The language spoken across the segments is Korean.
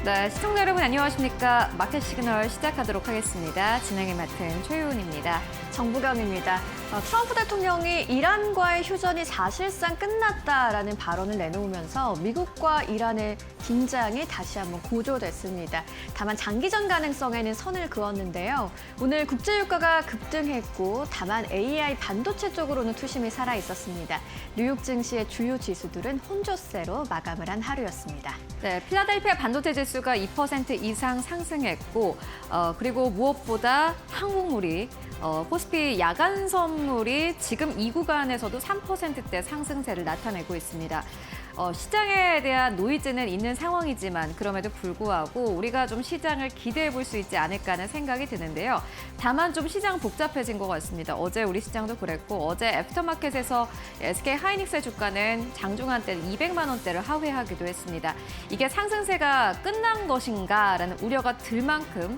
네, 시청자 여러분 안녕하십니까. 마켓 시그널 시작하도록 하겠습니다. 진행을 맡은 최유은입니다. 정부겸입니다. 트럼프 대통령이 이란과의 휴전이 사실상 끝났다라는 발언을 내놓으면서 미국과 이란의 긴장이 다시 한번 고조됐습니다. 다만 장기전 가능성에는 선을 그었는데요. 오늘 국제유가가 급등했고 다만 AI 반도체 쪽으로는 투심이 살아있었습니다. 뉴욕 증시의 주요 지수들은 혼조세로 마감을 한 하루였습니다. 네, 필라델피아 반도체 지수가 2% 이상 상승했고 그리고 무엇보다 한국물이 코스피 야간 선물이 지금 이 구간에서도 3%대 상승세를 나타내고 있습니다. 시장에 대한 노이즈는 있는 상황이지만 그럼에도 불구하고 우리가 좀 시장을 기대해 볼 수 있지 않을까 하는 생각이 드는데요. 다만 좀 시장 복잡해진 것 같습니다. 어제 우리 시장도 그랬고 어제 애프터마켓에서 SK 하이닉스의 주가는 장중한 때 200만 원대를 하회하기도 했습니다. 이게 상승세가 끝난 것인가라는 우려가 들 만큼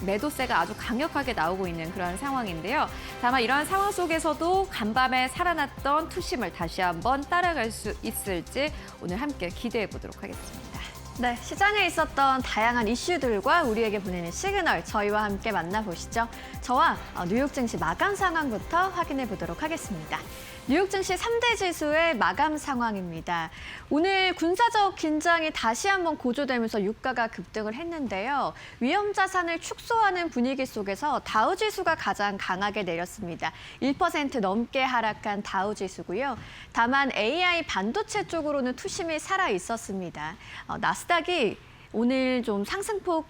매도세가 아주 강력하게 나오고 있는 그런 상황인데요. 다만 이러한 상황 속에서도 간밤에 살아났던 투심을 다시 한번 따라갈 수 있을지 오늘 함께 기대해 보도록 하겠습니다. 네, 시장에 있었던 다양한 이슈들과 우리에게 보내는 시그널 저희와 함께 만나보시죠. 저와 뉴욕 증시 마감 상황부터 확인해 보도록 하겠습니다. 뉴욕 증시 3대 지수의 마감 상황입니다. 오늘 군사적 긴장이 다시 한번 고조되면서 유가가 급등을 했는데요. 위험 자산을 축소하는 분위기 속에서 다우 지수가 가장 강하게 내렸습니다. 1% 넘게 하락한 다우 지수고요. 다만 AI 반도체 쪽으로는 투심이 살아 있었습니다. 나스닥이 오늘 좀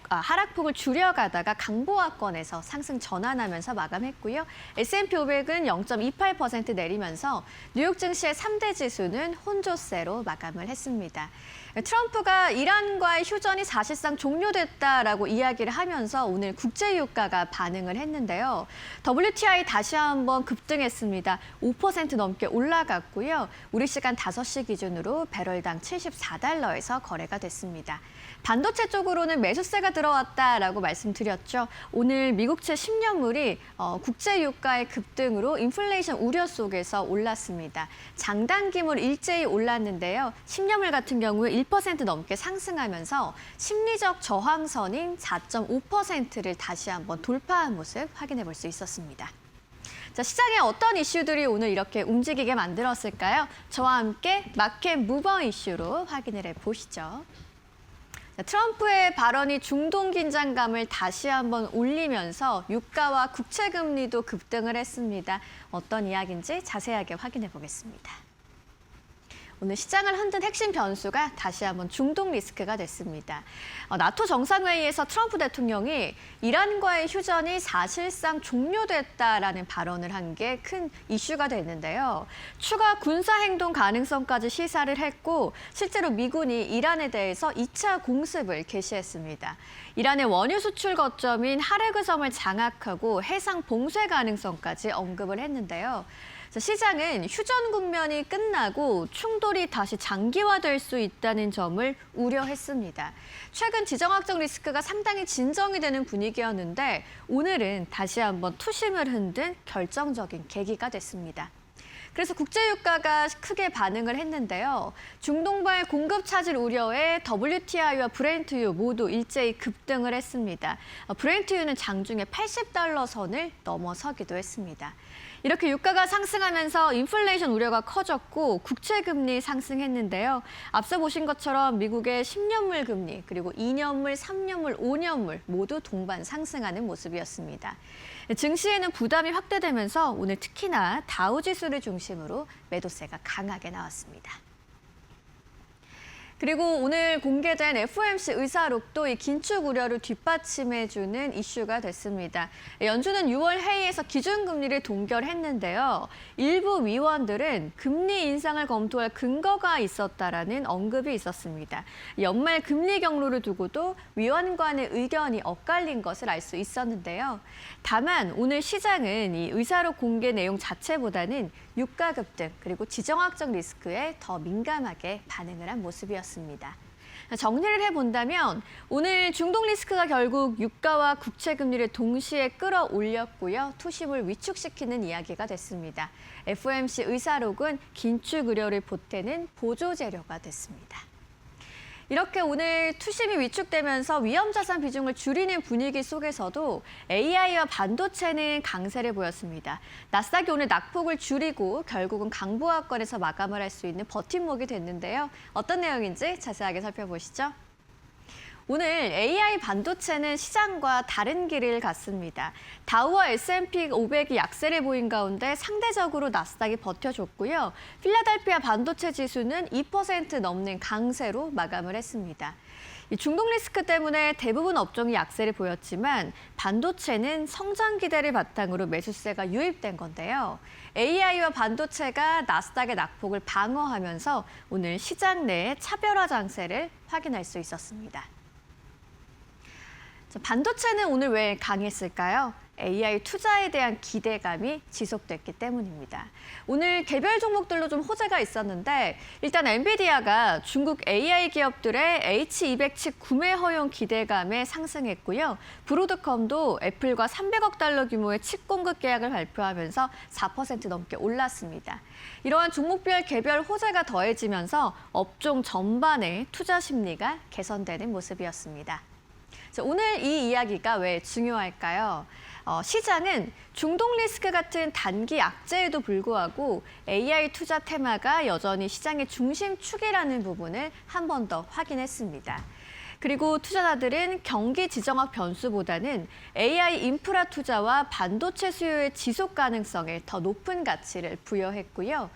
하락폭을 줄여가다가 강보합권에서 상승 전환하면서 마감했고요. S&P 500은 0.28% 내리면서 뉴욕 증시의 3대 지수는 혼조세로 마감을 했습니다. 트럼프가 이란과의 휴전이 사실상 종료됐다라고 이야기를 하면서 오늘 국제유가가 반응을 했는데요. WTI 다시 한번 급등했습니다. 5% 넘게 올라갔고요. 우리 시간 5시 기준으로 배럴당 74달러에서 거래가 됐습니다. 반도체 쪽으로는 매수세가 들어왔다라고 말씀드렸죠. 오늘 미국채 10년물이 국제유가의 급등으로 인플레이션 우려 속에서 올랐습니다. 장단기물 일제히 올랐는데요. 10년물 같은 경우에 1% 넘게 상승하면서 심리적 저항선인 4.5%를 다시 한번 돌파한 모습 확인해 볼 수 있었습니다. 자, 시장에 어떤 이슈들이 오늘 이렇게 움직이게 만들었을까요? 저와 함께 마켓 무버 이슈로 확인을 해보시죠. 트럼프의 발언이 중동 긴장감을 다시 한번 올리면서 유가와 국채금리도 급등을 했습니다. 어떤 이야기인지 자세하게 확인해 보겠습니다. 오늘 시장을 흔든 핵심 변수가 다시 한번 중동 리스크가 됐습니다. 나토 정상회의에서 트럼프 대통령이 이란과의 휴전이 사실상 종료됐다라는 발언을 한 게 큰 이슈가 됐는데요. 추가 군사행동 가능성까지 시사를 했고 실제로 미군이 이란에 대해서 2차 공습을 개시했습니다. 이란의 원유 수출 거점인 하르그 섬을 장악하고 해상 봉쇄 가능성까지 언급을 했는데요. 시장은 휴전 국면이 끝나고 충돌이 다시 장기화될 수 있다는 점을 우려했습니다. 최근 지정학적 리스크가 상당히 진정이 되는 분위기였는데 오늘은 다시 한번 투심을 흔든 결정적인 계기가 됐습니다. 그래서 국제유가가 크게 반응을 했는데요. 중동발 공급 차질 우려에 WTI와 브렌트유 모두 일제히 급등을 했습니다. 브렌트유는 장중에 80달러 선을 넘어서기도 했습니다. 이렇게 유가가 상승하면서 인플레이션 우려가 커졌고 국채금리 상승했는데요. 앞서 보신 것처럼 미국의 10년물 금리 그리고 2년물, 3년물, 5년물 모두 동반 상승하는 모습이었습니다. 증시에는 부담이 확대되면서 오늘 특히나 다우지수를 중심으로 매도세가 강하게 나왔습니다. 그리고 오늘 공개된 FOMC 의사록도 이 긴축 우려를 뒷받침해주는 이슈가 됐습니다. 연준은 6월 회의에서 기준금리를 동결했는데요. 일부 위원들은 금리 인상을 검토할 근거가 있었다라는 언급이 있었습니다. 연말 금리 경로를 두고도 위원 간의 의견이 엇갈린 것을 알 수 있었는데요. 다만 오늘 시장은 이 의사록 공개 내용 자체보다는 유가 급등 그리고 지정학적 리스크에 더 민감하게 반응을 한 모습이었습니다. 정리를 해본다면 오늘 중동 리스크가 결국 유가와 국채금리를 동시에 끌어올렸고요. 투심을 위축시키는 이야기가 됐습니다. FOMC 의사록은 긴축 우려를 보태는 보조 재료가 됐습니다. 이렇게 오늘 투심이 위축되면서 위험자산 비중을 줄이는 분위기 속에서도 AI와 반도체는 강세를 보였습니다. 나스닥이 오늘 낙폭을 줄이고 결국은 강보합권에서 마감을 할 수 있는 버팀목이 됐는데요. 어떤 내용인지 자세하게 살펴보시죠. 오늘 AI 반도체는 시장과 다른 길을 갔습니다. 다우와 S&P 500이 약세를 보인 가운데 상대적으로 나스닥이 버텨줬고요. 필라델피아 반도체 지수는 2% 넘는 강세로 마감을 했습니다. 이 중동 리스크 때문에 대부분 업종이 약세를 보였지만 반도체는 성장 기대를 바탕으로 매수세가 유입된 건데요. AI와 반도체가 나스닥의 낙폭을 방어하면서 오늘 시장 내 차별화 장세를 확인할 수 있었습니다. 반도체는 오늘 왜 강했을까요? AI 투자에 대한 기대감이 지속됐기 때문입니다. 오늘 개별 종목들로 좀 호재가 있었는데 일단 엔비디아가 중국 AI 기업들의 H200 칩 구매 허용 기대감에 상승했고요. 브로드컴도 애플과 300억 달러 규모의 칩 공급 계약을 발표하면서 4% 넘게 올랐습니다. 이러한 종목별 개별 호재가 더해지면서 업종 전반의 투자 심리가 개선되는 모습이었습니다. 오늘 이 이야기가 왜 중요할까요? 시장은 중동 리스크 같은 단기 악재에도 불구하고 AI 투자 테마가 여전히 시장의 중심축이라는 부분을 한 번 더 확인했습니다. 그리고 투자자들은 경기 지정학 변수보다는 AI 인프라 투자와 반도체 수요의 지속 가능성에 더 높은 가치를 부여했고요.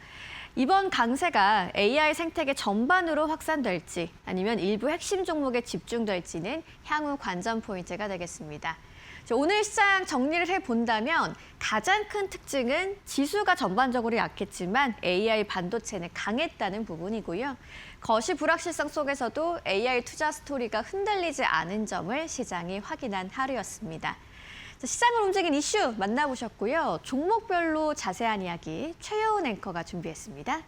이번 강세가 AI 생태계 전반으로 확산될지 아니면 일부 핵심 종목에 집중될지는 향후 관전 포인트가 되겠습니다. 오늘 시장 정리를 해본다면 가장 큰 특징은 지수가 전반적으로 약했지만 AI 반도체는 강했다는 부분이고요. 거시 불확실성 속에서도 AI 투자 스토리가 흔들리지 않은 점을 시장이 확인한 하루였습니다. 시장을 움직인 이슈 만나보셨고요. 종목별로 자세한 이야기 최여운 앵커가 준비했습니다.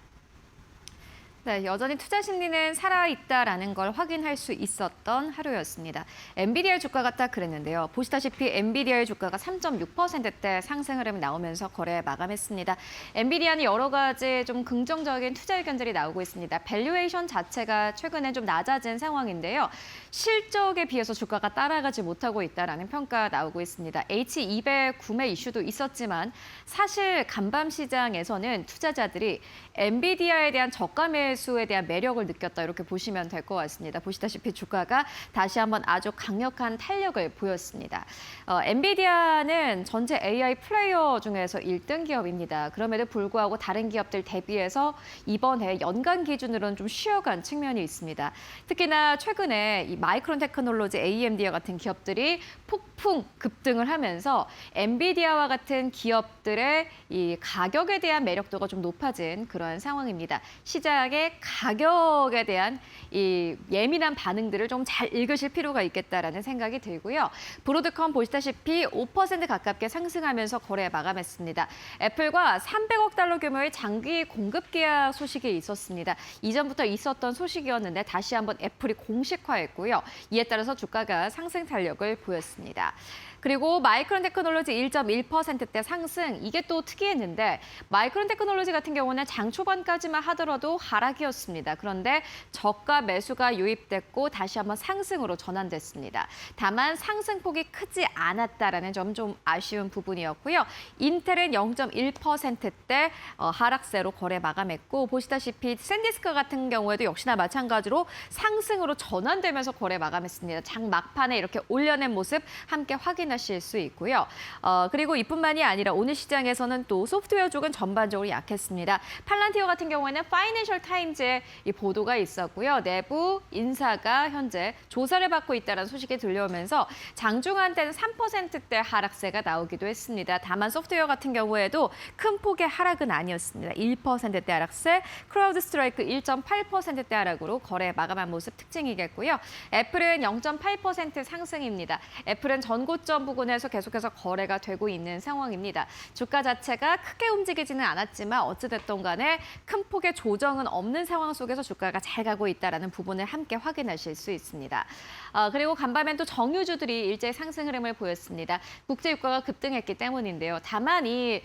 네, 여전히 투자 심리는 살아있다라는 걸 확인할 수 있었던 하루였습니다. 엔비디아의 주가가 딱 그랬는데요. 보시다시피 엔비디아의 주가가 3.6%대 상승 흐름이 나오면서 거래 마감했습니다. 엔비디아는 여러 가지 좀 긍정적인 투자 의견들이 나오고 있습니다. 밸류에이션 자체가 최근에 좀 낮아진 상황인데요. 실적에 비해서 주가가 따라가지 못하고 있다라는 평가 나오고 있습니다. H200 구매 이슈도 있었지만 사실 간밤 시장에서는 투자자들이 엔비디아에 대한 저가 매수에 대한 매력을 느꼈다 이렇게 보시면 될 것 같습니다. 보시다시피 주가가 다시 한번 아주 강력한 탄력을 보였습니다. 엔비디아는 전체 AI 플레이어 중에서 1등 기업입니다. 그럼에도 불구하고 다른 기업들 대비해서 이번에 연간 기준으로는 좀 쉬어간 측면이 있습니다. 특히나 최근에 이 마이크론 테크놀로지, AMD와 같은 기업들이 폭풍 급등을 하면서 엔비디아와 같은 기업들의 이 가격에 대한 매력도가 좀 높아진 그러한 상황입니다. 시장의 가격에 대한 이 예민한 반응들을 좀 잘 읽으실 필요가 있겠다라는 생각이 들고요. 브로드컴 보시다시피 5% 가깝게 상승하면서 거래 마감했습니다. 애플과 300억 달러 규모의 장기 공급 계약 소식이 있었습니다. 이전부터 있었던 소식이었는데 다시 한번 애플이 공식화했고요. 이에 따라서 주가가 상승 탄력을 보였습니다. 그리고 마이크론 테크놀로지 1.1%대 상승, 이게 또 특이했는데 마이크론 테크놀로지 같은 경우는 장 초반까지만 하더라도 하락이었습니다. 그런데 저가 매수가 유입됐고 다시 한번 상승으로 전환됐습니다. 다만 상승폭이 크지 않았다라는 점 좀 아쉬운 부분이었고요. 인텔은 0.1%대 하락세로 거래 마감했고 보시다시피 샌디스크 같은 경우에도 역시나 마찬가지로 상승으로 전환되면서 거래 마감했습니다. 장 막판에 이렇게 올려낸 모습 함께 확인하실 수 있고요. 그리고 이뿐만이 아니라 오늘 시장에서는 또 소프트웨어 쪽은 전반적으로 약했습니다. 팔란티어 같은 경우에는 파이낸셜 타임즈의 이 보도가 있었고요. 내부 인사가 현재 조사를 받고 있다는 소식이 들려오면서 장중한테는 3%대 하락세가 나오기도 했습니다. 다만 소프트웨어 같은 경우에도 큰 폭의 하락은 아니었습니다. 1%대 하락세, 크라우드 스트라이크 1.8%대 하락으로 거래 마감한 모습 특징이겠고요. 애플은 0.8% 상승입니다. 애플은 전고점 부근에서 계속해서 거래가 되고 있는 상황입니다. 주가 자체가 크게 움직이지는 않았지만 어찌됐든 간에 큰 폭의 조정은 없는 없는 상황 속에서 주가가 잘 가고 있다는 부분을 함께 확인하실 수 있습니다. 그리고 간밤엔 또 정유주들이 일제히 상승 흐름을 보였습니다. 국제 유가가 급등했기 때문인데요. 다만 이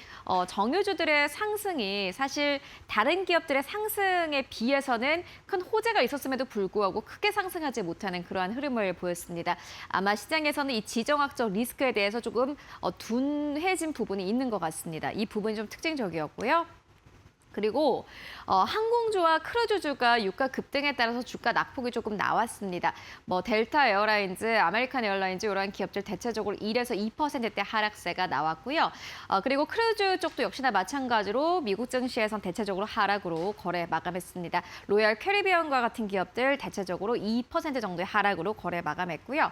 정유주들의 상승이 사실 다른 기업들의 상승에 비해서는 큰 호재가 있었음에도 불구하고 크게 상승하지 못하는 그러한 흐름을 보였습니다. 아마 시장에서는 이 지정학적 리스크에 대해서 조금 둔해진 부분이 있는 것 같습니다. 이 부분이 좀 특징적이었고요. 그리고 항공주와 크루즈주가 유가 급등에 따라서 주가 낙폭이 조금 나왔습니다. 뭐 델타 에어라인즈, 아메리칸 에어라인즈 이런 기업들 대체적으로 1에서 2%대 하락세가 나왔고요. 그리고 크루즈 쪽도 역시나 마찬가지로 미국 증시에선 대체적으로 하락으로 거래 마감했습니다. 로얄 캐리비언과 같은 기업들 대체적으로 2% 정도의 하락으로 거래 마감했고요.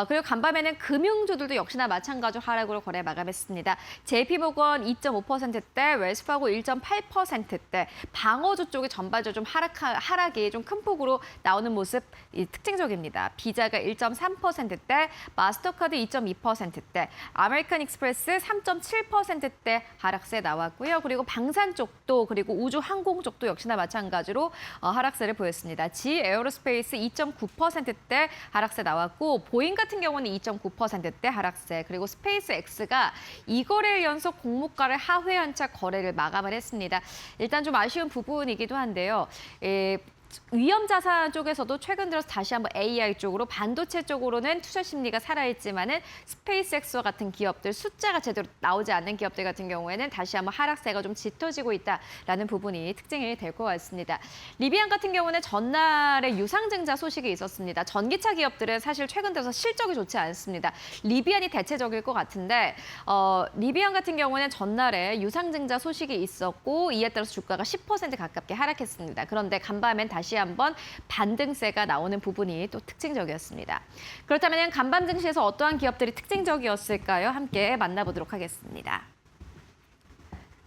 그리고 간밤에는 금융주들도 역시나 마찬가지로 하락으로 거래 마감했습니다. JP모건 2.5%대, 웰스파고 1.8%대, 방어주 쪽이 전반적으로 좀 하락이 좀 큰 폭으로 나오는 모습 특징적입니다. 비자가 1.3%대, 마스터카드 2.2%대, 아메리칸 익스프레스 3.7%대 하락세 나왔고요. 그리고 방산 쪽도 그리고 우주 항공 쪽도 역시나 마찬가지로 하락세를 보였습니다. 지 에어로스페이스 2.9%대 하락세 나왔고 보잉 같은 경우는 2.9%대 하락세, 그리고 스페이스 X가 2거래일 연속 공모가를 하회한 채 거래를 마감을 했습니다. 일단 좀 아쉬운 부분이기도 한데요. 위험 자산 쪽에서도 최근 들어서 다시 한번 AI 쪽으로, 반도체 쪽으로는 투자 심리가 살아있지만은 스페이스X와 같은 기업들, 숫자가 제대로 나오지 않는 기업들 같은 경우에는 다시 한번 하락세가 좀 짙어지고 있다라는 부분이 특징이 될 것 같습니다. 리비안 같은 경우는 전날에 유상증자 소식이 있었습니다. 전기차 기업들은 사실 최근 들어서 실적이 좋지 않습니다. 리비안이 대체적일 것 같은데 리비안 같은 경우는 전날에 유상증자 소식이 있었고 이에 따라서 주가가 10% 가깝게 하락했습니다. 그런데 간밤엔 다시 한번 반등세가 나오는 부분이 또 특징적이었습니다. 그렇다면 간밤 증시에서 어떠한 기업들이 특징적이었을까요? 함께 만나보도록 하겠습니다.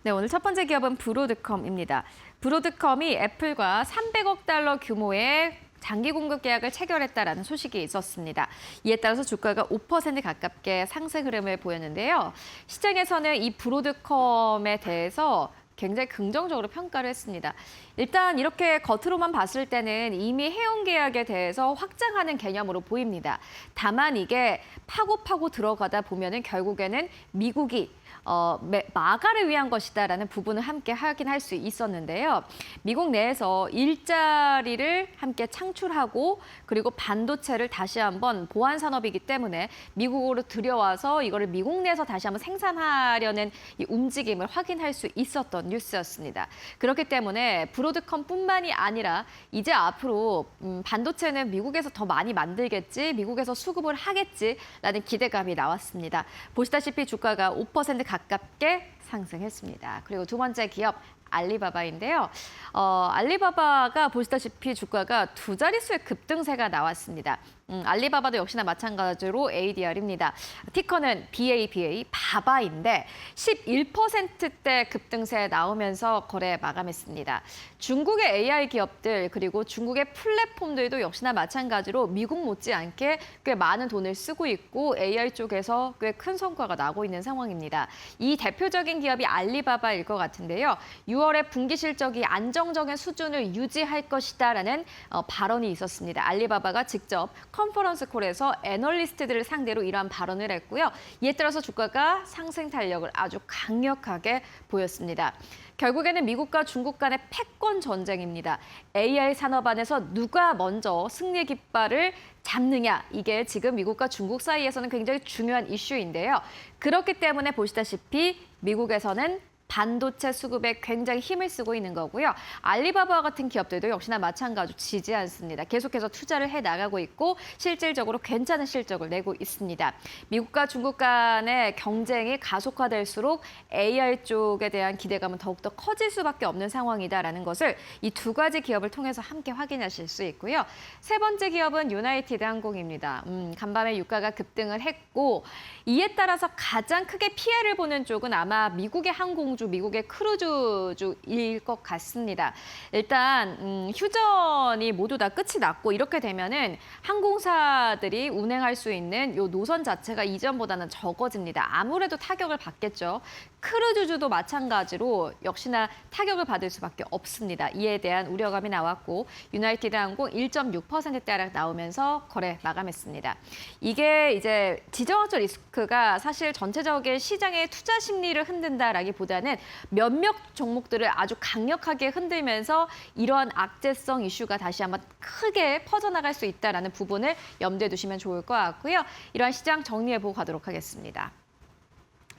네, 오늘 첫 번째 기업은 브로드컴입니다. 브로드컴이 애플과 300억 달러 규모의 장기 공급 계약을 체결했다라는 소식이 있었습니다. 이에 따라서 주가가 5% 가깝게 상승 흐름을 보였는데요. 시장에서는 이 브로드컴에 대해서 굉장히 긍정적으로 평가를 했습니다. 일단 이렇게 겉으로만 봤을 때는 이미 해온 계약에 대해서 확장하는 개념으로 보입니다. 다만 이게 파고 들어가다 보면은 결국에는 미국이 마가를 위한 것이다라는 부분을 함께 확인할 수 있었는데요. 미국 내에서 일자리를 함께 창출하고 그리고 반도체를 다시 한번 보안 산업이기 때문에 미국으로 들여와서 이거를 미국 내에서 다시 한번 생산하려는 이 움직임을 확인할 수 있었던 뉴스였습니다. 그렇기 때문에 브로드컴뿐만이 아니라 이제 앞으로 반도체는 미국에서 더 많이 만들겠지, 미국에서 수급을 하겠지라는 기대감이 나왔습니다. 보시다시피 주가가 5% 가깝게 상승했습니다. 그리고 두 번째 기업 알리바바인데요. 알리바바가 보시다시피 주가가 두 자릿수의 급등세가 나왔습니다. 알리바바도 역시나 마찬가지로 ADR입니다. 티커는 BABA, 바바인데 11%대 급등세 나오면서 거래 마감했습니다. 중국의 AI 기업들 그리고 중국의 플랫폼들도 역시나 마찬가지로 미국 못지않게 꽤 많은 돈을 쓰고 있고 AI 쪽에서 꽤 큰 성과가 나고 있는 상황입니다. 이 대표적인 기업이 알리바바일 것 같은데요. 6월에 분기 실적이 안정적인 수준을 유지할 것이다라는 발언이 있었습니다. 알리바바가 직접 컨퍼런스 콜에서 애널리스트들을 상대로 이러한 발언을 했고요. 이에 따라서 주가가 상승 탄력을 아주 강력하게 보였습니다. 결국에는 미국과 중국 간의 패권 전쟁입니다. AI 산업 안에서 누가 먼저 승리 깃발을 잡느냐, 이게 지금 미국과 중국 사이에서는 굉장히 중요한 이슈인데요. 그렇기 때문에 보시다시피 미국에서는 반도체 수급에 굉장히 힘을 쓰고 있는 거고요. 알리바바와 같은 기업들도 역시나 마찬가지로 지지 않습니다. 계속해서 투자를 해나가고 있고 실질적으로 괜찮은 실적을 내고 있습니다. 미국과 중국 간의 경쟁이 가속화될수록 AI 쪽에 대한 기대감은 더욱더 커질 수밖에 없는 상황이다라는 것을 이 두 가지 기업을 통해서 함께 확인하실 수 있고요. 세 번째 기업은 유나이티드 항공입니다. 간밤에 유가가 급등을 했고 이에 따라서 가장 크게 피해를 보는 쪽은 아마 미국의 항공 동주 미국의 크루즈주일 것 같습니다. 일단 휴전이 모두 다 끝이 났고 이렇게 되면은 항공사들이 운행할 수 있는 요 노선 자체가 이전보다는 적어집니다. 아무래도 타격을 받겠죠. 크루즈주도 마찬가지로 역시나 타격을 받을 수밖에 없습니다. 이에 대한 우려감이 나왔고 유나이티드 항공 1.6%대 하락 나오면서 거래 마감했습니다. 이게 이제 지정학적 리스크가 사실 전체적인 시장의 투자 심리를 흔든다라기보다는 몇몇 종목들을 아주 강력하게 흔들면서 이러한 악재성 이슈가 다시 한번 크게 퍼져나갈 수 있다는 부분을 염두에 두시면 좋을 것 같고요. 이러한 시장 정리해보고 가도록 하겠습니다.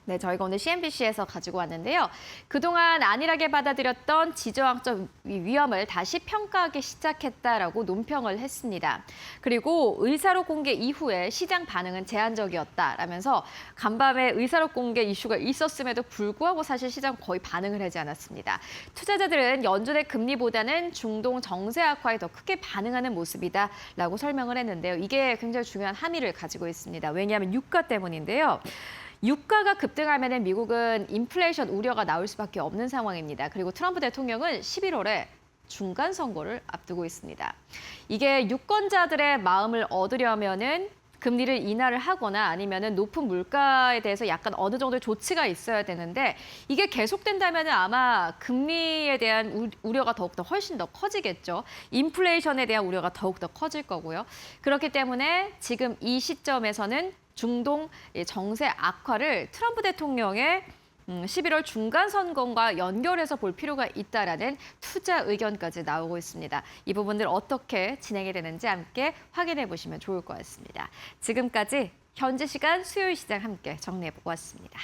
네, 저희가 오늘 CNBC에서 가지고 왔는데요. 그동안 안일하게 받아들였던 지정학적 위험을 다시 평가하기 시작했다라고 논평을 했습니다. 그리고 의사록 공개 이후에 시장 반응은 제한적이었다라면서 간밤에 의사록 공개 이슈가 있었음에도 불구하고 사실 시장 거의 반응을 하지 않았습니다. 투자자들은 연준의 금리보다는 중동 정세 악화에 더 크게 반응하는 모습이다라고 설명을 했는데요. 이게 굉장히 중요한 함의를 가지고 있습니다. 왜냐하면 유가 때문인데요. 유가가 급등하면 미국은 인플레이션 우려가 나올 수밖에 없는 상황입니다. 그리고 트럼프 대통령은 11월에 중간 선거를 앞두고 있습니다. 이게 유권자들의 마음을 얻으려면은 금리를 인하를 하거나 아니면은 높은 물가에 대해서 약간 어느 정도의 조치가 있어야 되는데 이게 계속된다면 아마 금리에 대한 우려가 더욱더 훨씬 더 커지겠죠. 인플레이션에 대한 우려가 더욱더 커질 거고요. 그렇기 때문에 지금 이 시점에서는 중동 정세 악화를 트럼프 대통령의 11월 중간 선거와 연결해서 볼 필요가 있다라는 투자 의견까지 나오고 있습니다. 이 부분들 어떻게 진행이 되는지 함께 확인해 보시면 좋을 것 같습니다. 지금까지 현지 시간 수요일 시장 함께 정리해 보고 왔습니다.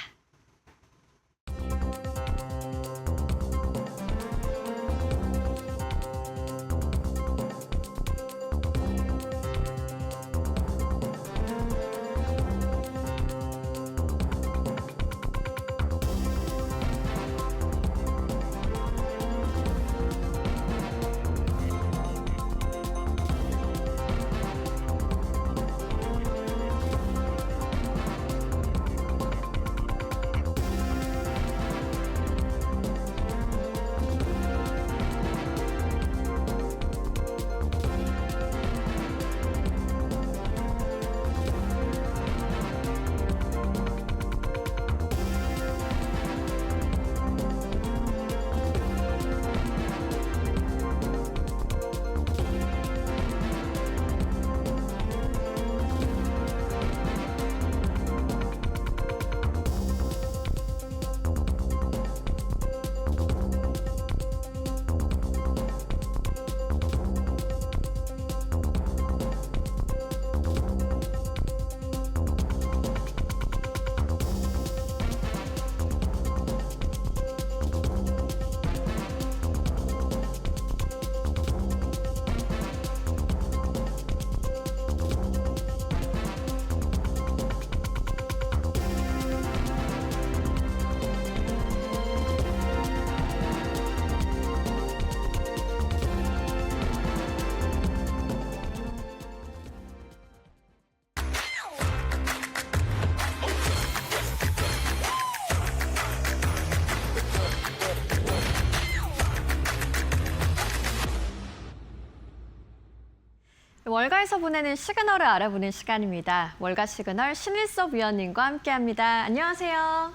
월가에서 보내는 시그널을 알아보는 시간입니다. 월가 시그널 신일섭 위원님과 함께합니다. 안녕하세요.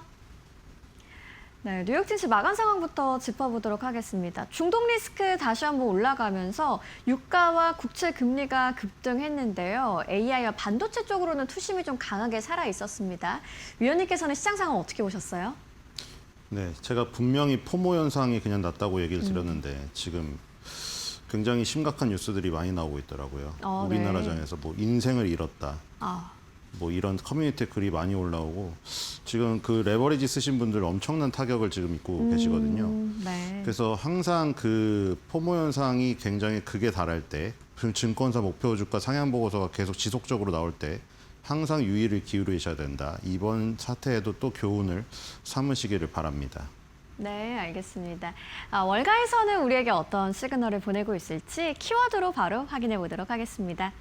네, 뉴욕 증시 마감 상황부터 짚어보도록 하겠습니다. 중동 리스크 다시 한번 올라가면서 유가와 국채 금리가 급등했는데요. AI와 반도체 쪽으로는 투심이 좀 강하게 살아 있었습니다. 위원님께서는 시장 상황 어떻게 보셨어요? 네, 제가 분명히 포모 현상이 그냥 났다고 얘기를 드렸는데 지금 굉장히 심각한 뉴스들이 많이 나오고 있더라고요. 우리나라 네. 장에서 뭐 인생을 잃었다. 뭐 이런 커뮤니티 글이 많이 올라오고 지금 그 레버리지 쓰신 분들 엄청난 타격을 지금 입고 계시거든요. 네. 그래서 항상 그 포모 현상이 굉장히 극에 달할 때 증권사 목표 주가 상향 보고서가 계속 지속적으로 나올 때 항상 유의를 기울이셔야 된다. 이번 사태에도 또 교훈을 삼으시기를 바랍니다. 네, 알겠습니다. 월가에서는 우리에게 어떤 시그널을 보내고 있을지 키워드로 바로 확인해 보도록 하겠습니다.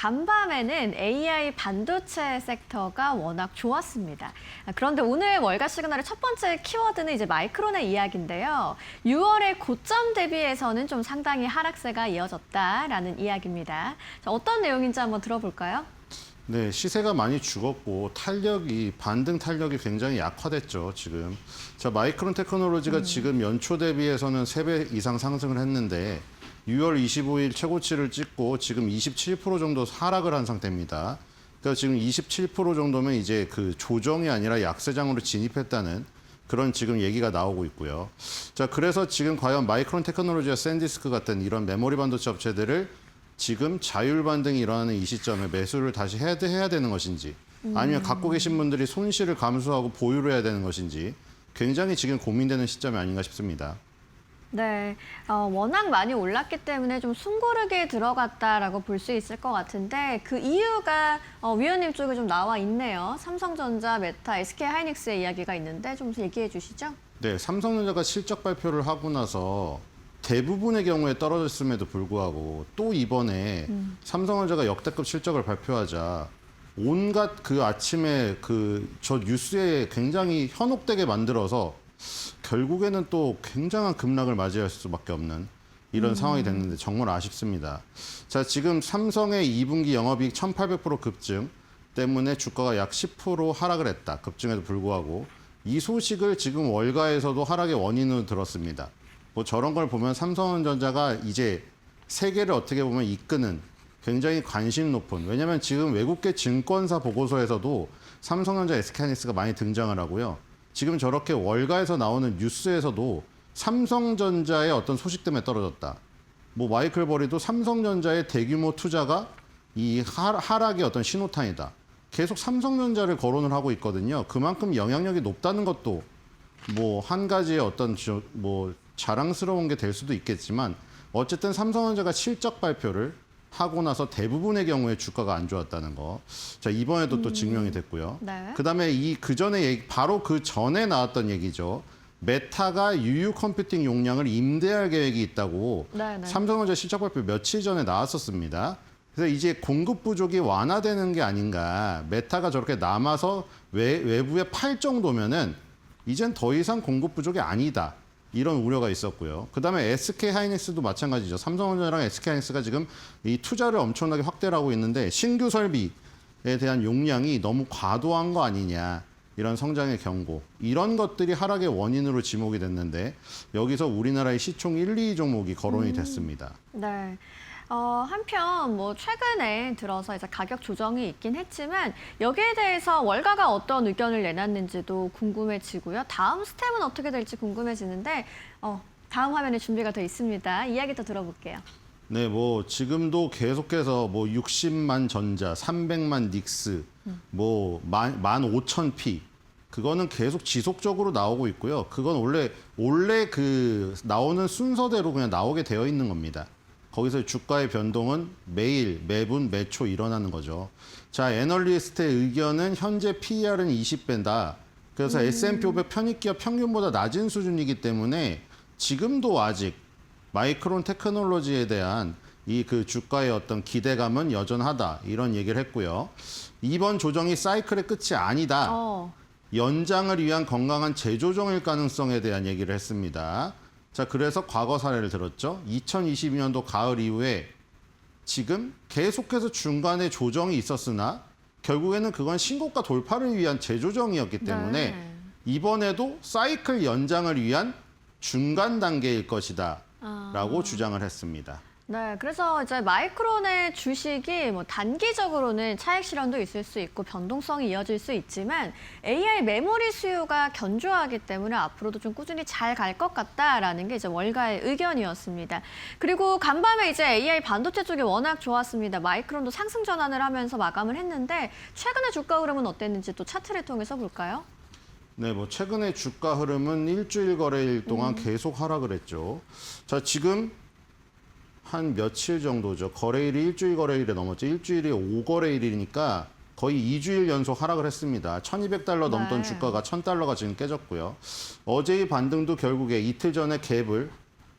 간밤에는 AI 반도체 섹터가 워낙 좋았습니다. 그런데 오늘 월가 시그널의 첫 번째 키워드는 이제 마이크론의 이야기인데요. 6월의 고점 대비해서는 좀 상당히 하락세가 이어졌다라는 이야기입니다. 자, 어떤 내용인지 한번 들어볼까요? 네, 시세가 많이 죽었고 반등 탄력이 굉장히 약화됐죠, 지금. 자, 마이크론 테크놀로지가 지금 연초 대비해서는 3배 이상 상승을 했는데 6월 25일 최고치를 찍고 지금 27% 정도 하락을 한 상태입니다. 그러니까 지금 27% 정도면 이제 그 조정이 아니라 약세장으로 진입했다는 그런 지금 얘기가 나오고 있고요. 자, 그래서 지금 과연 마이크론 테크놀로지와 샌디스크 같은 이런 메모리 반도체 업체들을 지금 자율 반등이 일어나는 이 시점에 매수를 다시 해야 되는 것인지 아니면 갖고 계신 분들이 손실을 감수하고 보유를 해야 되는 것인지 굉장히 지금 고민되는 시점이 아닌가 싶습니다. 네, 워낙 많이 올랐기 때문에 좀 숨고르게 들어갔다라고 볼 수 있을 것 같은데 그 이유가 위원님 쪽에 좀 나와 있네요. 삼성전자, 메타, SK하이닉스의 이야기가 있는데 좀 얘기해 주시죠. 네, 삼성전자가 실적 발표를 하고 나서 대부분의 경우에 떨어졌음에도 불구하고 또 이번에 삼성전자가 역대급 실적을 발표하자 온갖 그 아침에 저 뉴스에 굉장히 현혹되게 만들어서 결국에는 또 굉장한 급락을 맞이할 수밖에 없는 이런 상황이 됐는데 정말 아쉽습니다. 자, 지금 삼성의 2분기 영업이익 1,800% 급증 때문에 주가가 약 10% 하락을 했다. 급증에도 불구하고 이 소식을 지금 월가에서도 하락의 원인으로 들었습니다. 뭐 저런 걸 보면 삼성전자가 이제 세계를 어떻게 보면 이끄는 굉장히 관심 높은, 왜냐하면 지금 외국계 증권사 보고서에서도 삼성전자, SK하이닉스가 많이 등장을 하고요. 지금 저렇게 월가에서 나오는 뉴스에서도 삼성전자의 어떤 소식 때문에 떨어졌다. 뭐 마이클 버리도 삼성전자의 대규모 투자가 이 하락의 어떤 신호탄이다. 계속 삼성전자를 거론을 하고 있거든요. 그만큼 영향력이 높다는 것도 뭐 한 가지의 어떤 뭐 자랑스러운 게 될 수도 있겠지만 어쨌든 삼성전자가 실적 발표를 하고 나서 대부분의 경우에 주가가 안 좋았다는 거. 자, 이번에도 또 증명이 됐고요. 네. 그다음에 바로 그 전에 나왔던 얘기죠. 메타가 유유 컴퓨팅 용량을 임대할 계획이 있다고 네. 삼성전자 실적 발표 며칠 전에 나왔었습니다. 그래서 이제 공급 부족이 완화되는 게 아닌가. 메타가 저렇게 남아서 외부에 팔 정도면은 이젠 더 이상 공급 부족이 아니다. 이런 우려가 있었고요. 그다음에 SK하이닉스도 마찬가지죠. 삼성전자랑 SK하이닉스가 지금 이 투자를 엄청나게 확대를 하고 있는데 신규 설비에 대한 용량이 너무 과도한 거 아니냐. 이런 성장의 경고. 이런 것들이 하락의 원인으로 지목이 됐는데 여기서 우리나라의 시총 1, 2 종목이 거론이 됐습니다. 네. 한편 뭐 최근에 들어서 이제 가격 조정이 있긴 했지만 여기에 대해서 월가가 어떤 의견을 내놨는지도 궁금해지고요. 다음 스텝은 어떻게 될지 궁금해지는데 다음 화면에 준비가 돼 있습니다. 이야기 더 들어볼게요. 네, 뭐 지금도 계속해서 뭐 60만 전자, 300만 닉스, 뭐 15,000P 그거는 계속 지속적으로 나오고 있고요. 그건 원래 그 나오는 순서대로 그냥 나오게 되어 있는 겁니다. 거기서 주가의 변동은 매일, 매분, 매초 일어나는 거죠. 자, 애널리스트의 의견은 현재 PER은 20배다. 그래서 S&P 500 편입기업 평균보다 낮은 수준이기 때문에 지금도 아직 마이크론 테크놀로지에 대한 이 그 주가의 어떤 기대감은 여전하다. 이런 얘기를 했고요. 이번 조정이 사이클의 끝이 아니다. 연장을 위한 건강한 재조정일 가능성에 대한 얘기를 했습니다. 자, 그래서 과거 사례를 들었죠. 2022년도 가을 이후에 지금 계속해서 중간에 조정이 있었으나 결국에는 그건 신고가 돌파를 위한 재조정이었기 때문에 이번에도 사이클 연장을 위한 중간 단계일 것이다 라고 주장을 했습니다. 네, 그래서 이제 마이크론의 주식이 뭐 단기적으로는 차익 실현도 있을 수 있고 변동성이 이어질 수 있지만 AI 메모리 수요가 견조하기 때문에 앞으로도 좀 꾸준히 잘 갈 것 같다라는 게 이제 월가의 의견이었습니다. 그리고 간밤에 이제 AI 반도체 쪽이 워낙 좋았습니다. 마이크론도 상승 전환을 하면서 마감을 했는데 최근의 주가 흐름은 어땠는지 또 차트를 통해서 볼까요? 네, 뭐 최근의 주가 흐름은 일주일 거래일 동안 계속 하락을 했죠. 자, 지금 한 며칠 정도죠. 거래일이 일주일 거래일에 넘었죠. 일주일이 5거래일이니까 거의 2주일 연속 하락을 했습니다. 1,200달러 넘던 주가가 1,000달러가 지금 깨졌고요. 어제의 반등도 결국에 이틀 전에 갭을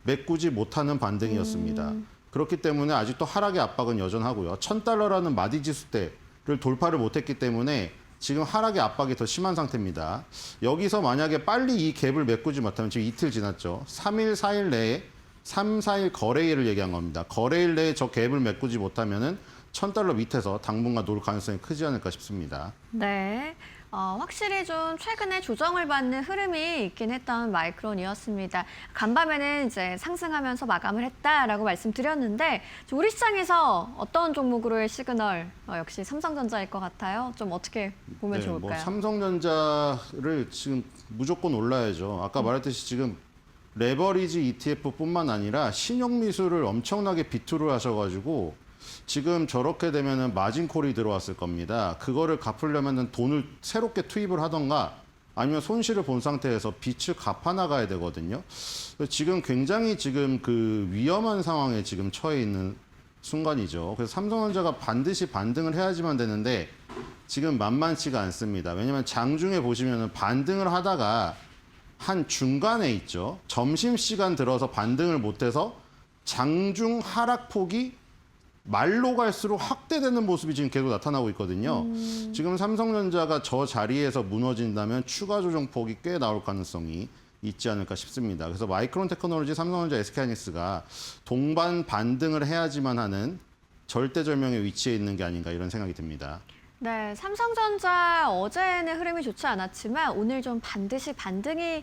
메꾸지 못하는 반등이었습니다. 그렇기 때문에 아직도 하락의 압박은 여전하고요. 1,000달러라는 마디 지수대를 돌파를 못했기 때문에 지금 하락의 압박이 더 심한 상태입니다. 여기서 만약에 빨리 이 갭을 메꾸지 못하면 지금 이틀 지났죠. 3일, 4일 내에 3, 4일 거래일을 얘기한 겁니다. 거래일 내에 저 갭을 메꾸지 못하면은 1,000달러 밑에서 당분간 놀 가능성이 크지 않을까 싶습니다. 네. 확실히 좀 최근에 조정을 받는 흐름이 있긴 했던 마이크론이었습니다. 간밤에는 이제 상승하면서 마감을 했다라고 말씀드렸는데 우리 시장에서 어떤 종목으로의 시그널 역시 삼성전자일 것 같아요. 좀 어떻게 보면 네, 좋을까요? 삼성전자를 지금 무조건 올라야죠. 아까 말했듯이 지금 레버리지 ETF뿐만 아니라 신용미수를 엄청나게 비투를 하셔가지고 지금 저렇게 되면은 마진콜이 들어왔을 겁니다. 그거를 갚으려면은 돈을 새롭게 투입을 하던가 아니면 손실을 본 상태에서 빚을 갚아 나가야 되거든요. 지금 굉장히 지금 그 위험한 상황에 지금 처해 있는 순간이죠. 그래서 삼성전자가 반드시 반등을 해야지만 되는데 지금 만만치가 않습니다. 왜냐하면 장중에 보시면은 반등을 하다가 한 중간에 있죠. 점심시간 들어서 반등을 못해서 장중 하락폭이 말로 갈수록 확대되는 모습이 지금 계속 나타나고 있거든요. 지금 삼성전자가 저 자리에서 무너진다면 추가 조정폭이 꽤 나올 가능성이 있지 않을까 싶습니다. 그래서 마이크론 테크놀로지, 삼성전자, SK하이닉스가 동반 반등을 해야지만 하는 절대절명의 위치에 있는 게 아닌가 이런 생각이 듭니다. 네, 삼성전자 어제는 흐름이 좋지 않았지만 오늘 좀 반드시 반등이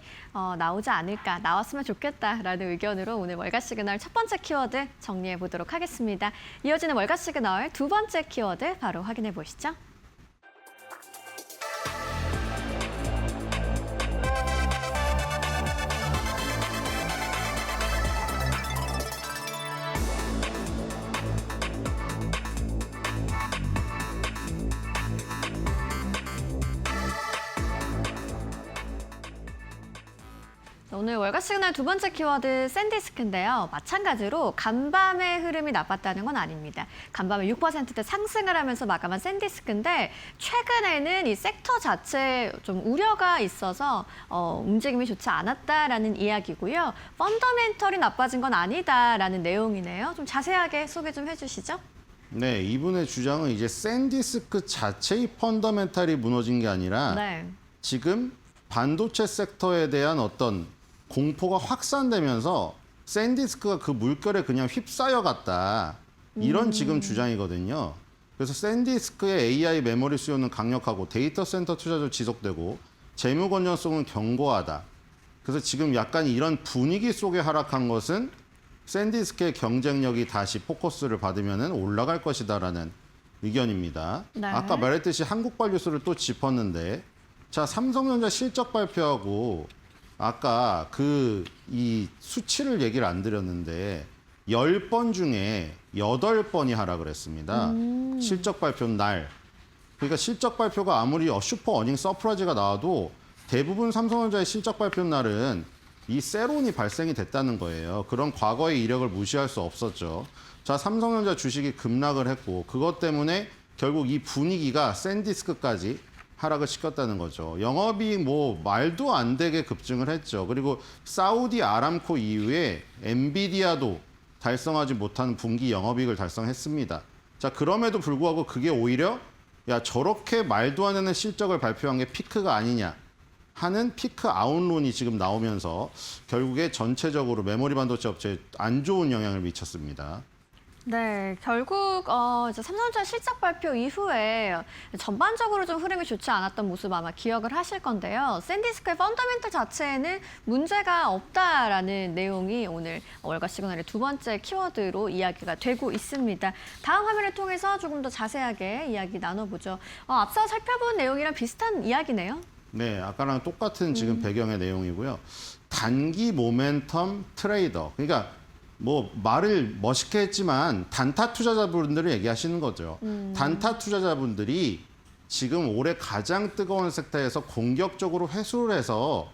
나오지 않을까, 나왔으면 좋겠다라는 의견으로 오늘 월가 시그널 첫 번째 키워드 정리해 보도록 하겠습니다. 이어지는 월가 시그널 두 번째 키워드 바로 확인해 보시죠. 오늘 월가 시그널 두 번째 키워드 샌디스크인데요. 마찬가지로 간밤의 흐름이 나빴다는 건 아닙니다. 간밤에 6%대 상승을 하면서 마감한 샌디스크인데 최근에는 이 섹터 자체에 좀 우려가 있어서 움직임이 좋지 않았다라는 이야기고요. 펀더멘털이 나빠진 건 아니다라는 내용이네요. 좀 자세하게 소개 좀 해주시죠. 네, 이분의 주장은 이제 샌디스크 자체의 펀더멘탈이 무너진 게 아니라 네. 지금 반도체 섹터에 대한 어떤 공포가 확산되면서 샌디스크가 그 물결에 그냥 휩싸여 갔다. 이런 지금 주장이거든요. 그래서 샌디스크의 AI 메모리 수요는 강력하고 데이터 센터 투자도 지속되고 재무 건전성은 견고하다. 그래서 지금 약간 이런 분위기 속에 하락한 것은 샌디스크의 경쟁력이 다시 포커스를 받으면 올라갈 것이다라는 의견입니다. 네. 아까 말했듯이 한국발 뉴스를 또 짚었는데 자, 삼성전자 실적 발표하고 아까 이 수치를 얘기를 안 드렸는데 10번 중에 8번이 하락을 했습니다. 실적 발표 날. 그러니까 실적 발표가 아무리 슈퍼 어닝 서프라이즈가 나와도 대부분 삼성전자의 실적 발표 날은 이 세론이 발생이 됐다는 거예요. 그런 과거의 이력을 무시할 수 없었죠. 자, 삼성전자 주식이 급락을 했고 그것 때문에 결국 이 분위기가 샌디스크까지 하락을 시켰다는 거죠. 영업이익 말도 안 되게 급증을 했죠. 그리고 사우디 아람코 이후에 엔비디아도 달성하지 못한 분기 영업이익을 달성했습니다. 자, 그럼에도 불구하고 그게 오히려 야, 저렇게 말도 안 되는 실적을 발표한 게 피크가 아니냐 하는 피크 아웃론이 지금 나오면서 결국에 전체적으로 메모리 반도체 업체에 안 좋은 영향을 미쳤습니다. 네, 결국 이제 삼성전자 실적 발표 이후에 전반적으로 좀 흐름이 좋지 않았던 모습 아마 기억을 하실 건데요. 샌디스크의 펀더멘털 자체에는 문제가 없다라는 내용이 오늘 월가 시그널의 두 번째 키워드로 이야기가 되고 있습니다. 다음 화면을 통해서 조금 더 자세하게 이야기 나눠보죠. 앞서 살펴본 내용이랑 비슷한 이야기네요. 네, 아까랑 똑같은 지금 배경의 내용이고요. 단기 모멘텀 트레이더. 그러니까 말을 멋있게 했지만 단타 투자자분들을 얘기하시는 거죠. 단타 투자자분들이 지금 올해 가장 뜨거운 섹터에서 공격적으로 회수를 해서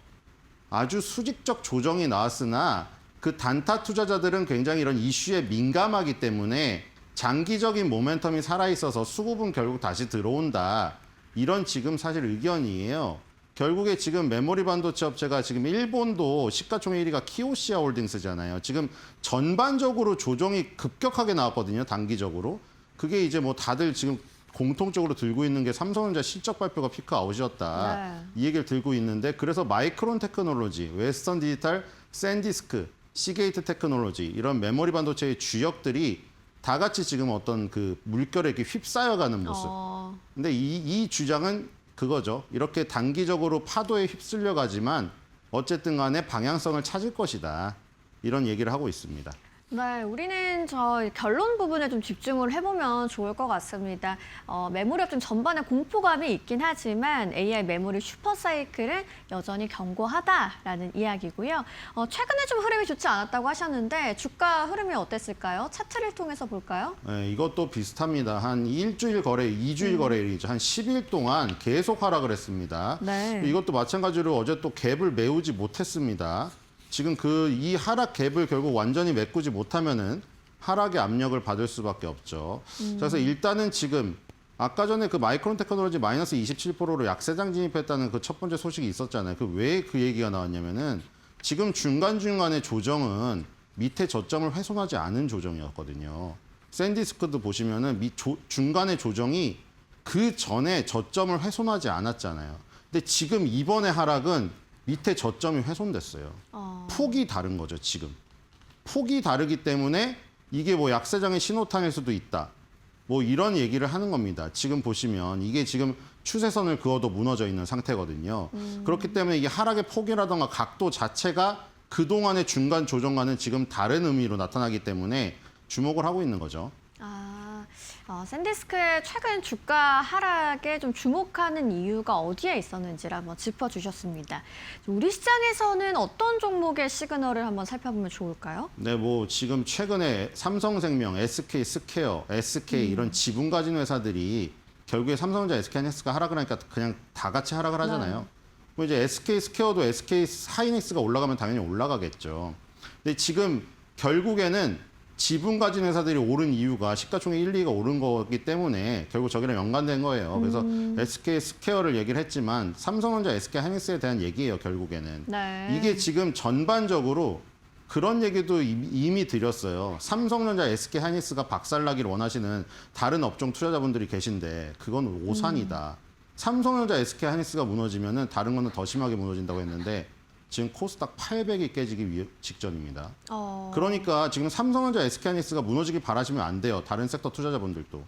아주 수직적 조정이 나왔으나 그 단타 투자자들은 굉장히 이런 이슈에 민감하기 때문에 장기적인 모멘텀이 살아있어서 수급은 결국 다시 들어온다. 이런 지금 사실 의견이에요. 결국에 지금 메모리 반도체 업체가 지금 일본도 시가총액 1위가 키오시아 홀딩스잖아요. 지금 전반적으로 조정이 급격하게 나왔거든요. 단기적으로. 그게 이제 뭐 다들 지금 공통적으로 들고 있는 게 삼성전자 실적 발표가 피크 아웃이었다. 네. 이 얘기를 들고 있는데 그래서 마이크론 테크놀로지, 웨스턴 디지털, 샌디스크, 시게이트 테크놀로지 이런 메모리 반도체의 주역들이 다 같이 지금 어떤 그 물결에 이렇게 휩싸여가는 모습. 근데 이 주장은 그거죠. 이렇게 단기적으로 파도에 휩쓸려 가지만 어쨌든 간에 방향성을 찾을 것이다. 이런 얘기를 하고 있습니다. 네, 우리는 저 결론 부분에 좀 집중을 해보면 좋을 것 같습니다. 메모리 업종 전반에 공포감이 있긴 하지만 AI 메모리 슈퍼사이클은 여전히 견고하다라는 이야기고요. 최근에 좀 흐름이 좋지 않았다고 하셨는데 주가 흐름이 어땠을까요? 차트를 통해서 볼까요? 네, 이것도 비슷합니다. 한 일주일 거래, 2주일 거래일이죠. 한 10일 동안 계속 하락을 했습니다. 네. 이것도 마찬가지로 어제 또 갭을 메우지 못했습니다. 지금 이 하락 갭을 결국 완전히 메꾸지 못하면은 하락의 압력을 받을 수밖에 없죠. 그래서 일단은 지금 아까 전에 그 마이크론 테크놀로지 마이너스 27%로 약세장 진입했다는 그 첫 번째 소식이 있었잖아요. 왜 그 얘기가 나왔냐면은 지금 중간중간의 조정은 밑에 저점을 훼손하지 않은 조정이었거든요. 샌디스크도 보시면은 중간의 조정이 그 전에 저점을 훼손하지 않았잖아요. 근데 지금 이번에 하락은 밑에 저점이 훼손됐어요. 폭이 다른 거죠, 지금. 폭이 다르기 때문에 이게 뭐 약세장의 신호탄일 수도 있다. 뭐 이런 얘기를 하는 겁니다. 지금 보시면 이게 지금 추세선을 그어도 무너져 있는 상태거든요. 그렇기 때문에 이게 하락의 폭이라던가 각도 자체가 그동안의 중간 조정과는 지금 다른 의미로 나타나기 때문에 주목을 하고 있는 거죠. 샌디스크의 최근 주가 하락에 좀 주목하는 이유가 어디에 있었는지를 한번 짚어주셨습니다. 우리 시장에서는 어떤 종목의 시그널을 한번 살펴보면 좋을까요? 네, 뭐 지금 최근에 삼성생명, SK 스퀘어, SK 이런 지분 가진 회사들이 결국에 삼성전자, SK하이닉스가 하락을 하니까 그냥 다 같이 하락을 하잖아요. 뭐 이제 SK 스퀘어도 SK 하이닉스가 올라가면 당연히 올라가겠죠. 근데 지금 결국에는 지분 가진 회사들이 오른 이유가 시가총액 1, 2가 오른 거기 때문에 결국 저기랑 연관된 거예요. 그래서 SK 스퀘어를 얘기를 했지만 삼성전자, SK 하이닉스에 대한 얘기예요, 결국에는. 네. 이게 지금 전반적으로 그런 얘기도 이미 드렸어요. 삼성전자, SK 하이닉스가 박살나기를 원하시는 다른 업종 투자자분들이 계신데 그건 오산이다. 삼성전자, SK 하이닉스가 무너지면은 다른 거는 더 심하게 무너진다고 했는데 지금 코스닥 800이 깨지기 직전입니다. 그러니까 지금 삼성전자, SK하이닉스가 무너지길 바라시면 안 돼요. 다른 섹터 투자자분들도.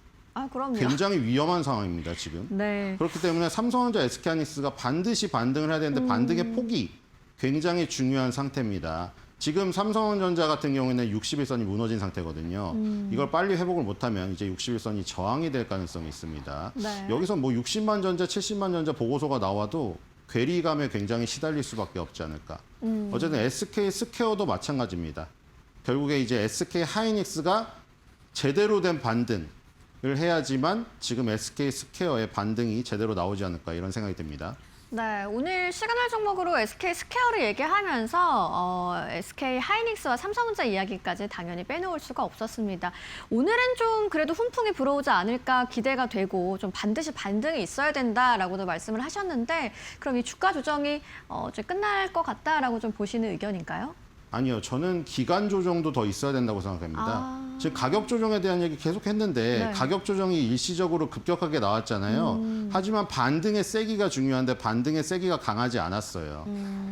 그럼요. 굉장히 위험한 상황입니다, 지금. 네. 그렇기 때문에 삼성전자, SK하이닉스가 반드시 반등을 해야 되는데 반등의 폭이 굉장히 중요한 상태입니다. 지금 삼성전자 같은 경우에는 60일선이 무너진 상태거든요. 이걸 빨리 회복을 못하면 이제 60일선이 저항이 될 가능성이 있습니다. 네. 여기서 뭐 60만 전자, 70만 전자 보고서가 나와도 괴리감에 굉장히 시달릴 수밖에 없지 않을까. 어쨌든 SK 스퀘어도 마찬가지입니다. 결국에 이제 SK 하이닉스가 제대로 된 반등을 해야지만 지금 SK 스퀘어의 반등이 제대로 나오지 않을까 이런 생각이 듭니다. 네, 오늘 시그널 종목으로 SK 스퀘어를 얘기하면서 SK 하이닉스와 삼성전자 이야기까지 당연히 빼놓을 수가 없었습니다. 오늘은 좀 그래도 훈풍이 불어오지 않을까 기대가 되고 좀 반드시 반등이 있어야 된다라고도 말씀을 하셨는데 그럼 이 주가 조정이 좀 끝날 것 같다라고 좀 보시는 의견인가요? 아니요, 저는 기간 조정도 더 있어야 된다고 생각합니다. 지금 가격 조정에 대한 얘기 계속 했는데 네. 가격 조정이 일시적으로 급격하게 나왔잖아요. 하지만 반등의 세기가 중요한데 반등의 세기가 강하지 않았어요.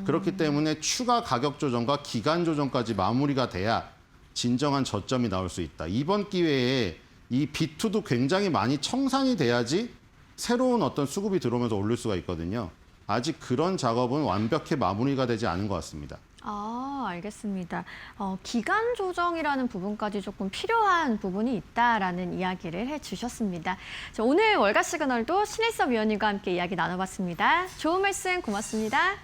그렇기 때문에 추가 가격 조정과 기간 조정까지 마무리가 돼야 진정한 저점이 나올 수 있다. 이번 기회에 이 B2도 굉장히 많이 청산이 돼야지 새로운 어떤 수급이 들어오면서 오를 수가 있거든요. 아직 그런 작업은 완벽히 마무리가 되지 않은 것 같습니다. 알겠습니다. 기간 조정이라는 부분까지 조금 필요한 부분이 있다라는 이야기를 해주셨습니다. 자, 오늘 월가 시그널도 신일섭 위원님과 함께 이야기 나눠봤습니다. 좋은 말씀 고맙습니다.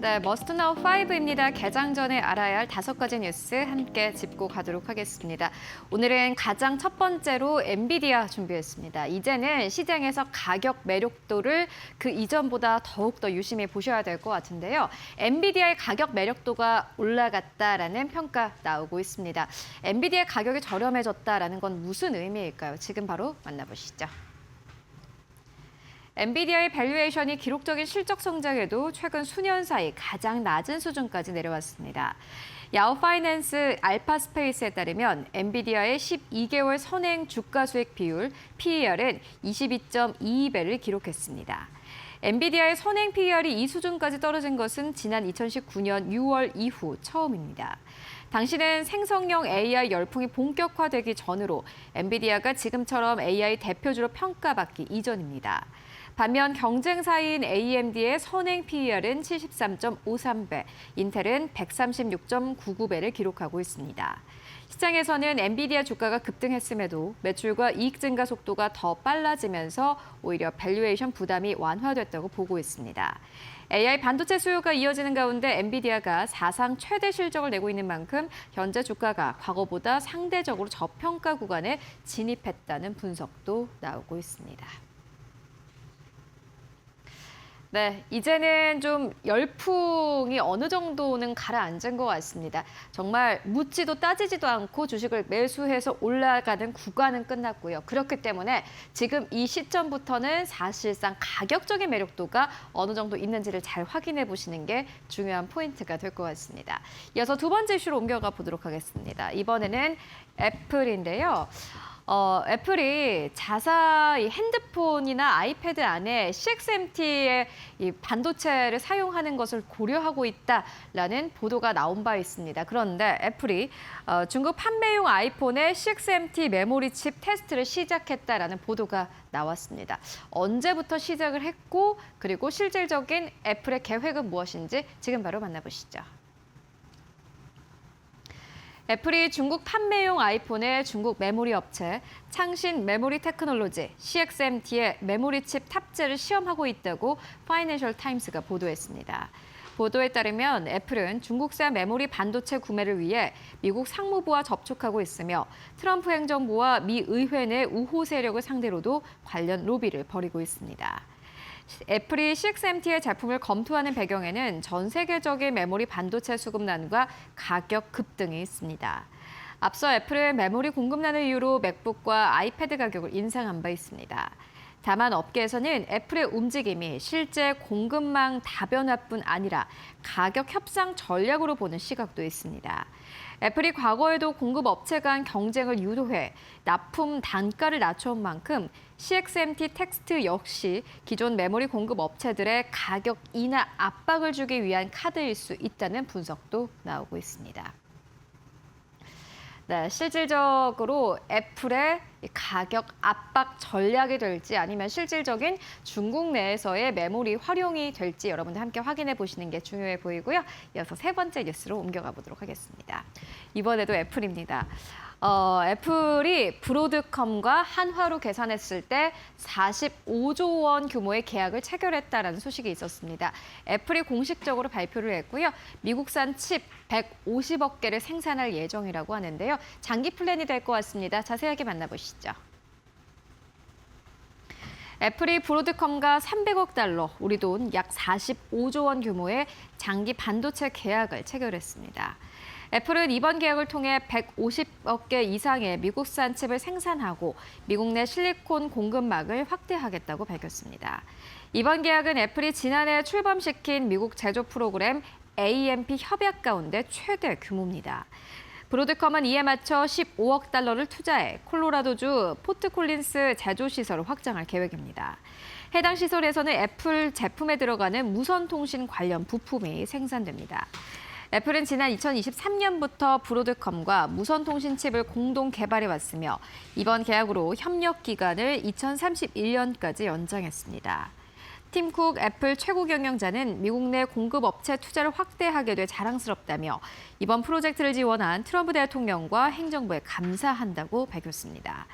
네, 머스트나우 5입니다. 개장 전에 알아야 할 5가지 뉴스 함께 짚고 가도록 하겠습니다. 오늘은 가장 첫 번째로 엔비디아 준비했습니다. 이제는 시장에서 가격 매력도를 그 이전보다 더욱더 유심히 보셔야 될 것 같은데요. 엔비디아의 가격 매력도가 올라갔다라는 평가 나오고 있습니다. 엔비디아 가격이 저렴해졌다라는 건 무슨 의미일까요? 지금 바로 만나보시죠. 엔비디아의 밸류에이션이 기록적인 실적 성장에도 최근 수년 사이 가장 낮은 수준까지 내려왔습니다. 야후 파이낸스 알파스페이스에 따르면 엔비디아의 12개월 선행 주가 수익 비율 PER은 22.22배를 기록했습니다. 엔비디아의 선행 PER이 이 수준까지 떨어진 것은 지난 2019년 6월 이후 처음입니다. 당시는 생성형 AI 열풍이 본격화되기 전으로 엔비디아가 지금처럼 AI 대표주로 평가받기 이전입니다. 반면 경쟁사인 AMD의 선행 PER은 73.53배, 인텔은 136.99배를 기록하고 있습니다. 시장에서는 엔비디아 주가가 급등했음에도 매출과 이익 증가 속도가 더 빨라지면서 오히려 밸류에이션 부담이 완화됐다고 보고 있습니다. AI 반도체 수요가 이어지는 가운데 엔비디아가 사상 최대 실적을 내고 있는 만큼 현재 주가가 과거보다 상대적으로 저평가 구간에 진입했다는 분석도 나오고 있습니다. 네, 이제는 좀 열풍이 어느 정도는 가라앉은 것 같습니다. 정말 묻지도 따지지도 않고 주식을 매수해서 올라가는 구간은 끝났고요. 그렇기 때문에 지금 이 시점부터는 사실상 가격적인 매력도가 어느 정도 있는지를 잘 확인해 보시는 게 중요한 포인트가 될 것 같습니다. 이어서 두 번째 이슈로 옮겨가 보도록 하겠습니다. 이번에는 애플인데요. 애플이 자사 핸드폰이나 아이패드 안에 CXMT의 이 반도체를 사용하는 것을 고려하고 있다라는 보도가 나온 바 있습니다. 그런데 애플이 중국 판매용 아이폰의 CXMT 메모리 칩 테스트를 시작했다라는 보도가 나왔습니다. 언제부터 시작을 했고 그리고 실질적인 애플의 계획은 무엇인지 지금 바로 만나보시죠. 애플이 중국 판매용 아이폰의 중국 메모리 업체 창신 메모리 테크놀로지 CXMT의 메모리 칩 탑재를 시험하고 있다고 파이낸셜 타임스가 보도했습니다. 보도에 따르면 애플은 중국산 메모리 반도체 구매를 위해 미국 상무부와 접촉하고 있으며 트럼프 행정부와 미 의회 내 우호 세력을 상대로도 관련 로비를 벌이고 있습니다. 애플이 CXMT의 제품을 검토하는 배경에는 전 세계적인 메모리 반도체 수급난과 가격 급등이 있습니다. 앞서 애플은 메모리 공급난을 이유로 맥북과 아이패드 가격을 인상한 바 있습니다. 다만 업계에서는 애플의 움직임이 실제 공급망 다변화뿐 아니라 가격 협상 전략으로 보는 시각도 있습니다. 애플이 과거에도 공급 업체 간 경쟁을 유도해 납품 단가를 낮춰온 만큼 CXMT 텍스트 역시 기존 메모리 공급 업체들의 가격 인하 압박을 주기 위한 카드일 수 있다는 분석도 나오고 있습니다. 네, 실질적으로 애플의 가격 압박 전략이 될지 아니면 실질적인 중국 내에서의 메모리 활용이 될지 여러분들 함께 확인해 보시는 게 중요해 보이고요. 이어서 세 번째 뉴스로 옮겨가 보도록 하겠습니다. 이번에도 애플입니다. 애플이 브로드컴과 한화로 계산했을 때 45조 원 규모의 계약을 체결했다라는 소식이 있었습니다. 애플이 공식적으로 발표를 했고요. 미국산 칩 150억 개를 생산할 예정이라고 하는데요. 장기 플랜이 될 것 같습니다. 자세하게 만나보시죠. 애플이 브로드컴과 300억 달러, 우리 돈 약 45조 원 규모의 장기 반도체 계약을 체결했습니다. 애플은 이번 계약을 통해 150억 개 이상의 미국산 칩을 생산하고 미국 내 실리콘 공급망을 확대하겠다고 밝혔습니다. 이번 계약은 애플이 지난해 출범시킨 미국 제조 프로그램 AMP 협약 가운데 최대 규모입니다. 브로드컴은 이에 맞춰 15억 달러를 투자해 콜로라도주 포트콜린스 제조시설을 확장할 계획입니다. 해당 시설에서는 애플 제품에 들어가는 무선통신 관련 부품이 생산됩니다. 애플은 지난 2023년부터 브로드컴과 무선통신 칩을 공동 개발해왔으며 이번 계약으로 협력 기간을 2031년까지 연장했습니다. 팀 쿡 애플 최고 경영자는 미국 내 공급 업체 투자를 확대하게 돼 자랑스럽다며 이번 프로젝트를 지원한 트럼프 대통령과 행정부에 감사한다고 밝혔습니다.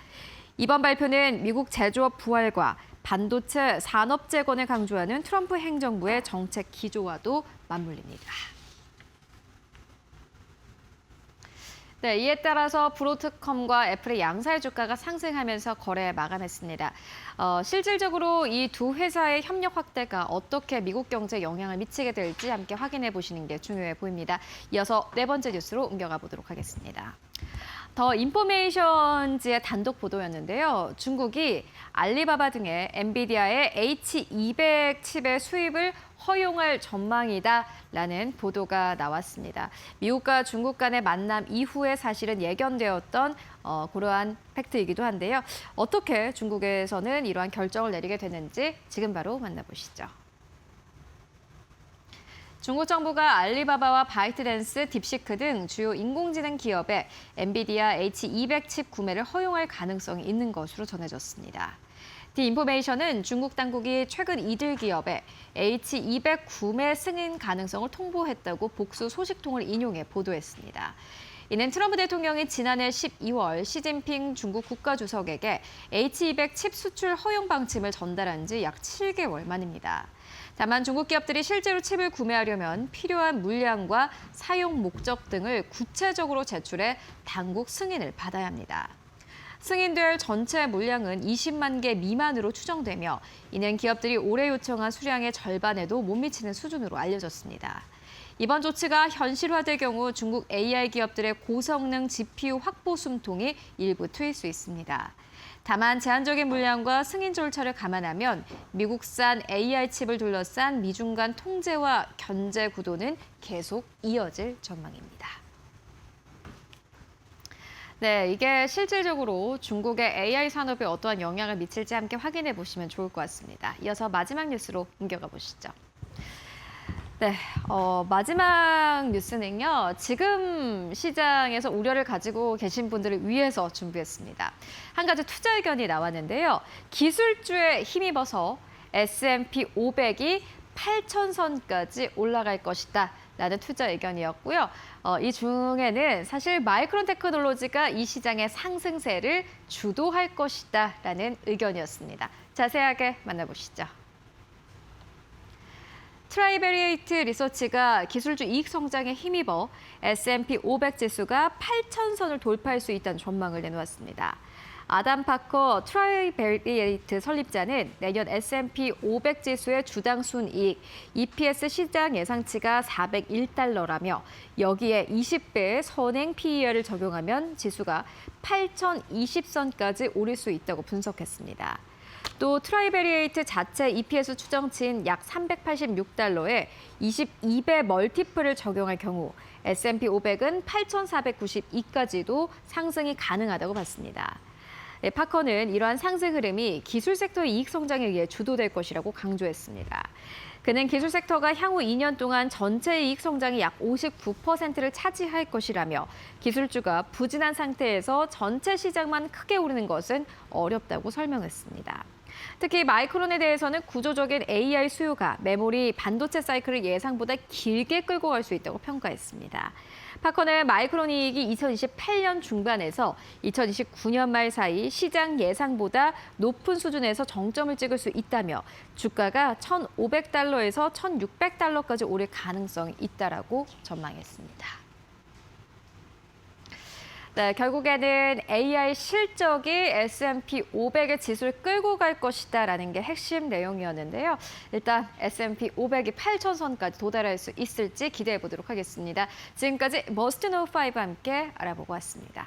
이번 발표는 미국 제조업 부활과 반도체 산업 재건을 강조하는 트럼프 행정부의 정책 기조와도 맞물립니다. 네, 이에 따라서 브로드컴과 애플의 양사의 주가가 상승하면서 거래 마감했습니다. 실질적으로 이 두 회사의 협력 확대가 어떻게 미국 경제에 영향을 미치게 될지 함께 확인해 보시는 게 중요해 보입니다. 이어서 네 번째 뉴스로 옮겨가 보도록 하겠습니다. 더 인포메이션지의 단독 보도였는데요. 중국이 알리바바 등의 엔비디아의 H200 칩의 수입을 허용할 전망이다라는 보도가 나왔습니다. 미국과 중국 간의 만남 이후에 사실은 예견되었던 그러한 팩트이기도 한데요. 어떻게 중국에서는 이러한 결정을 내리게 됐는지 지금 바로 만나보시죠. 중국 정부가 알리바바와 바이트댄스, 딥시크 등 주요 인공지능 기업에 엔비디아 H200 칩 구매를 허용할 가능성이 있는 것으로 전해졌습니다. 디 인포메이션은 중국 당국이 최근 이들 기업에 H200 구매 승인 가능성을 통보했다고 복수 소식통을 인용해 보도했습니다. 이는 트럼프 대통령이 지난해 12월 시진핑 중국 국가주석에게 H200 칩 수출 허용 방침을 전달한 지 약 7개월 만입니다. 다만 중국 기업들이 실제로 칩을 구매하려면 필요한 물량과 사용 목적 등을 구체적으로 제출해 당국 승인을 받아야 합니다. 승인될 전체 물량은 20만 개 미만으로 추정되며 이는 기업들이 올해 요청한 수량의 절반에도 못 미치는 수준으로 알려졌습니다. 이번 조치가 현실화될 경우 중국 AI 기업들의 고성능 GPU 확보 숨통이 일부 트일 수 있습니다. 다만 제한적인 물량과 승인 절차를 감안하면 미국산 AI 칩을 둘러싼 미중 간 통제와 견제 구도는 계속 이어질 전망입니다. 네, 이게 실질적으로 중국의 AI 산업에 어떠한 영향을 미칠지 함께 확인해 보시면 좋을 것 같습니다. 이어서 마지막 뉴스로 옮겨가 보시죠. 네, 마지막 뉴스는요. 지금 시장에서 우려를 가지고 계신 분들을 위해서 준비했습니다. 한 가지 투자 의견이 나왔는데요. 기술주에 힘입어서 S&P 500이 8,000선까지 올라갈 것이다. 라는 투자 의견이었고요. 이 중에는 사실 마이크론 테크놀로지가 이 시장의 상승세를 주도할 것이다. 라는 의견이었습니다. 자세하게 만나보시죠. 트라이베리에이트 리서치가 기술주 이익 성장에 힘입어 S&P 500 지수가 8,000선을 돌파할 수 있다는 전망을 내놓았습니다. 아담 파커 트라이베리에이트 설립자는 내년 S&P 500 지수의 주당 순이익, EPS 시장 예상치가 $401라며 여기에 20배의 선행 PER을 적용하면 지수가 8,020선까지 오를 수 있다고 분석했습니다. 또 트라이베리에이트 자체 EPS 추정치인 약 $386에 22배 멀티플을 적용할 경우 S&P 500은 8,492까지도 상승이 가능하다고 봤습니다. 파커는 이러한 상승 흐름이 기술 섹터의 이익 성장에 의해 주도될 것이라고 강조했습니다. 그는 기술 섹터가 향후 2년 동안 전체 이익 성장이 약 59%를 차지할 것이라며 기술주가 부진한 상태에서 전체 시장만 크게 오르는 것은 어렵다고 설명했습니다. 특히 마이크론에 대해서는 구조적인 AI 수요가 메모리 반도체 사이클을 예상보다 길게 끌고 갈 수 있다고 평가했습니다. 파커는 마이크론 이익이 2028년 중반에서 2029년 말 사이 시장 예상보다 높은 수준에서 정점을 찍을 수 있다며 주가가 $1,500에서 $1,600까지 오를 가능성이 있다라고 전망했습니다. 네, 결국에는 AI 실적이 S&P 500의 지수를 끌고 갈 것이다라는 게 핵심 내용이었는데요. 일단 S&P 500이 8,000선까지 도달할 수 있을지 기대해 보도록 하겠습니다. 지금까지 머스트 노우 5와 함께 알아보고 왔습니다.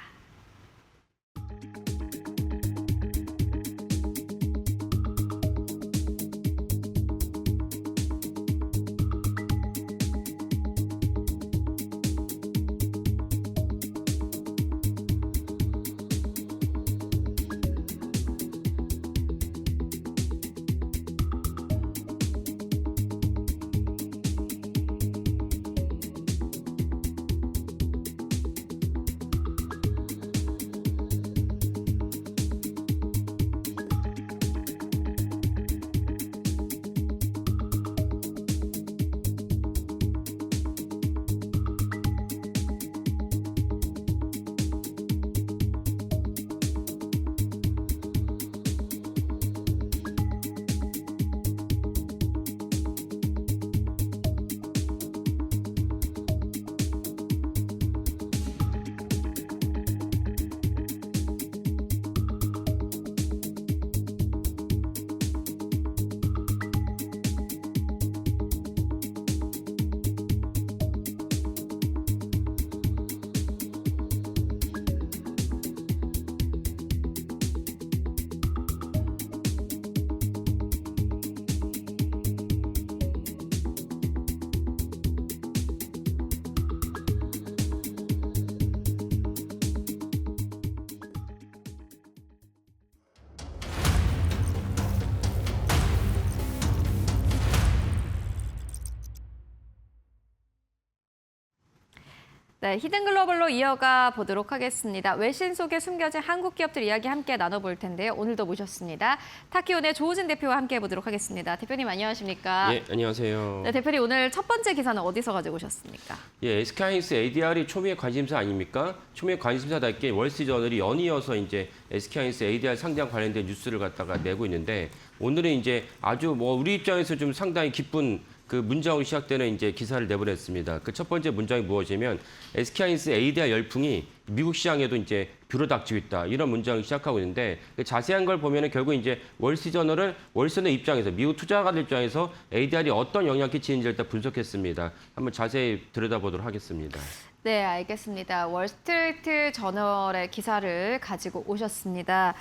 네, 히든글로벌로 이어가 보도록 하겠습니다. 외신 속에 숨겨진 한국 기업들 이야기 함께 나눠볼 텐데요. 오늘도 모셨습니다. 타키온의 조우진 대표와 함께 해보도록 하겠습니다. 대표님 안녕하십니까? 예, 안녕하세요. 네, 대표님 오늘 첫 번째 기사는 어디서 가지고 오셨습니까? 예, SK하이닉스 ADR이 초미의 관심사 아닙니까? 초미의 관심사답게 월스트리트저널이 연이어서 이제 SK하이닉스 ADR 상장 관련된 뉴스를 갖다가 내고 있는데 오늘은 이제 아주 우리 입장에서 좀 상당히 기쁜 그 문장으로 시작되는 이제 기사를 내보냈습니다. 그 첫 번째 문장이 무엇이냐면 SK하이닉스 ADR 열풍이 미국 시장에도 이제 불어닥치고 있다. 이런 문장을 시작하고 있는데 자세한 걸 보면은 결국 이제 월스트리트저널은 월스트리트 입장에서 미국 투자가들 입장에서 ADR이 어떤 영향을 끼치는지를 일단 분석했습니다. 한번 자세히 들여다보도록 하겠습니다. 네, 알겠습니다. 월스트리트 저널의 기사를 가지고 오셨습니다.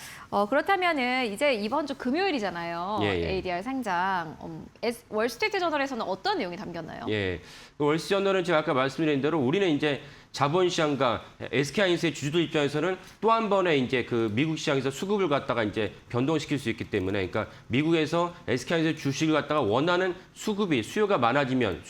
그렇다면은 이제 이번 주 금요일이잖아요. 예, 예. ADR 상장. 월스트리트 저널에서는 어떤 내용이 담겼나요? 예, 월스트리트저널은 제가 아까 말씀드린 대로 우리는 이제 자본시장과 SK하이닉스의 주주들 입장에서는 또 한 번의 이제 그 미국 시장에서 수급을 갖다가 이제 변동시킬 수 있기 때문에, 그러니까 미국에서 SK하이닉스 주식을 갖다가 원하는 수요가 많아지면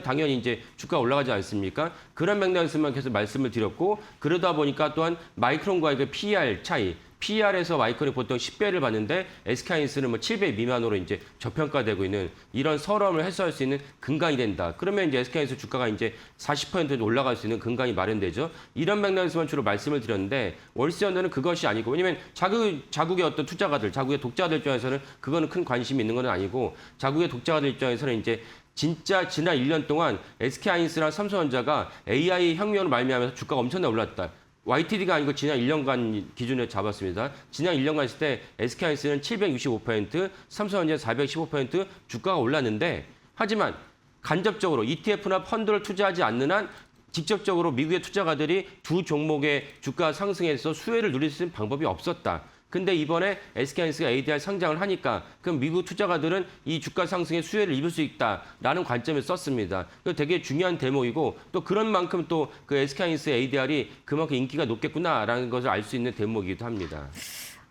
당연히 이제 주가가 올라가지 않습니까? 그런 맥락에서만 계속 말씀을 드렸고, 그러다 보니까 또한 마이크론과의 그 PER 차이, PER에서 마이크론이 보통 10배를 받는데 SK하이닉스는 7배 미만으로 이제 저평가되고 있는 이런 서러움을 해소할 수 있는 근간이 된다. 그러면 이제 SK하이닉스 주가가 이제 40% 올라갈 수 있는 근간이 마련되죠. 이런 맥락에서만 주로 말씀을 드렸는데 월스트리트저널은 그것이 아니고, 왜냐면 자국의 어떤 투자가들, 자국의 독자들 입장에서는 그거는 큰 관심이 있는 건 아니고, 자국의 독자가들 입장에서는 이제 진짜 지난 1년 동안 SK하이닉스랑 삼성전자가 AI 혁명을 말미암아서 주가가 엄청나게 올랐다. YTD가 아니고 지난 1년간 기준으로 잡았습니다. 지난 1년간 했을 때 SK하이닉스는 765%, 삼성전자는 415% 주가가 올랐는데, 하지만 간접적으로 ETF나 펀드를 투자하지 않는 한 직접적으로 미국의 투자가들이 두 종목의 주가 상승에서 수혜를 누릴 수 있는 방법이 없었다. 근데 이번에 SK하이닉스가 ADR 상장을 하니까 그럼 미국 투자가들은 이 주가 상승의 수혜를 입을 수 있다라는 관점을 썼습니다. 그 되게 중요한 대목이고, 또 그런 만큼 또 그 SK하이닉스 ADR이 그만큼 인기가 높겠구나라는 것을 알 수 있는 대목이기도 합니다.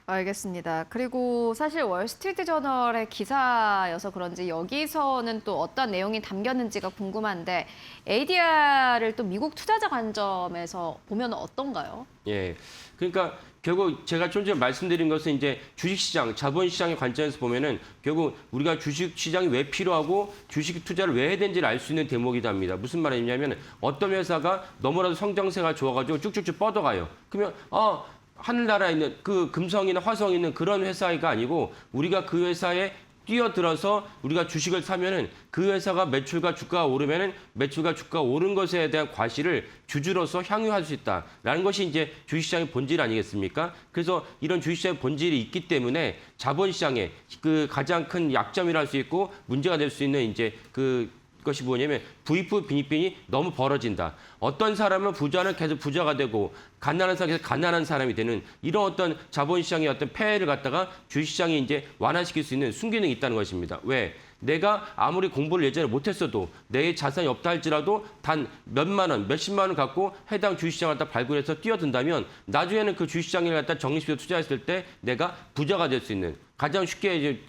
알겠습니다. 그리고 사실 월스트리트 저널의 기사여서 그런지 여기서는 또 어떤 내용이 담겼는지가 궁금한데, ADR을 또 미국 투자자 관점에서 보면 어떤가요? 예. 그러니까 결국 제가 좀 전에 말씀드린 것은 이제 주식시장, 자본시장의 관점에서 보면은 결국 우리가 주식시장이 왜 필요하고 주식 투자를 왜 해야 되는지를 알 수 있는 대목이다 합니다. 무슨 말이냐면 어떤 회사가 너무나도 성장세가 좋아가지고 쭉쭉쭉 뻗어가요. 그러면 하늘나라에 있는 그 금성이나 화성에 있는 그런 회사가 아니고, 우리가 그 회사에 뛰어들어서 우리가 주식을 사면은 그 회사가 매출과 주가가 오르면은 매출과 주가가 오른 것에 대한 과실을 주주로서 향유할 수 있다라는 것이 이제 주식시장의 본질 아니겠습니까? 그래서 이런 주식시장의 본질이 있기 때문에 자본시장의 그 가장 큰 약점이라 할 수 있고 문제가 될 수 있는 이제 것이 뭐냐면 부익부 빈익빈이 너무 벌어진다. 어떤 사람은 부자는 계속 부자가 되고 가난한 사람이 계속 가난한 사람이 되는 이런 어떤 자본시장의 어떤 폐해를 갖다가 주식시장이 이제 완화시킬 수 있는 순기능이 있다는 것입니다. 왜? 내가 아무리 공부를 예전에 못했어도 내 자산이 없다 할지라도 단 몇만 원, 몇십만 원 갖고 해당 주식시장을 갖다 발굴해서 뛰어든다면 나중에는 그 주식시장을 갖다 적립식으로 투자했을 때 내가 부자가 될 수 있는, 가장 쉽게 이제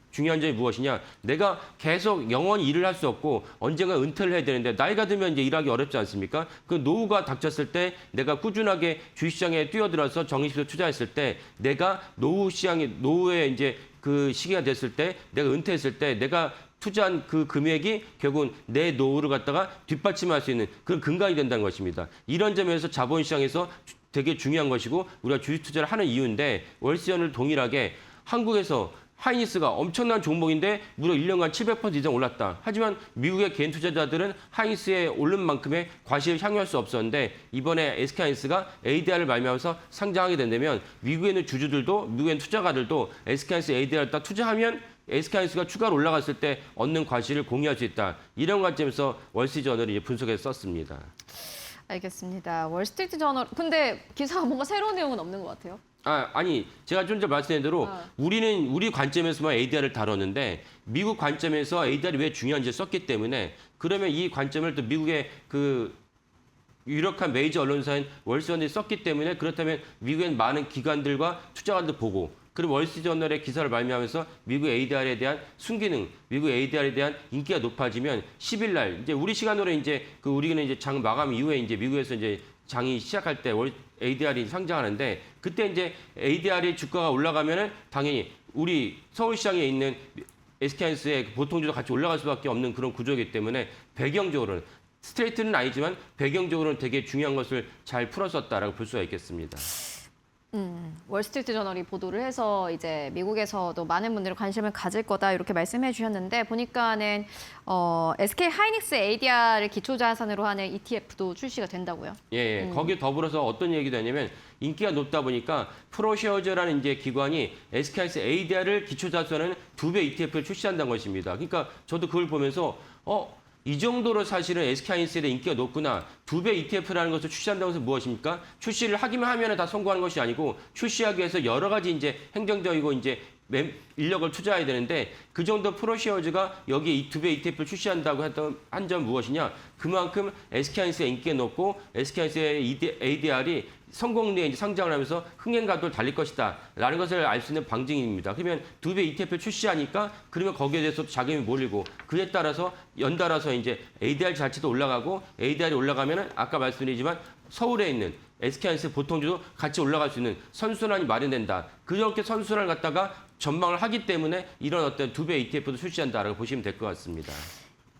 중요한 점이 무엇이냐? 내가 계속 영원히 일을 할 수 없고 언젠가 은퇴를 해야 되는데 나이가 들면 이제 일하기 어렵지 않습니까? 그 노후가 닥쳤을 때 내가 꾸준하게 주식시장에 뛰어들어서 적립식으로 투자했을 때 내가 노후에 이제 그 시기가 됐을 때, 내가 은퇴했을 때 내가 투자한 그 금액이 결국은 내 노후를 갖다가 뒷받침할 수 있는 그런 근간이 된다는 것입니다. 이런 점에서 자본시장에서 되게 중요한 것이고 우리가 주식 투자를 하는 이유인데, 월스트리트저널 동일하게 한국에서 하이닉스가 엄청난 종목인데 무려 1년간 700% 이상 올랐다. 하지만 미국의 개인 투자자들은 하이닉스에 오른 만큼의 과실을 향유할 수 없었는데, 이번에 SK하이닉스가 ADR을 말미암아서 상장하게 된다면 미국에 있는 주주들도, 미국에 있는 투자가들도 SK하이닉스 ADR을 딱 투자하면 SK하이닉스가 추가로 올라갔을 때 얻는 과실을 공유할 수 있다. 이런 관점에서 월스트리트저널이 이제 분석해서 썼습니다. 알겠습니다. 월스트리트 저널, 근데 기사가 뭔가 새로운 내용은 없는 것 같아요. 아니, 제가 좀 전에 말씀드린 대로 우리는 우리 관점에서만 ADR을 다뤘는데 미국 관점에서 ADR이 왜 중요한지 썼기 때문에, 그러면 이 관점을 또 미국의 그 유력한 메이저 언론사인 월스트리트저널이 썼기 때문에, 그렇다면 미국엔 많은 기관들과 투자가들 보고 그리고 월스트리트저널의 기사를 발매하면서 미국 ADR에 대한 순기능, 미국 ADR에 대한 인기가 높아지면 10일 날 이제 우리 시간으로 이제 우리는 이제 장 마감 이후에 이제 미국에서 이제 장이 시작할 때 ADR이 상장하는데 그때 이제 ADR의 주가가 올라가면은 당연히 우리 서울시장에 있는 SK하이닉스의 보통주도 같이 올라갈 수밖에 없는 그런 구조이기 때문에 배경적으로는 스트레이트는 아니지만 배경적으로는 되게 중요한 것을 잘 풀었었다라고 볼 수가 있겠습니다. 월스트리트 저널이 보도를 해서 이제 미국에서도 많은 분들이 관심을 가질 거다 이렇게 말씀해 주셨는데 보니까는 SK 하이닉스 ADR을 기초 자산으로 하는 ETF도 출시가 된다고요. 예, 거기에 더불어서 어떤 얘기도 하냐면 인기가 높다 보니까 프로쉐어즈라는 이제 기관이 SK하이닉스 ADR을 기초 자산하는 2배 ETF를 출시한다는 것입니다. 그러니까 저도 그걸 보면서 이 정도로 사실은 SK하이닉스에 대한 인기가 높구나. 2배 ETF라는 것을 출시한다고 해서 무엇입니까? 출시를 하기만 하면 다 성공하는 것이 아니고 출시하기 위해서 여러 가지 이제 행정적이고 이제 인력을 투자해야 되는데 그 정도 프로쉐어즈가 여기에 이 2배 ETF를 출시한다고 했던 한 점 무엇이냐? 그만큼 SK하이닉스의 인기가 높고 SK하이닉스의 ADR이 성공리에 이제 상장을 하면서 흥행가도를 달릴 것이다 라는 것을 알 수 있는 방증입니다. 그러면 2배 ETF를 출시하니까 그러면 거기에 대해서 자금이 몰리고 그에 따라서 연달아서 이제 ADR 자체도 올라가고 ADR이 올라가면은 아까 말씀드리지만 서울에 있는 SK하이닉스 보통주도 같이 올라갈 수 있는 선순환이 마련된다. 그렇게 선순환을 갖다가 전망을 하기 때문에 이런 어떤 2배 ETF도 출시한다라고 보시면 될 것 같습니다.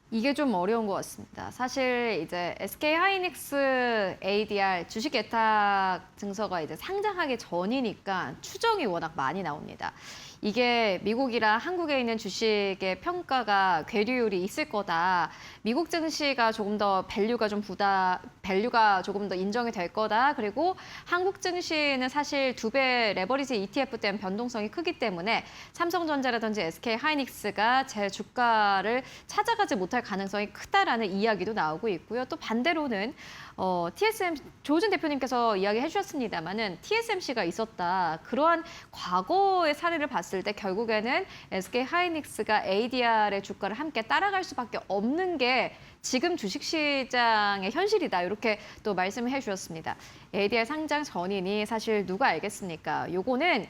이게 좀 어려운 것 같습니다. 사실 이제 SK 하이닉스 ADR 주식 예탁 증서가 이제 상장하기 전이니까 추정이 워낙 많이 나옵니다. 이게 미국이랑 한국에 있는 주식의 평가가 괴리율이 있을 거다. 미국 증시가 조금 더 밸류가 조금 더 인정이 될 거다. 그리고 한국 증시는 사실 2배 레버리지 ETF 때문에 변동성이 크기 때문에 삼성전자라든지 SK 하이닉스가 제 주가를 찾아가지 못할 가능성이 크다라는 이야기도 나오고 있고요. 또 반대로는 조준 대표님께서 이야기해 주셨습니다마는 TSMC가 있었다. 그러한 과거의 사례를 봤을 때 결국에는 SK 하이닉스가 ADR의 주가를 함께 따라갈 수밖에 없는 게 지금 주식시장의 현실이다. 이렇게 또 말씀을 해주셨습니다. ADR 상장 전이니 사실 누가 알겠습니까? 요거는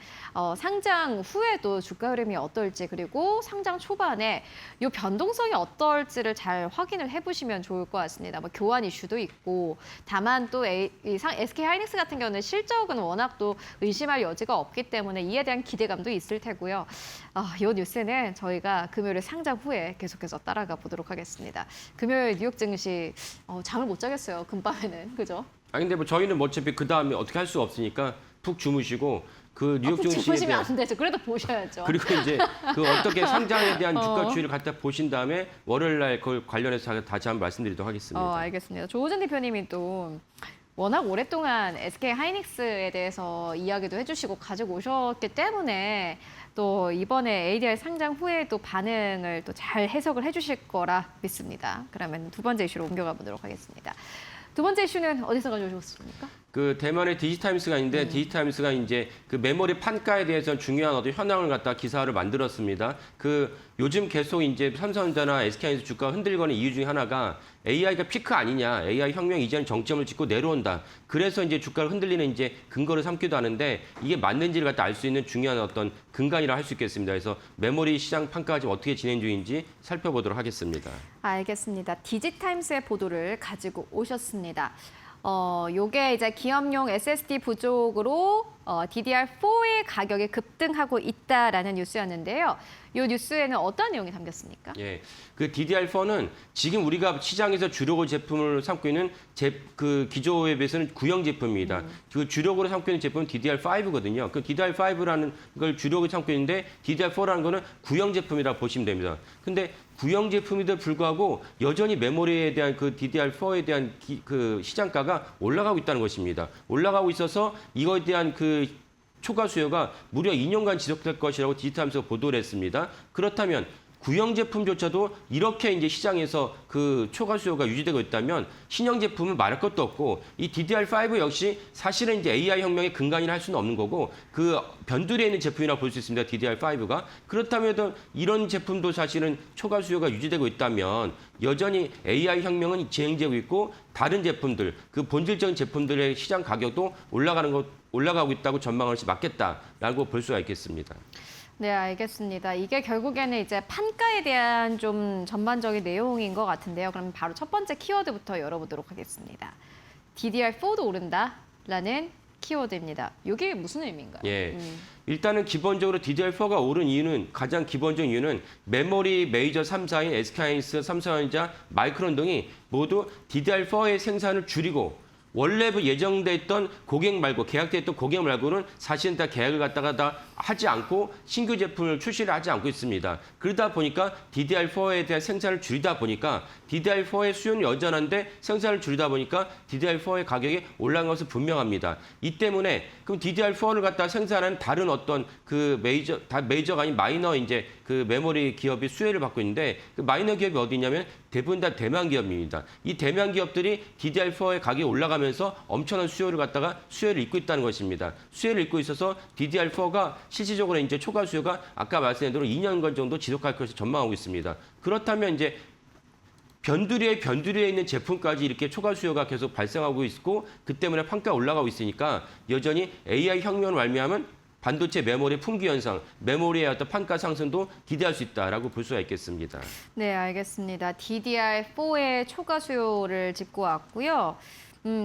상장 후에도 주가 흐름이 어떨지 그리고 상장 초반에 요 변동성이 어떨지를 잘 확인을 해보시면 좋을 것 같습니다. 뭐 교환 이슈도 있고 다만 또 SK 하이닉스 같은 경우는 실적은 워낙 또 의심할 여지가 없기 때문에 이에 대한 기대감도 있을 테고요. 이 뉴스는 저희가 금요일 상장 후에 계속해서 따라가 보도록 하겠습니다. 금요일 뉴욕 증시 잠을 못 자겠어요. 금밤에는 그죠? 근데 뭐 저희는 어차피 그 다음에 어떻게 할 수가 없으니까 푹 주무시고 그 뉴욕 증시에 보시면 대한 안 되죠. 그래도 보셔야죠. 그리고 이제 그 어떻게 상장에 대한 주가 추이를 갖다 보신 다음에 월요일 날 그걸 관련해서 다시 한번 말씀드리도록 하겠습니다. 알겠습니다. 조호준 대표님이 또 워낙 오랫동안 SK 하이닉스에 대해서 이야기도 해주시고 가지고 오셨기 때문에 또 이번에 ADR 상장 후에 또 반응을 또 잘 해석을 해주실 거라 믿습니다. 그러면 두 번째 이슈로 옮겨가 보도록 하겠습니다. 두 번째 이슈는 어디서 가져오셨습니까? 그 대만의 디지타임스가 있는데 디지타임스가 이제 그 메모리 판가에 대해서 중요한 어떤 현황을 갖다 기사를 만들었습니다. 그 요즘 계속 이제 삼성전자나 SK하이닉스 주가가 흔들거는 이유 중에 하나가 AI가 피크 아니냐, AI 혁명 이제는 정점을 찍고 내려온다. 그래서 이제 주가를 흔들리는 이제 근거를 삼기도 하는데 이게 맞는지를 갖다 알 수 있는 중요한 어떤 근간이라 할 수 있겠습니다. 그래서 메모리 시장 판가가 지금 어떻게 진행 중인지 살펴보도록 하겠습니다. 알겠습니다. 디지타임스의 보도를 가지고 오셨습니다. 요게 이제 기업용 SSD 부족으로 DDR4의 가격이 급등하고 있다라는 뉴스였는데요. 이 뉴스에는 어떤 내용이 담겼습니까? 예, 그 DDR4는 지금 우리가 시장에서 주력으로 제품을 삼고 있는 그 기조에 비해서는 구형 제품입니다. 그 주력으로 삼고 있는 제품은 DDR5거든요. 그 DDR5라는 걸 주력으로 삼고 있는데 DDR4라는 거는 구형 제품이라고 보시면 됩니다. 근데 구형 제품에도 불구하고 여전히 메모리에 대한 그 DDR4에 대한 그 시장가가 올라가고 있다는 것입니다. 올라가고 있어서 이거에 대한 그 초과 수요가 무려 2년간 지속될 것이라고 디지타임스가 보도를 했습니다. 그렇다면 구형 제품조차도 이렇게 이제 시장에서 그 초과 수요가 유지되고 있다면 신형 제품은 말할 것도 없고 이 DDR5 역시 사실은 이제 AI 혁명의 근간이라 할 수는 없는 거고 그 변두리에 있는 제품이라고 볼 수 있습니다. DDR5가. 그렇다면 이런 제품도 사실은 초과 수요가 유지되고 있다면 여전히 AI 혁명은 진행되고 있고 다른 제품들, 그 본질적인 제품들의 시장 가격도 올라가고 있다고 전망할 수 맞겠다라고 볼 수가 있겠습니다. 네, 알겠습니다. 이게 결국에는 이제 판가에 대한 좀 전반적인 내용인 것 같은데요. 그럼 바로 첫 번째 키워드부터 열어보도록 하겠습니다. DDR4도 오른다라는 키워드입니다. 이게 무슨 의미인가요? 예. 일단은 기본적으로 DDR4가 오른 이유는 가장 기본적인 이유는 메모리 메이저 3사인 SK하이닉스, 삼성전자, 마이크론 등이 모두 DDR4의 생산을 줄이고 원래 예정돼 있던 고객 말고 계약돼 있던 고객 말고는 사실은 다 계약을 갖다가 다 하지 않고 신규 제품을 출시를 하지 않고 있습니다. 그러다 보니까 DDR4에 대한 생산을 줄이다 보니까 DDR4의 수요는 여전한데 생산을 줄이다 보니까 DDR4의 가격이 올라간 것은 분명합니다. 이 때문에 그럼 DDR4를 갖다 생산하는 다른 어떤 그 메이저가 아닌 마이너 이제 그 메모리 기업이 수혜를 받고 있는데 그 마이너 기업이 어디 있냐면 대부분 다 대만 기업입니다. 이 대만 기업들이 DDR4의 가격이 올라가면서 엄청난 수혜를 잇고 있다는 것입니다. 수혜를 잇고 있어서 DDR4가 실질적으로 이제 초과 수요가 아까 말씀드린 대로 2년간 정도 지속할 것을 전망하고 있습니다. 그렇다면 이제 변두리에 있는 제품까지 이렇게 초과 수요가 계속 발생하고 있고 그 때문에 판가가 올라가고 있으니까 여전히 AI 혁명을 말미암은 반도체 메모리 품귀 현상, 메모리의 어떤 판가 상승도 기대할 수 있다라고 볼 수가 있겠습니다. 네, 알겠습니다. DDR4의 초과 수요를 짚고 왔고요.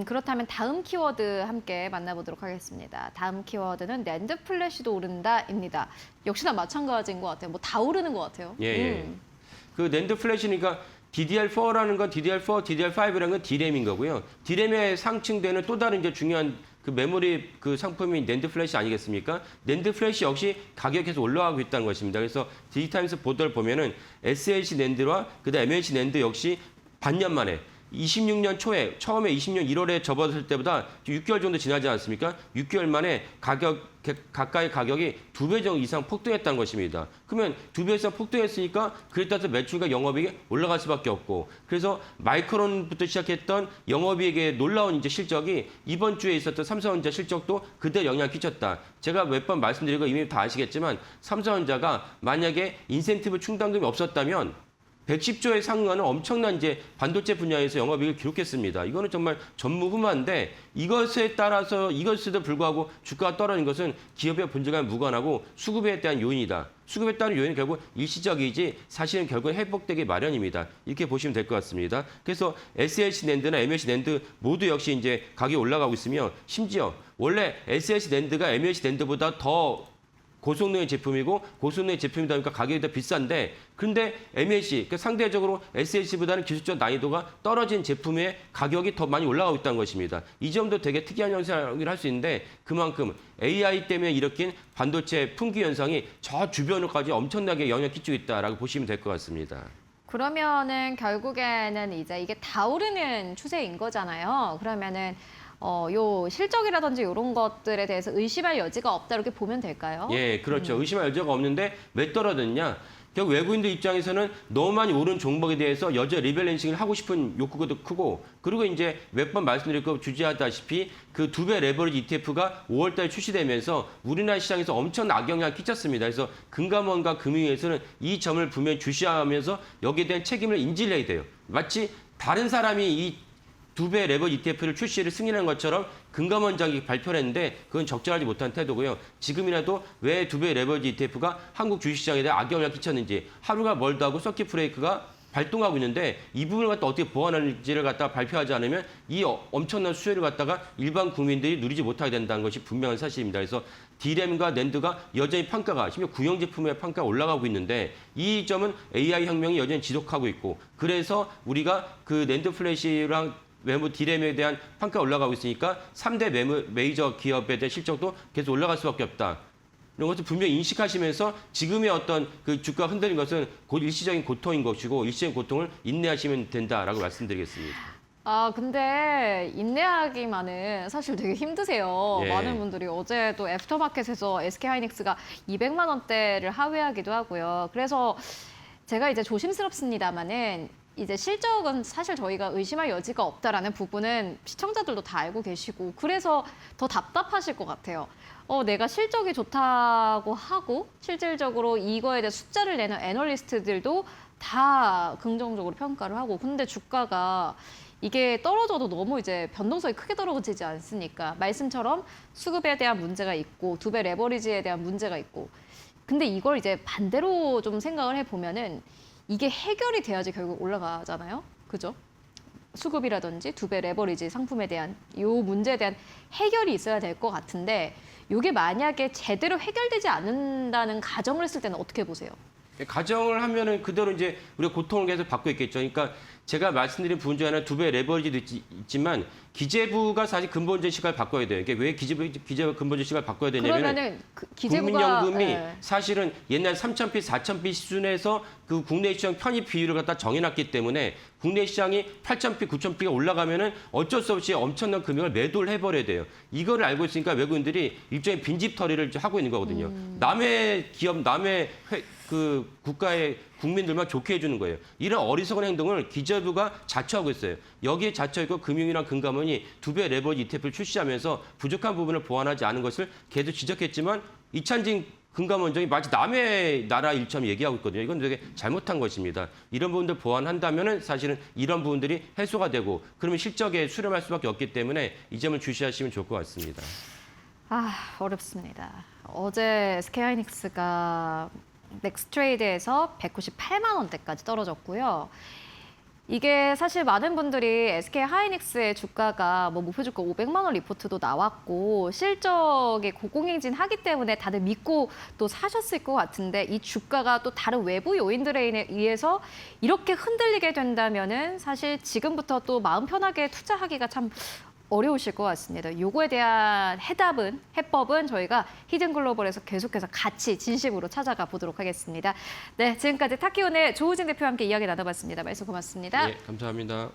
그렇다면 다음 키워드 함께 만나보도록 하겠습니다. 다음 키워드는 낸드 플래시도 오른다입니다. 역시나 마찬가지인 것 같아요. 뭐 다 오르는 것 같아요. 예. 그 낸드 플래시니까 DDR4라는 건 DDR4, DDR5라는 건 D램인 거고요. D램에 상층되는 또 다른 이제 중요한 그 메모리 그 상품인 낸드 플래시 아니겠습니까? 낸드 플래시 역시 가격이 계속 올라가고 있다는 것입니다. 그래서 디지타임스 보도를 보면은 SLC 낸드와 그다음 MLC 낸드 역시 반년 만에 26년 초에 처음에 20년 1월에 접어들 때보다 6개월 정도 지나지 않습니까? 6개월 만에 가까이 가격이 2배 정도 이상 폭등했다는 것입니다. 그러면 2배 이상 폭등했으니까 그에 따라서 매출과 영업이익이 올라갈 수밖에 없고 그래서 마이크론부터 시작했던 영업이익의 놀라운 이제 실적이 이번 주에 있었던 삼성전자 실적도 그대로 영향을 끼쳤다. 제가 몇 번 말씀드리고 이미 다 아시겠지만 삼성전자가 만약에 인센티브 충당금이 없었다면 110조에 상응하는 엄청난 이제 반도체 분야에서 영업이익을 기록했습니다. 이거는 정말 전무후무한데 이것에도 불구하고 주가가 떨어진 것은 기업의 본질과 무관하고 수급에 대한 요인이다. 수급에 따른 요인은 결국 일시적이지 사실은 결국 회복되기 마련입니다. 이렇게 보시면 될 것 같습니다. 그래서 SLC 낸드나 MLC 낸드 모두 역시 이제 가격이 올라가고 있으며 심지어 원래 SLC 낸드가 MLC 낸드보다 더 고성능의 제품이고 고성능의 제품이다 보니까 가격이 더 비싼데 그런데 MLC, 그러니까 상대적으로 SLC보다는 기술적 난이도가 떨어진 제품의 가격이 더 많이 올라가고 있다는 것입니다. 이 점도 되게 특이한 현상이라 할 수 있는데 그만큼 AI 때문에 일으킨 반도체 품귀 현상이 저 주변으로까지 엄청나게 영향을 끼치고 있다라고 보시면 될 것 같습니다. 그러면은 결국에는 이제 이게 다 오르는 추세인 거잖아요. 그러면은 요 실적이라든지 이런 것들에 대해서 의심할 여지가 없다 이렇게 보면 될까요? 예, 그렇죠. 의심할 여지가 없는데 왜 떨어졌냐? 결국 외국인들 입장에서는 너무 많이 오른 종목에 대해서 여전히 리밸런싱을 하고 싶은 욕구도 크고 그리고 이제 몇 번 말씀드렸고 주지하다시피 그 2배 레버리지 ETF가 5월 달에 출시되면서 우리나라 시장에서 엄청난 악영향을 끼쳤습니다. 그래서 금감원과 금융위에서는 이 점을 분명히 주시하면서 여기에 대한 책임을 인지를 해야 돼요. 마치 다른 사람이 이 2배 레버리지 ETF를 출시를 승인한 것처럼 금감원장이 발표를 했는데 그건 적절하지 못한 태도고요. 지금이라도 왜 2배 레버리지 ETF가 한국 주식시장에 대해 악영향을 끼쳤는지 하루가 멀다 하고 서킷 브레이크가 발동하고 있는데 이 부분을 갖다 어떻게 보완하는지를 갖다 발표하지 않으면 이 엄청난 수혜를 갖다가 일반 국민들이 누리지 못하게 된다는 것이 분명한 사실입니다. 그래서 D램과 낸드가 여전히 판가가 심지어 구형 제품의 판가가 올라가고 있는데 이 점은 AI 혁명이 여전히 지속하고 있고 그래서 우리가 그 낸드 플래시랑 D램에 대한 판가가 올라가고 있으니까 3대 메이저 기업에 대한 실적도 계속 올라갈 수밖에 없다. 이런 것을 분명히 인식하시면서 지금의 어떤 그 주가 흔들린 것은 곧 일시적인 고통인 것이고 일시적인 고통을 인내하시면 된다라고 말씀드리겠습니다. 아, 근데 인내하기만은 사실 되게 힘드세요. 예. 많은 분들이 어제도 애프터마켓에서 SK하이닉스가 200만 원대를 하회하기도 하고요. 그래서 제가 이제 조심스럽습니다만은 이제 실적은 사실 저희가 의심할 여지가 없다라는 부분은 시청자들도 다 알고 계시고 그래서 더 답답하실 것 같아요. 내가 실적이 좋다고 하고 실질적으로 이거에 대해 숫자를 내는 애널리스트들도 다 긍정적으로 평가를 하고 근데 주가가 이게 떨어져도 너무 이제 변동성이 크게 떨어지지 않습니까? 말씀처럼 수급에 대한 문제가 있고 두 배 레버리지에 대한 문제가 있고 근데 이걸 이제 반대로 좀 생각을 해보면은 이게 해결이 돼야지 결국 올라가잖아요. 그죠? 수급이라든지 두 배 레버리지 상품에 대한 이 문제에 대한 해결이 있어야 될 것 같은데 이게 만약에 제대로 해결되지 않는다는 가정을 했을 때는 어떻게 보세요? 가정을 하면은 그대로 이제 우리가 고통을 계속 받고 있겠죠. 그러니까 제가 말씀드린 부분 중에 하나 두 배 레버리지도 있지만 기재부가 사실 근본적인 시각을 바꿔야 돼요. 이게 왜 기재부가 근본적인 시각을 바꿔야 되냐면 그러면은 기재부가 국민연금이 예. 사실은 옛날 3,000피, 4,000피 수준에서 그 국내 시장 편입 비율을 갖다 정해놨기 때문에 국내 시장이 8,000피, 9,000피가 올라가면은 어쩔 수 없이 엄청난 금액을 매도를 해버려야 돼요. 이거를 알고 있으니까 외국인들이 일종의 빈집 털이를 하고 있는 거거든요. 남의 기업, 남의 그 국가의 국민들만 좋게 해주는 거예요. 이런 어리석은 행동을 기재부가 자초하고 있어요. 여기에 자초하고 금융이랑 금감원이 두 배 레버리지 ETF를 출시하면서 부족한 부분을 보완하지 않은 것을 계속 지적했지만 이찬진 금감원장이 마치 남의 나라 일처럼 얘기하고 있거든요. 이건 되게 잘못한 것입니다. 이런 부분들 보완한다면은 사실은 이런 부분들이 해소가 되고 그러면 실적에 수렴할 수밖에 없기 때문에 이 점을 주시하시면 좋을 것 같습니다. 어렵습니다. 어제 SK하이닉스가 넥스트레이드에서 198만 원대까지 떨어졌고요. 이게 사실 많은 분들이 SK하이닉스의 주가가 뭐 목표 주가 500만 원 리포트도 나왔고 실적이 고공행진하기 때문에 다들 믿고 또 사셨을 것 같은데 이 주가가 또 다른 외부 요인들에 의해서 이렇게 흔들리게 된다면은 사실 지금부터 또 마음 편하게 투자하기가 참 어려우실 것 같습니다. 요거에 대한 해법은 저희가 히든글로벌에서 계속해서 같이 진심으로 찾아가 보도록 하겠습니다. 네, 지금까지 타키온의 조우진 대표와 함께 이야기 나눠봤습니다. 말씀 고맙습니다. 네, 감사합니다.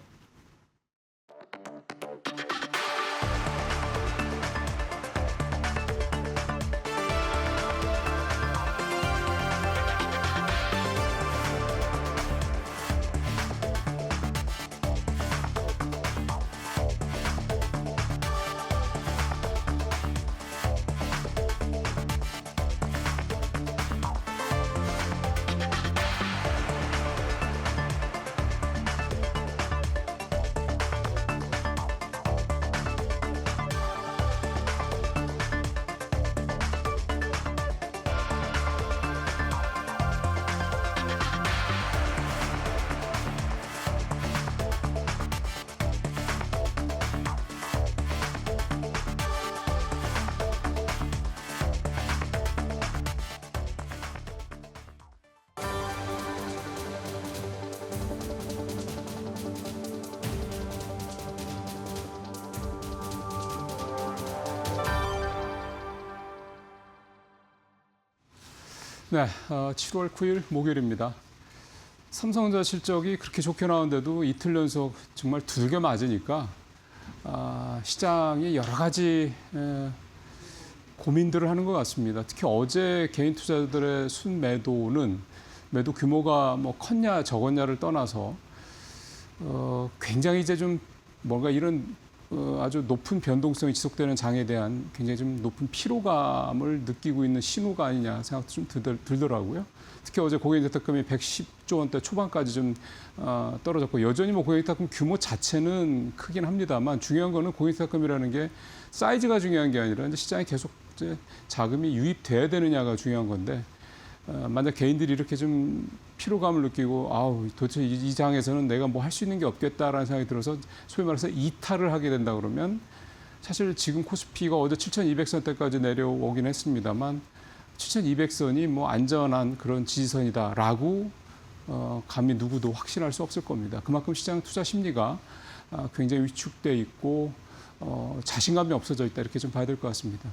네, 7월 9일 목요일입니다. 삼성전자 실적이 그렇게 좋게 나오는데도 이틀 연속 정말 두들겨 맞으니까 시장이 여러 가지 고민들을 하는 것 같습니다. 특히 어제 개인 투자자들의 순매도는 매도 규모가 뭐 컸냐 적었냐를 떠나서 굉장히 이제 좀 뭔가 이런 아주 높은 변동성이 지속되는 장에 대한 굉장히 좀 높은 피로감을 느끼고 있는 신호가 아니냐 생각도 좀 들더라고요. 특히 어제 고객인택금이 110조 원대 초반까지 좀 떨어졌고 여전히 뭐 고객인택금 규모 자체는 크긴 합니다만 중요한 거는 고객인택금이라는 게 사이즈가 중요한 게 아니라 이제 시장에 계속 이제 자금이 유입돼야 되느냐가 중요한 건데 만약 개인들이 이렇게 좀 피로감을 느끼고 도대체 이 장에서는 내가 뭐 할 수 있는 게 없겠다라는 생각이 들어서 소위 말해서 이탈을 하게 된다 그러면 사실 지금 코스피가 어제 7,200선대까지 내려오긴 했습니다만 7,200선이 뭐 안전한 그런 지지선이다라고 감히 누구도 확신할 수 없을 겁니다. 그만큼 시장 투자 심리가 굉장히 위축돼 있고 자신감이 없어져 있다 이렇게 좀 봐야 될 것 같습니다.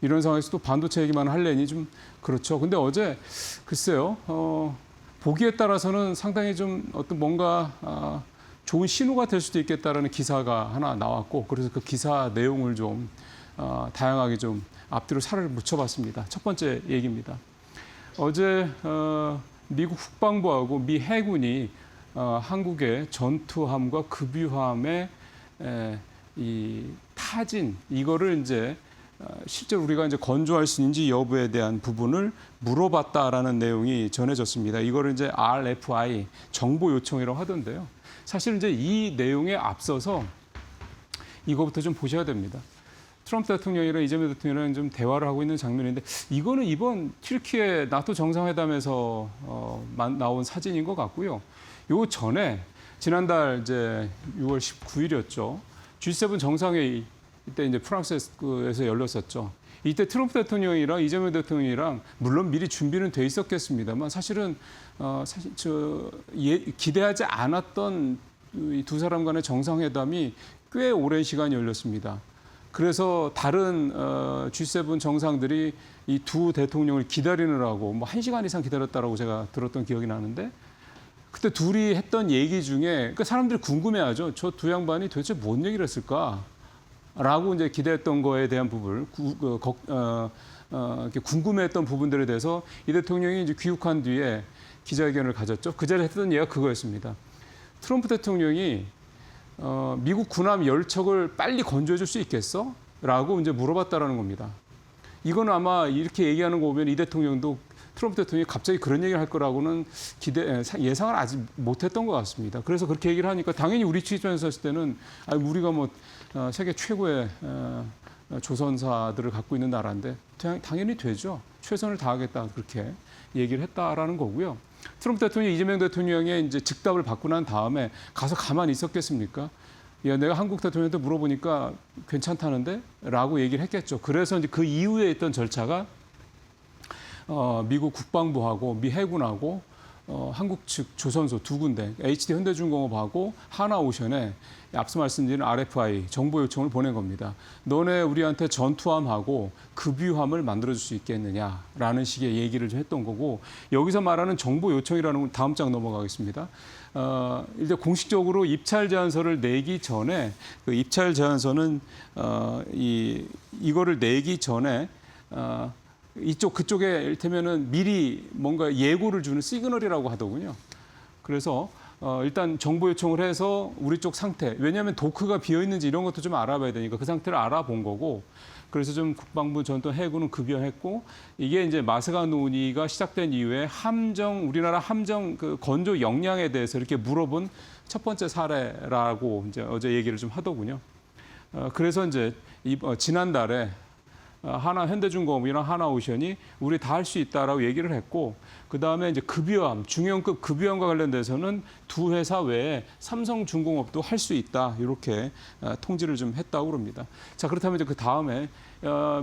이런 상황에서 또 반도체 얘기만 하려니 좀 그렇죠. 근데 어제 글쎄요, 보기에 따라서는 상당히 좀 어떤 뭔가 좋은 신호가 될 수도 있겠다라는 기사가 하나 나왔고 그래서 그 기사 내용을 좀 다양하게 좀 앞뒤로 살을 묻혀봤습니다. 첫 번째 얘기입니다. 어제 미국 국방부하고 미 해군이 한국의 전투함과 급유함의 이 타진 이거를 이제 실제로 우리가 이제 건조할 수 있는지 여부에 대한 부분을 물어봤다라는 내용이 전해졌습니다. 이거를 이제 RFI 정보 요청이라고 하던데요. 사실 이제 이 내용에 앞서서 이거부터 좀 보셔야 됩니다. 트럼프 대통령이랑 이재명 대통령이랑 좀 대화를 하고 있는 장면인데 이거는 이번 튀르키예 나토 정상회담에서 나온 사진인 것 같고요. 요 전에 지난달 이제 6월 19일이었죠. G7 정상회의 이때 이제 프랑스에서 열렸었죠. 이때 트럼프 대통령이랑 이재명 대통령이랑 물론 미리 준비는 돼 있었겠습니다만 사실은 기대하지 않았던 이 두 사람 간의 정상회담이 꽤 오랜 시간이 열렸습니다. 그래서 다른 G7 정상들이 이 두 대통령을 기다리느라고 뭐 1시간 이상 기다렸다라고 제가 들었던 기억이 나는데 그때 둘이 했던 얘기 중에 그러니까 사람들이 궁금해하죠. 저 두 양반이 도대체 뭔 얘기를 했을까? 라고 이제 기대했던 거에 대한 부분을 이렇게 궁금해했던 부분들에 대해서 이 대통령이 이제 귀국한 뒤에 기자회견을 가졌죠. 그 자리에 했던 얘기가 그거였습니다. 트럼프 대통령이 미국 군함 10척을 빨리 건조해 줄 수 있겠어? 라고 이제 물어봤다라는 겁니다. 이건 아마 이렇게 얘기하는 거 보면 이 대통령도 트럼프 대통령이 갑자기 그런 얘기를 할 거라고는 예상을 아직 못했던 것 같습니다. 그래서 그렇게 얘기를 하니까 당연히 우리 취재에서 했을 때는 우리가 뭐 세계 최고의 조선사들을 갖고 있는 나라인데 당연히 되죠. 최선을 다하겠다 그렇게 얘기를 했다라는 거고요. 트럼프 대통령이 이재명 대통령의 이제 즉답을 받고 난 다음에 가서 가만히 있었겠습니까? 야, 내가 한국 대통령한테 물어보니까 괜찮다는데? 라고 얘기를 했겠죠. 그래서 이제 그 이후에 있던 절차가 미국 국방부하고 미 해군하고 한국 측 조선소 두 군데, HD 현대중공업하고 하나오션에 앞서 말씀드린 RFI 정보 요청을 보낸 겁니다. 너네 우리한테 전투함하고 급유함을 만들어줄 수 있겠느냐라는 식의 얘기를 좀 했던 거고 여기서 말하는 정보 요청이라는 건 다음 장 넘어가겠습니다. 일단 공식적으로 입찰 제안서를 내기 전에 그 입찰 제안서는 이거를 내기 전에 그쪽에 이를테면은 미리 뭔가 예고를 주는 시그널이라고 하더군요. 그래서 일단 정보 요청을 해서 우리 쪽 상태, 왜냐하면 도크가 비어 있는지 이런 것도 좀 알아봐야 되니까 그 상태를 알아본 거고, 그래서 좀 국방부 전투 해군은 급여했고, 이게 이제 마스가 논의가 시작된 이후에 우리나라 함정 그 건조 역량에 대해서 이렇게 물어본 첫 번째 사례라고 이제 어제 얘기를 좀 하더군요. 그래서 이제 지난달에 현대중공업이랑 하나오션이 우리 다 할 수 있다라고 얘기를 했고, 그 다음에 이제 급유함, 중형급 급유함과 관련돼서는 두 회사 외에 삼성중공업도 할 수 있다 이렇게 통지를 좀 했다고 그럽니다. 자, 그렇다면 이제 그 다음에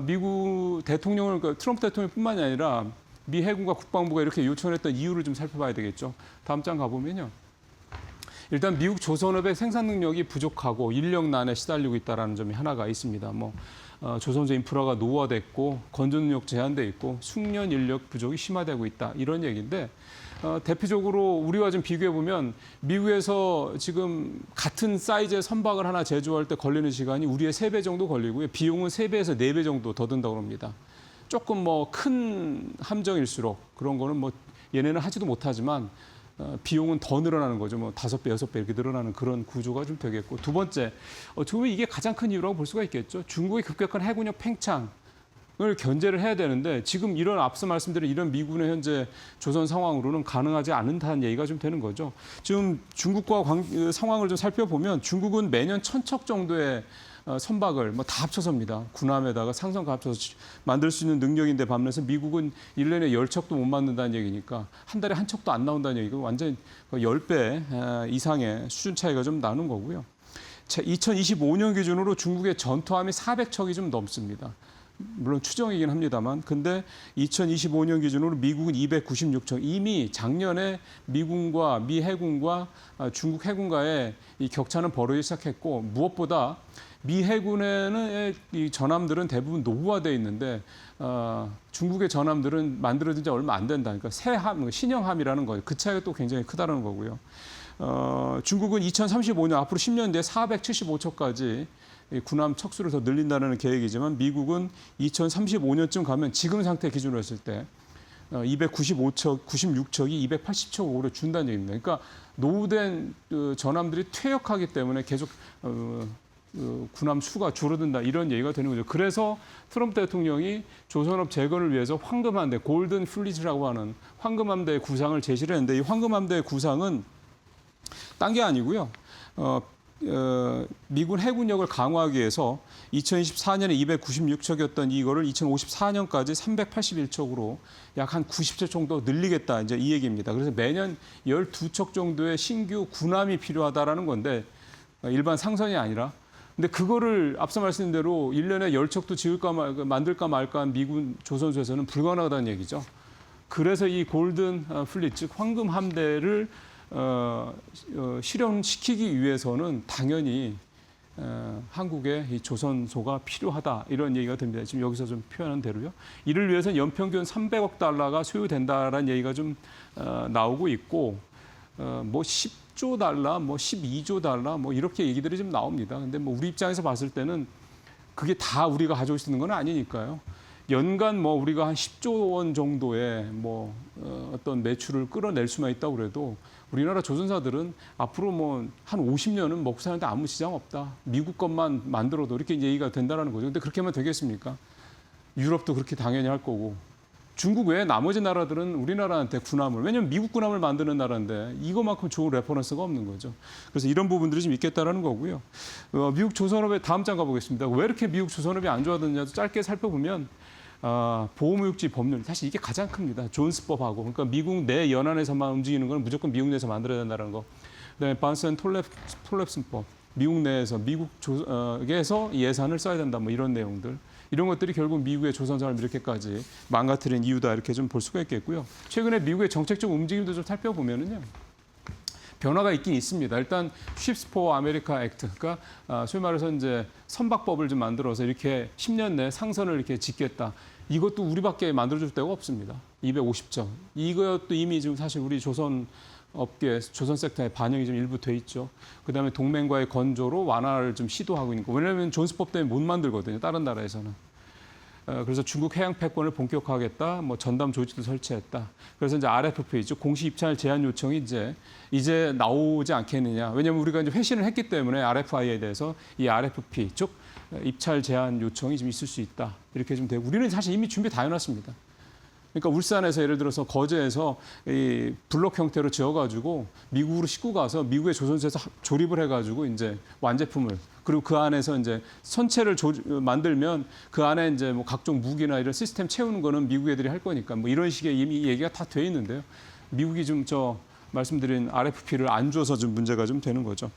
미국 대통령을 트럼프 대통령뿐만이 아니라 미 해군과 국방부가 이렇게 요청했던 이유를 좀 살펴봐야 되겠죠. 다음 장 가보면요. 일단 미국 조선업의 생산 능력이 부족하고 인력난에 시달리고 있다는 점이 하나가 있습니다. 조선소 인프라가 노후화됐고 건조 능력 제한돼 있고 숙련 인력 부족이 심화되고 있다 이런 얘기인데 대표적으로 우리와 좀 비교해 보면 미국에서 지금 같은 사이즈의 선박을 하나 제조할 때 걸리는 시간이 우리의 3배 정도 걸리고요. 비용은 3배에서 4배 정도 더 든다고 합니다. 조금 큰 함정일수록 그런 거는 얘네는 하지도 못하지만 비용은 더 늘어나는 거죠. 5배, 6배 이렇게 늘어나는 그런 구조가 좀 되겠고. 두 번째, 어떻게 보면 이게 가장 큰 이유라고 볼 수가 있겠죠. 중국의 급격한 해군력 팽창을 견제를 해야 되는데 지금 이런 앞서 말씀드린 이런 미군의 현재 조선 상황으로는 가능하지 않다는 얘기가 좀 되는 거죠. 지금 중국과 상황을 좀 살펴보면 중국은 매년 1,000척 정도의 선박을 다 합쳐서입니다. 군함에다가 상선과 합쳐서 만들 수 있는 능력인데 반면에서 미국은 1년에 10척도 못 만든다는 얘기니까 한 달에 한 척도 안 나온다는 얘기고 완전히 10배 이상의 수준 차이가 좀 나는 거고요. 2025년 기준으로 중국의 전투함이 400척이 좀 넘습니다. 물론 추정이긴 합니다만, 근데 2025년 기준으로 미국은 296척. 이미 작년에 미군과 미 해군과 중국 해군과의 이 격차는 벌어지기 시작했고, 무엇보다 미 해군에는 이 전함들은 대부분 노후화되어 있는데 중국의 전함들은 만들어진 지 얼마 안 된다. 그러니까 신형함이라는 거예요. 그 차이가 또 굉장히 크다는 거고요. 중국은 2035년 앞으로 10년 뒤에 475척까지 군함 척수를 더 늘린다는 계획이지만 미국은 2035년쯤 가면 지금 상태 기준으로 했을 때 295척, 96척이 280척으로 준다는 얘기입니다. 그러니까 노후된 전함들이 퇴역하기 때문에 계속 군함 수가 줄어든다 이런 얘기가 되는 거죠. 그래서 트럼프 대통령이 조선업 재건을 위해서 황금함대, 골든 플리트라고 하는 황금함대의 구상을 제시를 했는데 이 황금함대의 구상은 딴 게 아니고요. 미군 해군력을 강화하기 위해서 2024년에 296척이었던 이거를 2054년까지 381척으로 약 한 90척 정도 늘리겠다 이제 이 얘기입니다. 그래서 매년 12척 정도의 신규 군함이 필요하다라는 건데 일반 상선이 아니라 근데 그거를 앞서 말씀드린 대로 1년에 10척도 지을까 만들까 말까 한 미군 조선소에서는 불가능하다는 얘기죠. 그래서 이 골든 플릿 즉 황금 함대를 실현시키기 위해서는 당연히 한국의 이 조선소가 필요하다 이런 얘기가 됩니다. 지금 여기서 좀 표현한 대로요. 이를 위해서는 연평균 300억 달러가 소요된다라는 얘기가 좀 나오고 있고 뭐 10조 달러, 뭐 12조 달러 뭐 이렇게 얘기들이 좀 나옵니다. 근데 뭐 우리 입장에서 봤을 때는 그게 다 우리가 가져올 수 있는 건 아니니까요. 연간 뭐 우리가 한 10조 원 정도의 뭐 어떤 매출을 끌어낼 수만 있다고 그래도 우리나라 조선사들은 앞으로 뭐 한 50년은 먹고 사는데 아무 지장 없다. 미국 것만 만들어도 이렇게 얘기가 된다는 거죠. 근데 그렇게 하면 되겠습니까? 유럽도 그렇게 당연히 할 거고. 중국 외에 나머지 나라들은 우리나라한테 군함을, 왜냐하면 미국 군함을 만드는 나라인데 이거만큼 좋은 레퍼런스가 없는 거죠. 그래서 이런 부분들이 좀 있겠다라는 거고요. 미국 조선업의 다음 장 가보겠습니다. 왜 이렇게 미국 조선업이 안 좋아졌냐도 짧게 살펴보면 보호무역지 법률, 사실 이게 가장 큽니다. 존스법하고, 그러니까 미국 내 연안에서만 움직이는 건 무조건 미국 내에서 만들어야 된다는 거. 그다음에 반스 앤 톨랩슨법, 미국 내에서 미국에서 예산을 써야 된다, 뭐 이런 내용들. 이런 것들이 결국 미국의 조선사를 이렇게까지 망가뜨린 이유다 이렇게 좀 볼 수가 있겠고요. 최근에 미국의 정책적 움직임도 좀 살펴보면은요. 변화가 있긴 있습니다. 일단 Ships for America Act, 그러니까 소위 말해서 이제 선박법을 좀 만들어서 이렇게 10년 내 상선을 이렇게 짓겠다. 이것도 우리밖에 만들어줄 데가 없습니다. 250점. 이것도 이미 지금 사실 우리 조선 업계, 조선 섹터에 반영이 좀 일부 돼 있죠. 그다음에 동맹과의 건조로 완화를 좀 시도하고 있는 거. 왜냐하면 존스법 때문에 못 만들거든요. 다른 나라에서는. 그래서 중국 해양 패권을 본격화하겠다. 뭐 전담 조직도 설치했다. 그래서 이제 RFP, 즉 공시 입찰 제한 요청이 이제 나오지 않겠느냐. 왜냐하면 우리가 이제 회신을 했기 때문에 RFI에 대해서 이 RFP, 즉 입찰 제한 요청이 좀 있을 수 있다. 이렇게 좀 되고 우리는 사실 이미 준비 다 해놨습니다. 그러니까 울산에서 예를 들어서 거제에서 이 블록 형태로 지어가지고 미국으로 싣고 가서 미국의 조선소에서 조립을 해가지고 이제 완제품을 그리고 그 안에서 이제 선체를 만들면 그 안에 이제 뭐 각종 무기나 이런 시스템 채우는 거는 미국 애들이 할 거니까 뭐 이런 식의 이미 얘기가 다 돼 있는데요. 미국이 좀 말씀드린 RFP를 안 줘서 좀 문제가 좀 되는 거죠.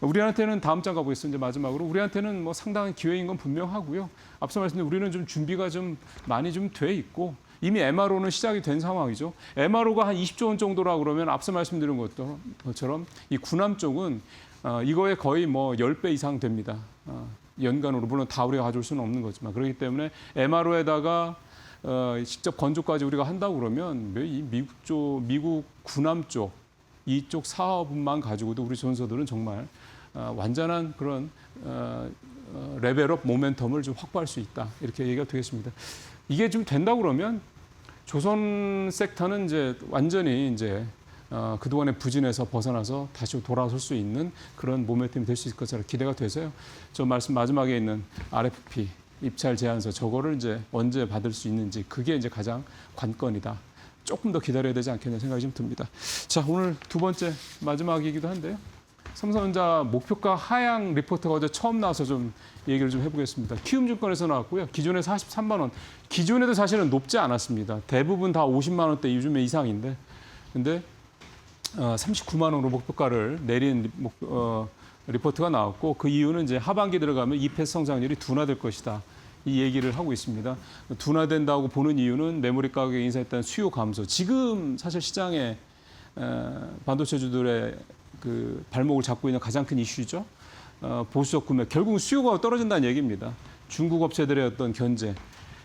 우리한테는 다음 장 가보겠습니다. 이제 마지막으로 우리한테는 뭐 상당한 기회인 건 분명하고요. 앞서 말씀드린 우리는 좀 준비가 좀 많이 좀 돼 있고. 이미 MRO는 시작이 된 상황이죠. MRO가 한 20조 원 정도라고 그러면 앞서 말씀드린 것처럼 이 군함 쪽은 이거에 거의 뭐 10배 이상 됩니다. 연간으로. 물론 다 우리가 가져올 수는 없는 거지만. 그렇기 때문에 MRO에다가 직접 건조까지 우리가 한다고 그러면 이 미국 군함 쪽 이쪽 사업만 가지고도 우리 조선소들은 정말 완전한 그런 레벨업 모멘텀을 좀 확보할 수 있다. 이렇게 얘기가 되겠습니다. 이게 좀 된다고 그러면 조선 섹터는 이제 완전히 이제 그동안의 부진에서 벗어나서 다시 돌아설 수 있는 그런 모멘텀이 될 수 있을 것으로 기대가 돼서요. 저 말씀 마지막에 있는 RFP 입찰 제안서 저거를 이제 언제 받을 수 있는지 그게 이제 가장 관건이다. 조금 더 기다려야 되지 않겠냐 생각이 좀 듭니다. 자, 오늘 두 번째 마지막이기도 한데요. 삼성전자 목표가 하향 리포트가 어제 처음 나와서 좀 얘기를 좀 해보겠습니다. 키움증권에서 나왔고요. 기존에 43만 원. 기존에도 사실은 높지 않았습니다. 대부분 다 50만 원대 요즘에 이상인데. 근데 39만 원으로 목표가를 내린 리포트가 나왔고 그 이유는 이제 하반기 들어가면 EPS 성장률이 둔화될 것이다. 이 얘기를 하고 있습니다. 둔화된다고 보는 이유는 메모리 가격이 인상했다는 수요 감소. 지금 사실 시장에 반도체주들의 그 발목을 잡고 있는 가장 큰 이슈죠. 보수적 구매. 결국 수요가 떨어진다는 얘기입니다. 중국 업체들의 어떤 견제,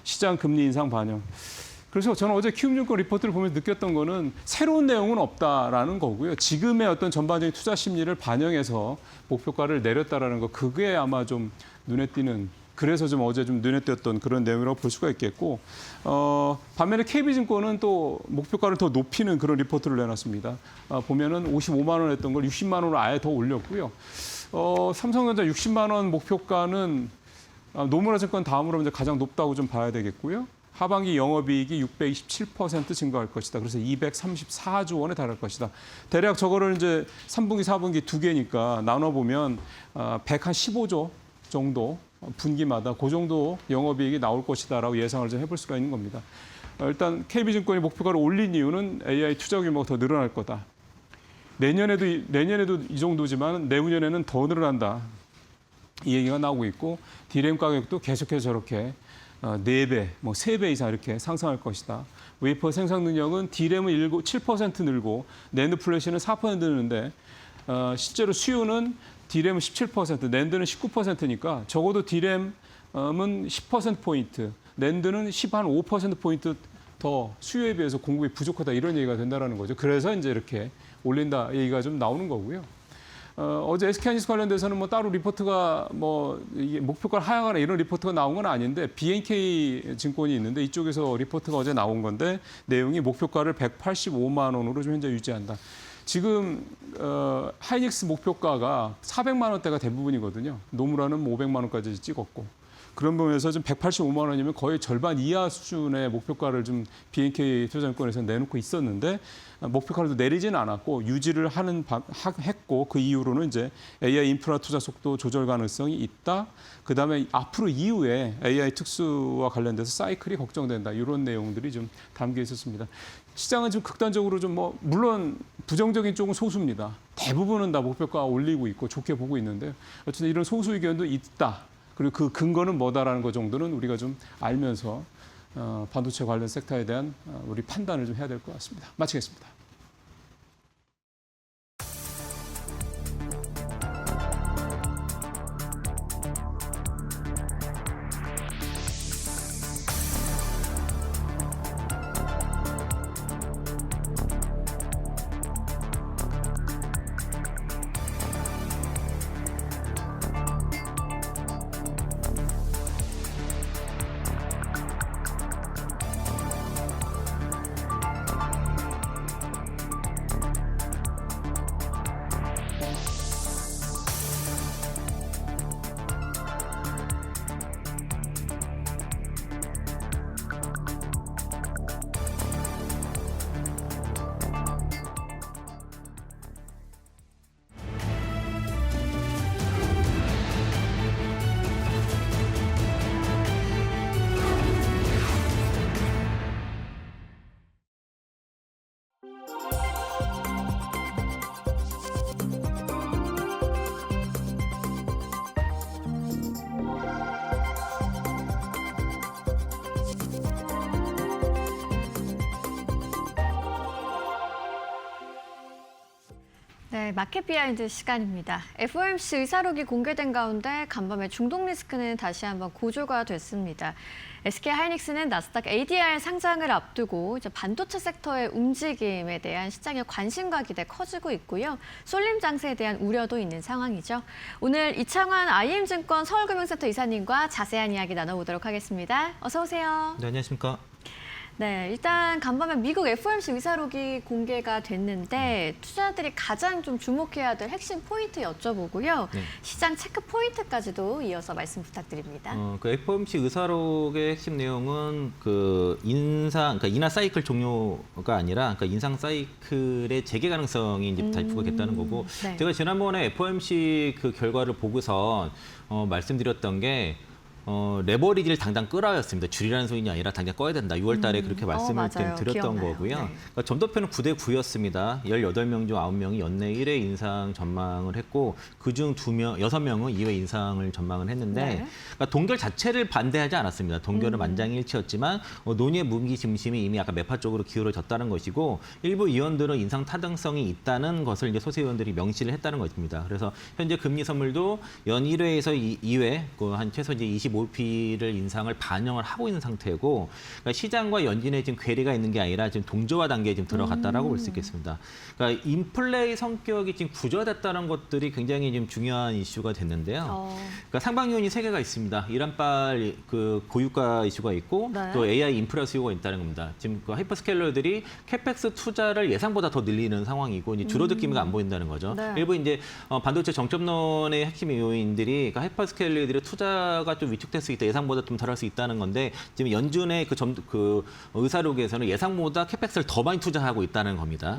시장 금리 인상 반영. 그래서 저는 어제 키움증권 리포트를 보면서 느꼈던 거는 새로운 내용은 없다라는 거고요. 지금의 어떤 전반적인 투자 심리를 반영해서 목표가를 내렸다라는 거, 그게 아마 좀 눈에 띄는 그래서 좀 어제 좀 눈에 띄었던 그런 내용이라고 볼 수가 있겠고, 반면에 KB증권은 또 목표가를 더 높이는 그런 리포트를 내놨습니다. 보면은 55만 원 했던 걸 60만 원으로 아예 더 올렸고요. 삼성전자 60만 원 목표가는 노무라 증권 다음으로 이제 가장 높다고 좀 봐야 되겠고요. 하반기 영업이익이 627% 증가할 것이다. 그래서 234조 원에 달할 것이다. 대략 저거를 이제 3분기, 4분기 두 개니까 나눠보면 115조 정도 분기마다 그 정도 영업이익이 나올 것이다라고 예상을 좀 해볼 수가 있는 겁니다. 일단 KB증권이 목표가를 올린 이유는 AI 투자 규모가 더 늘어날 거다. 내년에도 이 정도지만 내후년에는 더 늘어난다. 이 얘기가 나오고 있고 디램 가격도 계속해서 저렇게 4배, 뭐 3배 이상 이렇게 상승할 것이다. 웨이퍼 생산 능력은 디램은 7% 늘고 낸드 플래시는 4% 느는데 실제로 수요는 디램은 17%, 낸드는 19%니까 적어도 디램은 10%포인트, 낸드는 15%포인트 더 수요에 비해서 공급이 부족하다 이런 얘기가 된다는 거죠. 그래서 이제 이렇게 올린다 얘기가 좀 나오는 거고요. 어제 SK하이닉스 관련돼서는 뭐 따로 리포트가 뭐 이게 목표가를 하향하라 이런 리포트가 나온 건 아닌데 BNK 증권이 있는데 이쪽에서 리포트가 어제 나온 건데 내용이 목표가를 185만 원으로 좀 현재 유지한다. 지금 하이닉스 목표가가 400만 원대가 대부분이거든요. 노무라는 500만 원까지 찍었고. 그런 부분에서 좀 185만 원이면 거의 절반 이하 수준의 목표가를 좀 BNK 투자증권에서 내놓고 있었는데 목표가를 내리지는 않았고 유지를 했고 그 이후로는 이제 AI 인프라 투자 속도 조절 가능성이 있다. 그다음에 앞으로 이후에 AI 특수와 관련돼서 사이클이 걱정된다. 이런 내용들이 좀 담겨 있었습니다. 시장은 좀 극단적으로 좀 뭐 물론 부정적인 쪽은 소수입니다. 대부분은 다 목표가 올리고 있고 좋게 보고 있는데 어쨌든 이런 소수 의견도 있다. 그리고 그 근거는 뭐다라는 것 정도는 우리가 좀 알면서 반도체 관련 섹터에 대한 우리 판단을 좀 해야 될 것 같습니다. 마치겠습니다. 네, 마켓 비하인드 시간입니다. FOMC 의사록이 공개된 가운데 간밤에 중동 리스크는 다시 한번 고조가 됐습니다. SK하이닉스는 나스닥 ADR 상장을 앞두고 이제 반도체 섹터의 움직임에 대한 시장의 관심과 기대 커지고 있고요. 쏠림 장세에 대한 우려도 있는 상황이죠. 오늘 이창환 IM증권 서울금융센터 이사님과 자세한 이야기 나눠보도록 하겠습니다. 어서 오세요. 네, 안녕하십니까. 네, 일단 간밤에 미국 FOMC 의사록이 공개가 됐는데 투자자들이 가장 좀 주목해야 될 핵심 포인트 여쭤보고요. 네. 시장 체크 포인트까지도 이어서 말씀 부탁드립니다. 그 FOMC 의사록의 핵심 내용은 그 그러니까 인하 사이클 종료가 아니라 그러니까 인상 사이클의 재개 가능성이 이제 다 부각됐다는 거고. 네. 제가 지난번에 FOMC 그 결과를 보고서 말씀드렸던 게 레버리지를 당장 끌어였습니다. 줄이라는 소리가 아니라 당장 꺼야 된다. 6월 달에 그렇게 말씀을 맞아요. 드렸던 기억나요. 거고요. 네. 그러니까 점도표는 9대 9였습니다. 18명 중 9명이 연내 1회 인상 전망을 했고 그중 6명은 2회 인상을 전망을 했는데 네. 그러니까 동결 자체를 반대하지 않았습니다. 동결은 만장일치였지만 논의의 무기 중심이 이미 약간 매파 쪽으로 기울어졌다는 것이고 일부 위원들은 인상 타당성이 있다는 것을 이제 소수 의원들이 명시를 했다는 것입니다. 그래서 현재 금리 선물도 연 1회에서 2회 한 최소 이제 모피를 인상을 반영을 하고 있는 상태고, 그러니까 시장과 연준의 지금 괴리가 있는 게 아니라 지금 동조화 단계에 지금 들어갔다라고 볼 수 있겠습니다. 그러니까 인플레이 성격이 지금 구조화됐다는 것들이 굉장히 지금 중요한 이슈가 됐는데요. 그러니까 상방 요인이 세 개가 있습니다. 이란발 그 고유가 이슈가 있고 네. 또 AI 인프라 수요가 있다는 겁니다. 지금 그 하이퍼스케일러들이 캐펙스 투자를 예상보다 더 늘리는 상황이고 이제 줄어들 기미가 안 보인다는 거죠. 네. 일부 이제 반도체 정점론의 핵심 요인들이 그러니까 하이퍼스케일러들의 투자가 좀 위축될 수 있다, 예상보다 좀 덜할 수 있다는 건데 지금 연준의 그 의사록에서는 예상보다 캐펙스를 더 많이 투자하고 있다는 겁니다.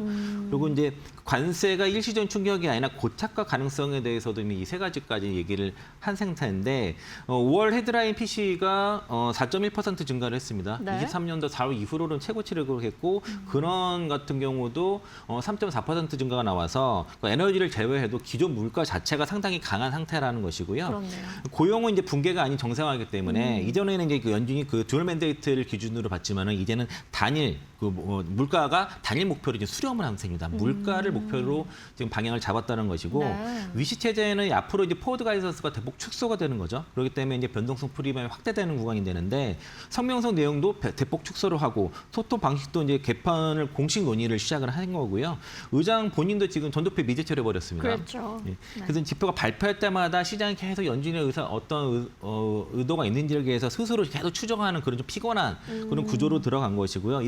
그리고 이제 관세가 일시적인 충격이 아니라 고착화 가능성에 대해서도 이미 이 세 가지까지 얘기를 한 상태인데 5월 헤드라인 PC가 4.1% 증가를 했습니다. 네. 23년도 4월 이후로는 최고치를 기록했고 근원 같은 경우도 3.4% 증가가 나와서 에너지를 제외해도 기존 물가 자체가 상당히 강한 상태라는 것이고요. 그렇네요. 고용은 이제 붕괴가 아닌 정상화이기 때문에 이전에는 이제 그 연준이 그 듀얼 맨데이트를 기준으로 봤지만은 이제는 단일 물가가 단일 목표로 이제 수렴을 한 셈입니다. 물가를 목표로 지금 방향을 잡았다는 것이고 네. 위시 체제는 앞으로 이제 포워드 가이던스가 대폭 축소가 되는 거죠. 그렇기 때문에 이제 변동성 프리미엄이 확대되는 구간이 되는데 성명서 내용도 대폭 축소를 하고 소통 방식도 이제 개편을 공식 논의를 시작을 한 거고요. 의장 본인도 지금 전도표 미제처를 해버렸습니다. 그렇죠. 예. 네. 그래서 지표가 발표할 때마다 시장이 계속 연준의 어떤 의도가 있는지를 위해서 스스로 계속 추정하는 그런 좀 피곤한 그런 구조로 들어간 것이고요.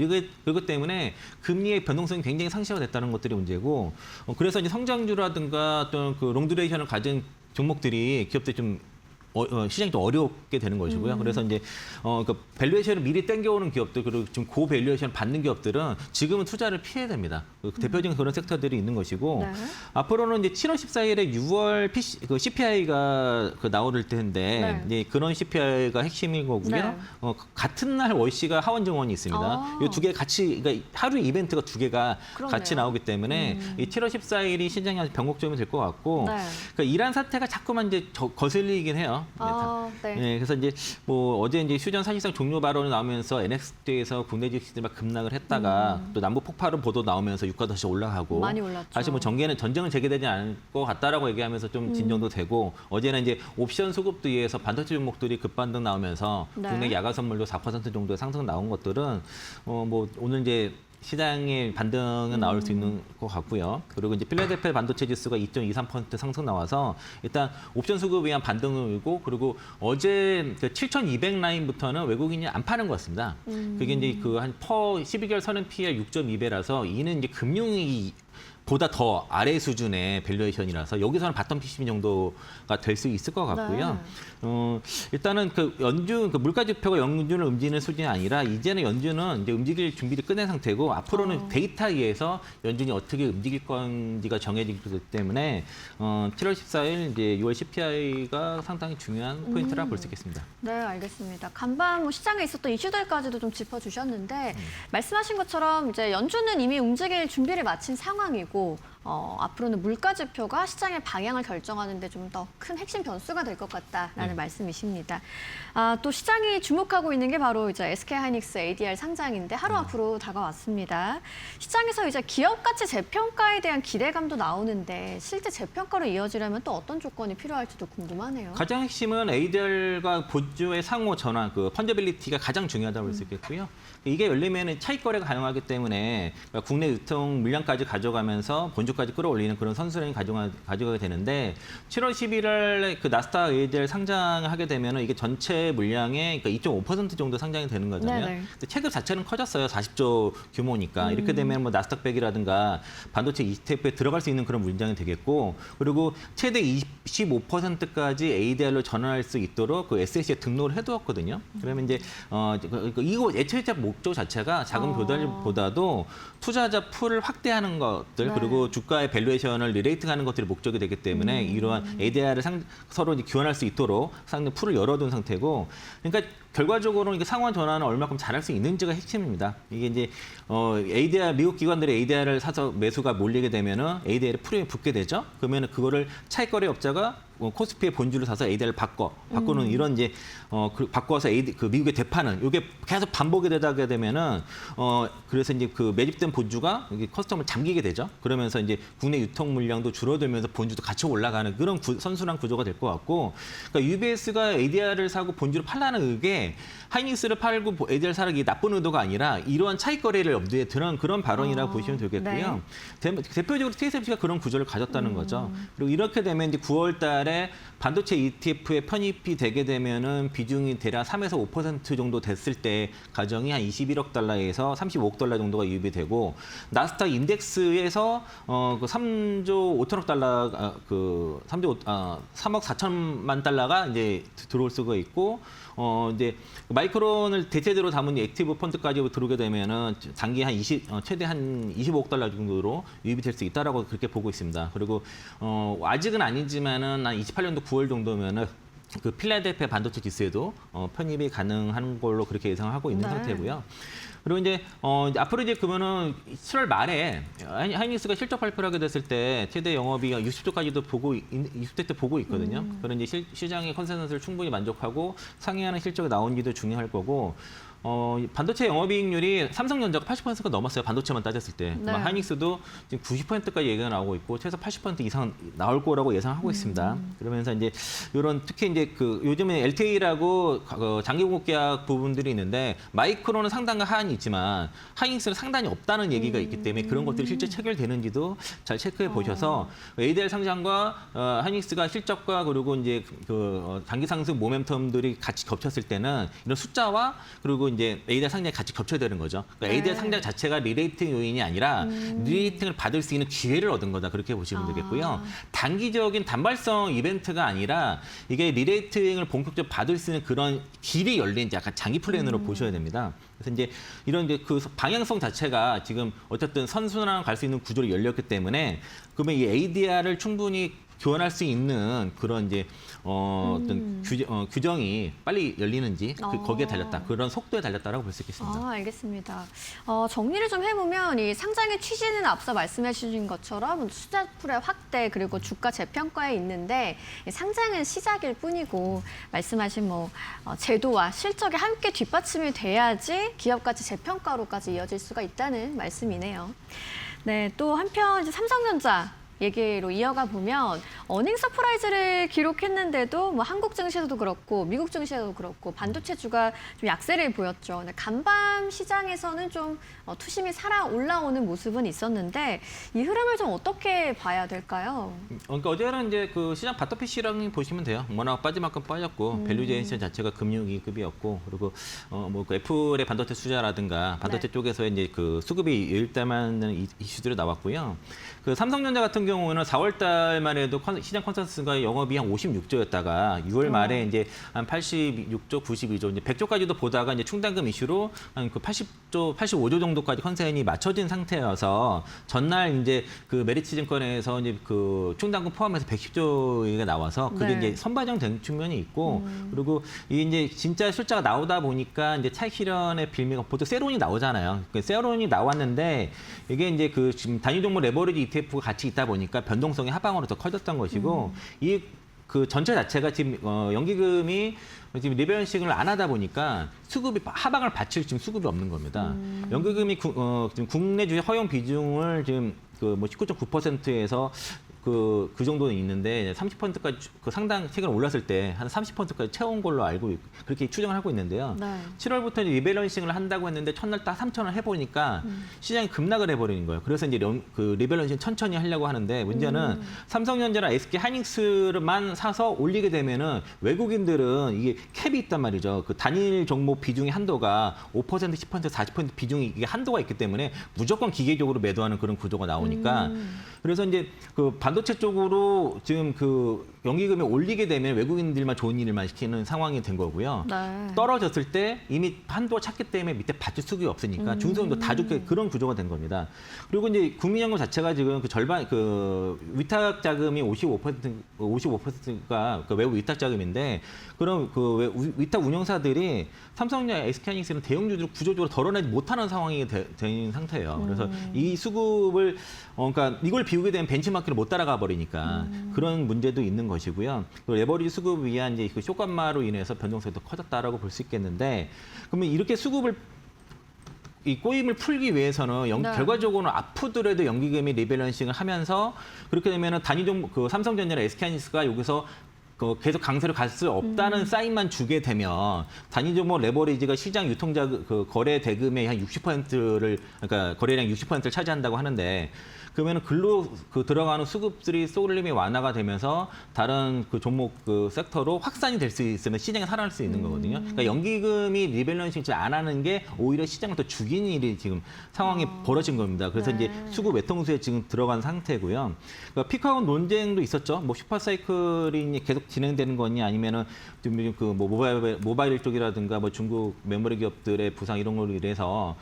그것 때문에 금리의 변동성이 굉장히 상시가 됐다는 것들이 문제고, 그래서 이제 성장주라든가 어떤 그 롱듀레이션을 가진 종목들이 기업들이 좀 시장이 좀 어렵게 되는 것이고요. 그래서 이제 그 밸류에이션을 미리 땡겨오는 기업들 그리고 지금 고밸류에이션 받는 기업들은 지금은 투자를 피해야 됩니다. 그 대표적인 그런 섹터들이 있는 것이고 네. 앞으로는 이제 7월 14일에 6월 CPI가 나올 텐데 네. 이제 그런 CPI가 핵심인 거고요. 네. 같은 날 월시가 하원 정원이 있습니다. 이 두 개 같이 그러니까 하루 이벤트가 두 개가 그러네요. 같이 나오기 때문에 이 7월 14일이 시장이 아주 변곡점이 될 것 같고 네. 그러니까 이란 사태가 자꾸만 이제 거슬리긴 해요. 네. 네, 그래서 이제 뭐 어제 이제 휴전 사실상 종료 발언이 나오면서 NXT에서 국내 주식들이 막 급락을 했다가 또 남북 폭발은 보도 나오면서 유가 다시 올라가고 많이 올랐죠. 다시 뭐 전쟁은 재개되지 않을 것 같다라고 얘기하면서 좀 진정도 되고 어제는 이제 옵션 수급도 위해서 반도체 종목들이 급반등 나오면서 네. 국내 야간 선물도 4% 정도의 상승 나온 것들은 뭐 오늘 이제 시장의 반등은 나올 수 있는 것 같고요. 그리고 이제 필라델피아 반도체 지수가 2.23% 상승 나와서 일단 옵션 수급에 의한 반등이고 그리고 어제 그 7,200 라인부터는 외국인이 안 파는 것 같습니다. 그게 이제 그 한 퍼 12개월 선행 PER 6.2배라서 이는 이제 금융위 보다 더 아래 수준의 밸류에이션이라서 여기서는 바텀 PCB 정도가 될 수 있을 것 같고요. 일단은 그 연준 그 물가 지표가 연준을 움직이는 수준이 아니라 이제는 연준은 이제 움직일 준비를 끝낸 상태고 앞으로는 데이터에 의해서 연준이 어떻게 움직일 건지가 정해지기 때문에 7월 14일 이제 6월 CPI가 상당히 중요한 포인트라 볼 수 있겠습니다. 네, 알겠습니다. 간밤 뭐 시장에 있었던 이슈들까지도 좀 짚어주셨는데 말씀하신 것처럼 이제 연준은 이미 움직일 준비를 마친 상황이고 앞으로는 물가 지표가 시장의 방향을 결정하는 데 좀 더 큰 핵심 변수가 될 것 같다라는 말씀이십니다. 또 시장이 주목하고 있는 게 바로 이제 SK하이닉스 ADR 상장인데 하루 앞으로 다가왔습니다. 시장에서 이제 기업 가치 재평가에 대한 기대감도 나오는데 실제 재평가로 이어지려면 또 어떤 조건이 필요할지도 궁금하네요. 가장 핵심은 ADR과 보조의 상호 전환, 그 펀저빌리티가 가장 중요하다고 볼 수 있겠고요. 이게 열리면 차익 거래가 가능하기 때문에 국내 유통 물량까지 가져가면서 본주까지 끌어올리는 그런 선순환이 가져가게 되는데 7월 11일 그 나스닥 ADR 상장을 하게 되면 이게 전체 물량의 그러니까 2.5% 정도 상장이 되는 거잖아요. 네네. 근데 체급 자체는 커졌어요. 40조 규모니까. 이렇게 되면 뭐 나스닥 100이라든가 반도체 ETF에 들어갈 수 있는 그런 물량이 되겠고 그리고 최대 25%까지 ADR로 전환할 수 있도록 그 SEC에 등록을 해두었거든요. 그러면 이제 이거 애초적 목적 자체가 자금 조달보다도 투자자 풀을 확대하는 것들 네. 그리고 주가의 밸류에이션을 리레이팅하는 것들이 목적이 되기 때문에 이러한 ADR을 서로 이제 교환할 수 있도록 상당히 풀을 열어둔 상태고 그러니까 결과적으로는 이게 상황 전환을 얼마큼 잘할 수 있는지가 핵심입니다. 이게 이제 ADR 미국 기관들이 ADR을 사서 매수가 몰리게 되면은 ADR에 프리미엄이 붙게 되죠. 그러면은 그거를 차익거래 업자가 코스피의 본주를 사서 ADR을 바꾸는 이런 이제 바꿔서 그 미국의 대파는 이게 계속 반복이 되다가 되면은 그래서 이제 그 매집된 본주가 여기 커스텀을 잠기게 되죠. 그러면서 이제 국내 유통 물량도 줄어들면서 본주도 같이 올라가는 그런 선순환 구조가 될 것 같고, 그러니까 UBS가 ADR을 사고 본주를 팔라는 의게 하이닉스를 팔고 ADR 사라기 나쁜 의도가 아니라 이러한 차익 거래를 염두에 두는 그런 발언이라고 보시면 되겠고요. 대표적으로 TSMC가 그런 구조를 가졌다는 거죠. 그리고 이렇게 되면 이제 9월달에 반도체 ETF에 편입이 되게 되면은 비중이 대략 3에서 5% 정도 됐을 때 가정이 한 21억 달러에서 35억 달러 정도가 유입이 되고, 나스닥 인덱스에서 그 3조 5천억 달러 그 3억 4천만 달러가 이제 들어올 수가 있고, 이제 마이크론을 대체적으로 담은 액티브 펀드까지 들어오게 되면은 단기 한 최대 한 25억 달러 정도로 유입이 될 수 있다라고 그렇게 보고 있습니다. 그리고 아직은 아니지만은 한 28년도 9월 정도면은 그 필라델피아 반도체 지수에도 편입이 가능한 걸로 그렇게 예상하고 있는 상태고요. 그리고 이제 앞으로 이제 그러면은 7월 말에 하이닉스가 실적 발표를 하게 됐을 때 최대 영업이 60조까지도 60대 때 보고 있거든요. 그런 이제 시장의 컨센서스를 충분히 만족하고 상회하는 실적이 나온지도 중요할 거고, 반도체 영업이익률이 삼성전자가 80%가 넘었어요. 반도체만 따졌을 때. 네. 한익스도 지금 90%까지 얘기가 나오고 있고 최소 80% 이상 나올 거라고 예상하고 있습니다. 그러면서 이제 이런 특히 이제 그 요즘에 LTA라고 장기 공급 계약 부분들이 있는데 마이크론은 상당한 하한이 있지만 하이닉스는 상단이 없다는 얘기가 있기 때문에 그런 것들이 실제 체결되는지도 잘 체크해 보셔서 ADR 상장과 하이닉스가 실적과 그리고 이제 그 단기 상승 모멘텀들이 같이 겹쳤을 때는 이런 숫자와 그리고 이제 ADR 상장이 같이 겹쳐야 되는 거죠. 그러니까 ADR 상장 자체가 리레이팅 요인이 아니라 리레이팅을 받을 수 있는 기회를 얻은 거다. 그렇게 보시면 되겠고요. 단기적인 단발성 이벤트가 아니라 이게 리레이팅을 본격적으로 받을 수 있는 그런 길이 열린 약간 장기 플랜으로 보셔야 됩니다. 그래서 이제 이런 이제 그 방향성 자체가 지금 어쨌든 선순환 갈 수 있는 구조로 열렸기 때문에 그러면 이 ADR을 충분히 교환할 수 있는 그런 이제 어떤 규정이 빨리 열리는지 거기에 달렸다. 그런 속도에 달렸다라고 볼 수 있겠습니다. 알겠습니다. 정리를 좀 해보면 이 상장의 취지는 앞서 말씀해 주신 것처럼 투자풀의 확대 그리고 주가 재평가에 있는데 상장은 시작일 뿐이고 말씀하신 제도와 실적이 함께 뒷받침이 돼야지 기업 가치 재평가로까지 이어질 수가 있다는 말씀이네요. 네, 또 한편 이제 삼성전자 얘기로 이어가 보면 어닝 서프라이즈를 기록했는데도 한국 증시에서도 그렇고 미국 증시에서도 그렇고 반도체주가 좀 약세를 보였죠. 간밤 시장에서는 좀 투심이 살아 올라오는 모습은 있었는데 이 흐름을 좀 어떻게 봐야 될까요? 그러니까 어제는 이제 그 시장 바텀 PC랑 보시면 돼요. 워낙 빠질 만큼 빠졌고 밸류제이션 자체가 금융위급이었고 그리고 그 애플의 반도체 투자라든가 반도체 쪽에서 이제 그 수급이 일단은 이슈들이 나왔고요. 그 삼성전자 같은 경우는 4월 달만 해도 시장 컨센서스가 영업이 한 56조였다가 6월 말에 이제 한 86조, 92조, 이제 100조까지도 보다가 이제 충당금 이슈로 한 그 80조, 85조 정도까지 컨센이 맞춰진 상태여서 전날 이제 그 메리츠증권에서 이제 그 충당금 포함해서 110조가 나와서 그게 이제 선반영된 측면이 있고 그리고 이 이제 진짜 숫자가 나오다 보니까 이제 차익 실현의 빌미가 보통 세론이 나오잖아요. 그 세론이 나왔는데 이게 이제 그 지금 단위 종목 레버리지 ETF가 같이 있다 보니까 변동성이 하방으로 더 커졌던 것이고 이 그 전체 자체가 지금 연기금이 지금 리밸런싱을 안 하다 보니까 수급이 하방을 받칠 지금 수급이 없는 겁니다. 연기금이 지금 국내 주식 허용 비중을 지금 그 19.9%에서 그 정도는 있는데 30%까지 그 상당 최근 올랐을 때 한 30%까지 채운 걸로 알고 그렇게 추정을 하고 있는데요. 7월부터 리밸런싱을 한다고 했는데 첫날 딱 3,000원 해보니까 시장이 급락을 해버리는 거예요. 그래서 이제 그 리밸런싱 천천히 하려고 하는데 문제는 삼성전자나 SK 하이닉스만 사서 올리게 되면은 외국인들은 이게 캡이 있단 말이죠. 그 단일 종목 비중의 한도가 5%, 10%, 40% 비중이 이게 한도가 있기 때문에 무조건 기계적으로 매도하는 그런 구조가 나오니까 그래서 이제 그 반도체 반도체 쪽으로 지금 그 연기금이 올리게 되면 외국인들만 좋은 일만 시키는 상황이 된 거고요. 네. 떨어졌을 때 이미 한도가 찼기 때문에 밑에 받칠 수급이 없으니까 중소형도 다 죽게 그런 구조가 된 겁니다. 그리고 이제 국민연금 자체가 지금 그 절반 그 위탁 자금이 55%가 그 외부 위탁 자금인데 그럼 그 위탁 운영사들이 삼성이나 SK하이닉스는 대형주들을 구조적으로 덜어내지 못하는 상황이 된 상태예요. 그래서 이 수급을 그러니까 이걸 비우게 되면 벤치마크를 못 따라가 버리니까 그런 문제도 있는 것이고요. 레버리지 수급을 위한 이제 그 쇼감마로 인해서 변동성이 더 커졌다라고 볼 수 있겠는데 그러면 이렇게 수급을 이 꼬임을 풀기 위해서는 네. 결과적으로는 아프더라도 연기금이 리밸런싱을 하면서 그렇게 되면은 단위종 그 삼성전자나 SK하이닉스가 여기서 계속 강세로 갈 수 없다는 사인만 주게 되면 단위 종목 레버리지가 시장 유통자 그 거래 대금의 한 60%를 그러니까 거래량 60%를 차지한다고 하는데 그러면은 글로 그 들어가는 수급들이 쏠림이 완화가 되면서 다른 그 종목 그 섹터로 확산이 될 수 있으면 시장이 살아날 수 있는 거거든요. 그러니까 연기금이 리밸런싱 잘 안 하는 게 오히려 시장을 더 죽이는 일이 지금 상황이 벌어진 겁니다. 그래서 네. 이제 수급 외통수에 지금 들어간 상태고요. 그러니까 피크아웃 논쟁도 있었죠. 뭐 슈퍼사이클이 계속 진행되는 거니 아니면은 그 뭐 모바일 쪽이라든가 뭐 중국 메모리 기업들의 부상 이런 걸로 인해서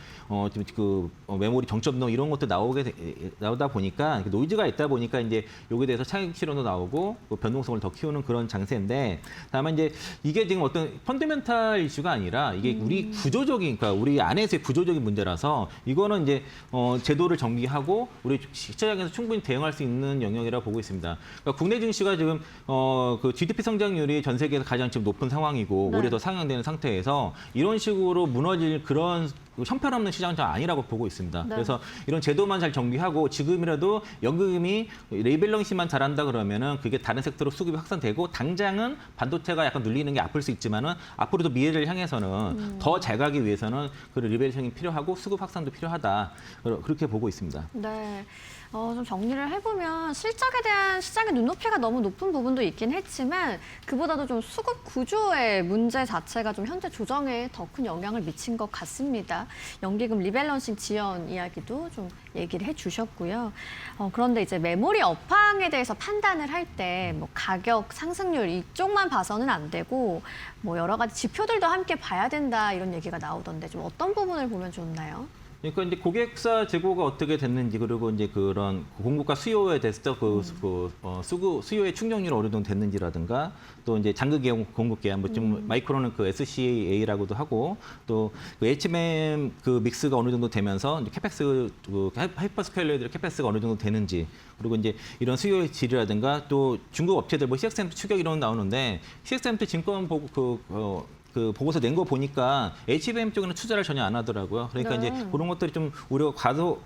지금 그 메모리 정점도 이런 것도 나오다 보니까 노이즈가 있다 보니까 이제 여기에 대해서 차익 실현도 나오고 변동성을 더 키우는 그런 장세인데 다만 이제 이게 지금 어떤 펀더멘탈 이슈가 아니라 이게 우리 구조적인 그러니까 우리 안에서의 구조적인 문제라서 이거는 이제 제도를 정비하고 우리 시장에서 충분히 대응할 수 있는 영역이라고 보고 있습니다. 그러니까 국내 증시가 지금 그 GDP 성장률이 전 세계에서 가장 지금 높은 상황이고 네. 올해 더 상향되는 상태에서 이런 식으로 무너질 그런 형편없는 시장은 전 아니라고 보고 있습니다. 네. 그래서 이런 제도만 잘 정비하고 지금이라도 연금이 레이밸런싱만 잘한다 그러면은 그게 다른 섹터로 수급이 확산되고 당장은 반도체가 약간 눌리는 게 아플 수 있지만은 앞으로도 미래를 향해서는 더 잘 가기 위해서는 그 리밸런싱이 필요하고 수급 확산도 필요하다. 그렇게 보고 있습니다. 네. 좀 정리를 해보면 실적에 대한 시장의 눈높이가 너무 높은 부분도 있긴 했지만 그보다도 좀 수급 구조의 문제 자체가 좀 현재 조정에 더 큰 영향을 미친 것 같습니다. 연기금 리밸런싱 지연 이야기도 좀 얘기를 해주셨고요. 그런데 이제 메모리 업황에 대해서 판단을 할 때 뭐 가격, 상승률 이쪽만 봐서는 안 되고 뭐 여러 가지 지표들도 함께 봐야 된다 이런 얘기가 나오던데 좀 어떤 부분을 보면 좋나요? 그러니까 이제 고객사 재고가 어떻게 됐는지 그리고 이제 그런 공급과 수요에 대해서 수요의 충족률이 어느 정도 됐는지라든가 또 이제 장기 공급 계약 뭐 좀 마이크로는 그 SCA라고도 하고 또 그 HBM 그 믹스가 어느 정도 되면서 이제 캐펙스 그 하이퍼스케일러들의 캐펙스가 어느 정도 되는지 그리고 이제 이런 수요의 질이라든가 또 중국 업체들 뭐 CXM 추격 이런 거 나오는데 CXM 증권 보고 그 보고서 낸 거 보니까 HBM 쪽에는 투자를 전혀 안 하더라고요. 그러니까 네. 이제 그런 것들이 좀 우려가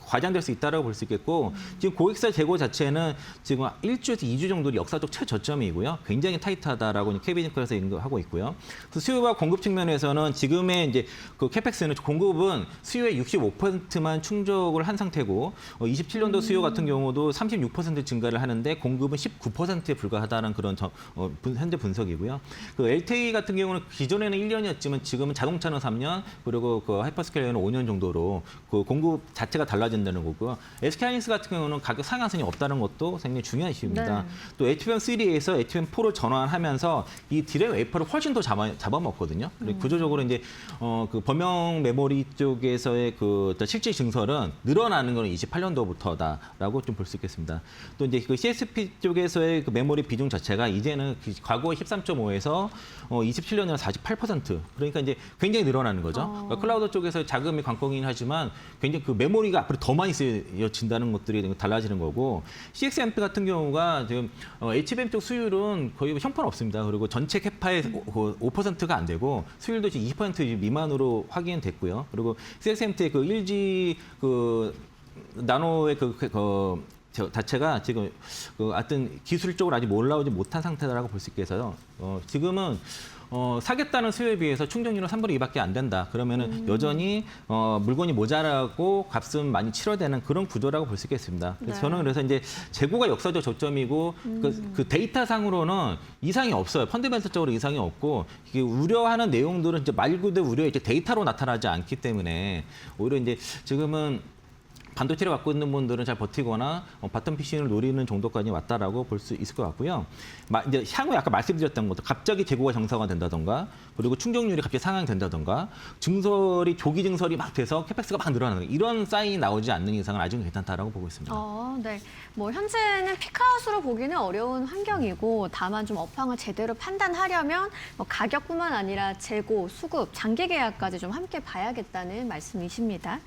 과장될 수 있다라고 볼 수 있겠고 지금 고객사 재고 자체는 지금 1주에서 2주 정도 역사적 최저점이고요. 굉장히 타이트하다라고 KB증권에서 하고 있고요. 그래서 수요와 공급 측면에서는 지금의 이제 그 캐펙스는 공급은 수요의 65%만 충족을 한 상태고 27년도 수요 같은 경우도 36% 증가를 하는데 공급은 19%에 불과하다는 그런 현재 분석이고요. 그 LTE 같은 경우는 기존에는 1년이었지만 지금은 자동차는 3년 그리고 그 하이퍼스케일러는 5년 정도로 그 공급 자체가 달라진다는 거고요. SK하이닉스 같은 경우는 가격 상한선이 없다는 것도 굉장히 중요한 이슈입니다. 네. 또 HBM3에서 HBM4로 전환하면서 이 디램 웨이퍼를 훨씬 더 잡아먹거든요. 그리고 구조적으로 이제 그 범용 메모리 쪽에서의 그 실질 증설은 늘어나는 건 28년도부터다라고 좀 볼 수 있겠습니다. 또 이제 그 CSP 쪽에서의 그 메모리 비중 자체가 이제는 과거 13.5에서 27년에는 48%. 그러니까 이제 굉장히 늘어나는 거죠. 그러니까 클라우드 쪽에서 자금이 관건이긴 하지만 굉장히 그 메모리가 앞으로 더 많이 쓰여진다는 것들이 달라지는 거고 CXMP 같은 경우가 지금 HBM 쪽 수율은 거의 형편없습니다. 그리고 전체 캐파의 5%가 안 되고 수율도 지금 20% 미만으로 확인됐고요. 그리고 CXMT의 그 1G 그 나노의 자체가 지금 하여튼 기술적으로 아직 올라오지 못한 상태라고 볼 수 있겠어요. 지금은 사겠다는 수요에 비해서 충족률은 3분의 2밖에 안 된다. 그러면은 여전히 물건이 모자라고 값은 많이 치러대는 그런 구조라고 볼 수 있겠습니다. 그래서 네. 저는 그래서 이제 재고가 역사적 저점이고 그 데이터상으로는 이상이 없어요. 펀더멘털적으로 이상이 없고 이게 우려하는 내용들은 이제 말 그대로 우려 이제 데이터로 나타나지 않기 때문에 오히려 이제 지금은 반도체를 갖고 있는 분들은 잘 버티거나 바텀 피싱을 노리는 정도까지 왔다라고 볼 수 있을 것 같고요. 이제 향후에 아까 말씀드렸던 것도 갑자기 재고가 정상화 된다던가 그리고 충족률이 갑자기 상향 된다던가 조기 증설이 막 돼서 캐펙스가 막 늘어나는 이런 사인이 나오지 않는 이상은 아직은 괜찮다라고 보고 있습니다. 네. 뭐 현재는 피크아웃으로 보기는 어려운 환경이고 다만 좀 업황을 제대로 판단하려면 뭐 가격뿐만 아니라 재고, 수급, 장기 계약까지 좀 함께 봐야겠다는 말씀이십니다.